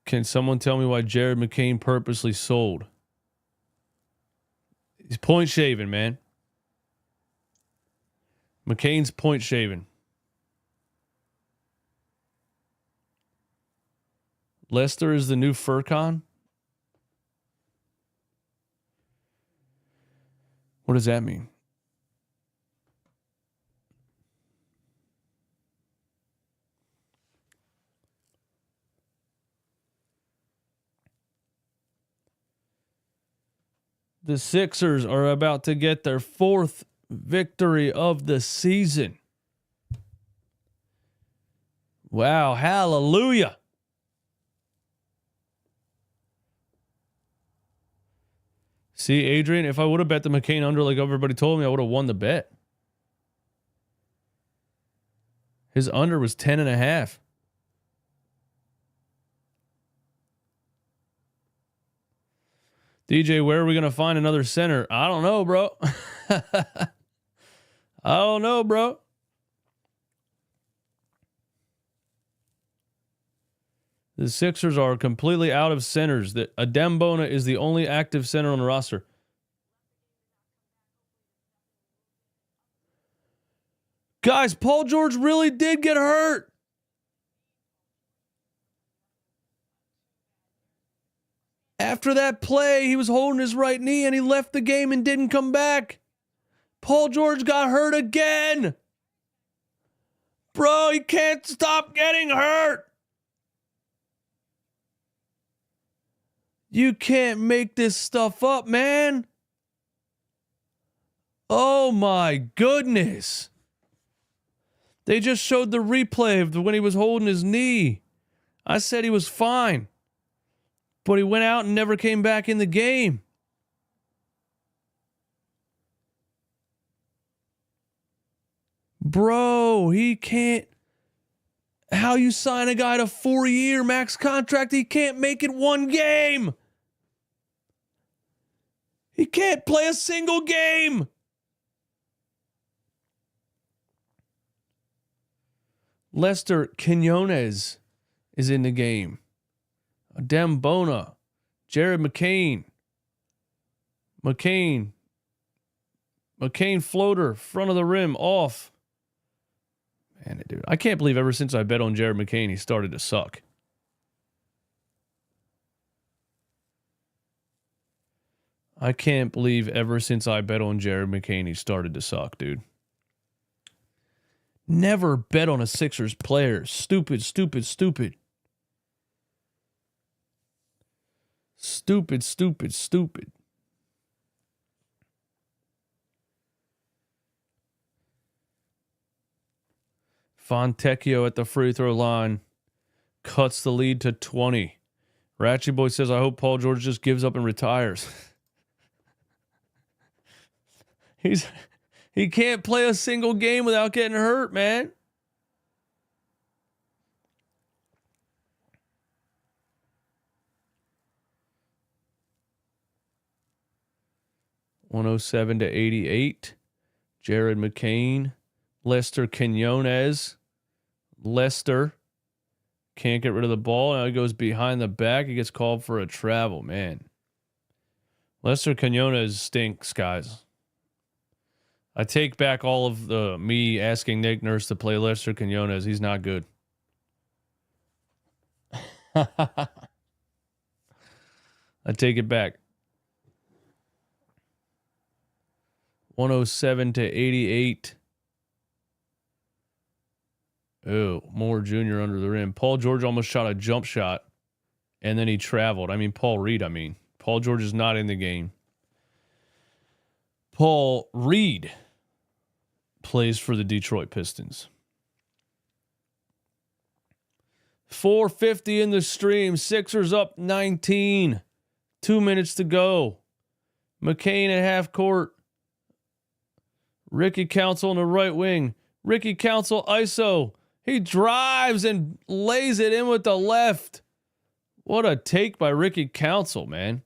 Can someone tell me why Jared McCain purposely sold? He's point shaving, man. McCain's point shaving. Lester is the new Furcon? What does that mean? The Sixers are about to get their 4th victory of the season. Wow, hallelujah. See, Adrian, if I would have bet the McCain under like everybody told me, I would have won the bet. His under was 10.5. DJ, where are we going to find another center? I don't know, bro. The Sixers are completely out of centers. That Adembona is the only active center on the roster. Guys, Paul George really did get hurt. After that play, he was holding his right knee and he left the game and didn't come back. Paul George got hurt again. Bro, he can't stop getting hurt. You can't make this stuff up, man. Oh my goodness. They just showed the replay of when he was holding his knee. I said he was fine. But he went out and never came back in the game. Bro, he can't. How you sign a guy to 4-year max contract? He can't make it one game. He can't play a single game. Lester Quinones is in the game. Adem Bona. Jared McCain. McCain floater, front of the rim, off. Man, dude, I can't believe ever since I bet on Jared McCain, he started to suck. I can't believe ever since I bet on Jared McCain, he started to suck, dude. Never bet on a Sixers player. Stupid. Stupid. Fontecchio at the free throw line cuts the lead to 20. Ratchet Boy says, I hope Paul George just gives up and retires. He can't play a single game without getting hurt, man. (107-88). Jared McCain. Lester Quinones. Lester can't get rid of the ball. Now he goes behind the back. He gets called for a travel, man. Lester Quinones stinks, guys. I take back all of the me asking Nick Nurse to play Lester Quinones. He's not good. I take it back. 107-88. Oh, Moore Jr. under the rim. Paul George almost shot a jump shot, and then he traveled. Paul Reed, Paul George is not in the game. Paul Reed plays for the Detroit Pistons. 4:50 in the stream. Sixers up 19. 2 minutes to go. McCain at half court. Ricky Council on the right wing. Ricky Council ISO. He drives and lays it in with the left. What a take by Ricky Council, man.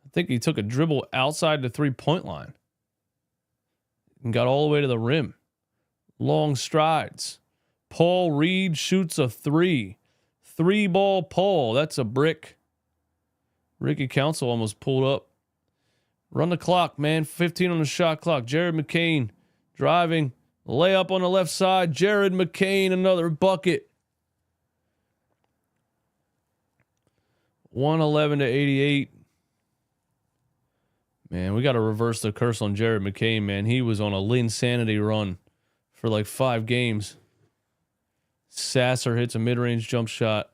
I think he took a dribble outside the 3-point line and got all the way to the rim. Long strides. Paul Reed shoots a 3. 3-ball Paul. That's a brick. Ricky Council almost pulled up. Run the clock, man. 15 on the shot clock. Jared McCain driving. Layup on the left side. Jared McCain, another bucket. 111-88. Man, we got to reverse the curse on Jared McCain, man. He was on a Linsanity run for like 5 games. Sasser hits a mid-range jump shot.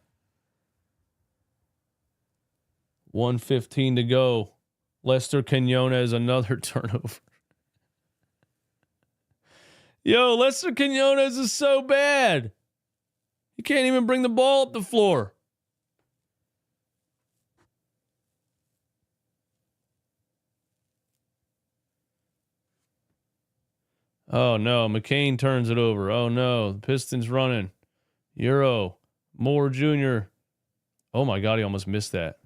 1:15 to go. Lester Quinones, another turnover. Yo, Lester Quinones is so bad. He can't even bring the ball up the floor. Oh, no. McCain turns it over. Oh, no. The Pistons running. Euro. Moore Jr. Oh, my God. He almost missed that.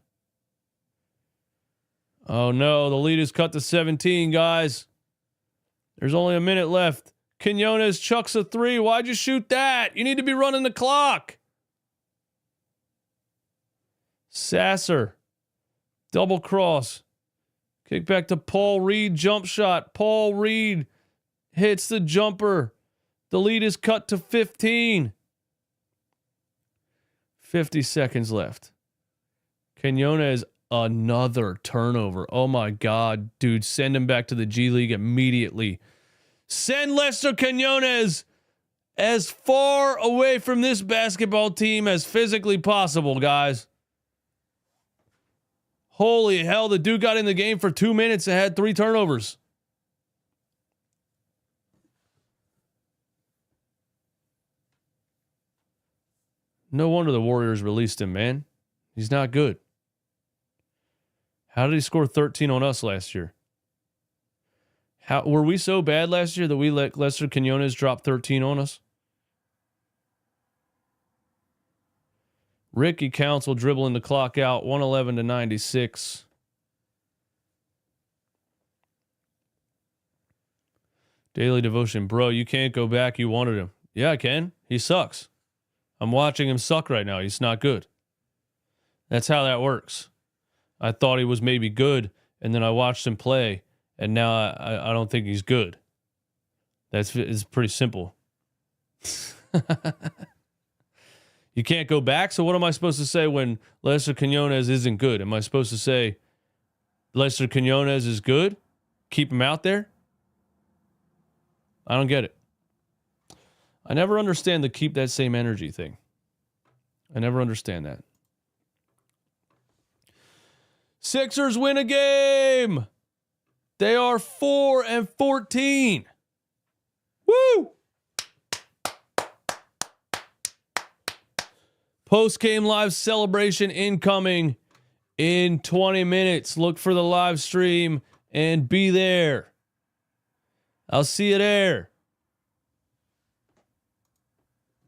Oh, no. The lead is cut to 17, guys. There's only a minute left. Quinones chucks a 3. Why'd you shoot that? You need to be running the clock. Sasser. Double cross. Kick back to Paul Reed. Jump shot. Paul Reed hits the jumper. The lead is cut to 15. 50 seconds left. Quinones, another turnover. Oh my God, dude. Send him back to the G League immediately. Send Lester Quinones as far away from this basketball team as physically possible, guys. Holy hell, the dude got in the game for 2 minutes and had 3 turnovers. No wonder the Warriors released him, man. He's not good. How did he score 13 on us last year? How were we so bad last year that we let Lester Quinones drop 13 on us? Ricky Council dribbling the clock out, 111-96. Daily Devotion. Bro, you can't go back. You wanted him. Yeah, I can. He sucks. I'm watching him suck right now. He's not good. That's how that works. I thought he was maybe good, and then I watched him play, and now I don't think he's good. It's pretty simple. You can't go back, so what am I supposed to say when Lester Quinones isn't good? Am I supposed to say Lester Quinones is good? Keep him out there? I don't get it. I never understand the keep that same energy thing. I never understand that. Sixers win a game. They are 4-14. Woo! Post-game live celebration incoming in 20 minutes. Look for the live stream and be there. I'll see you there.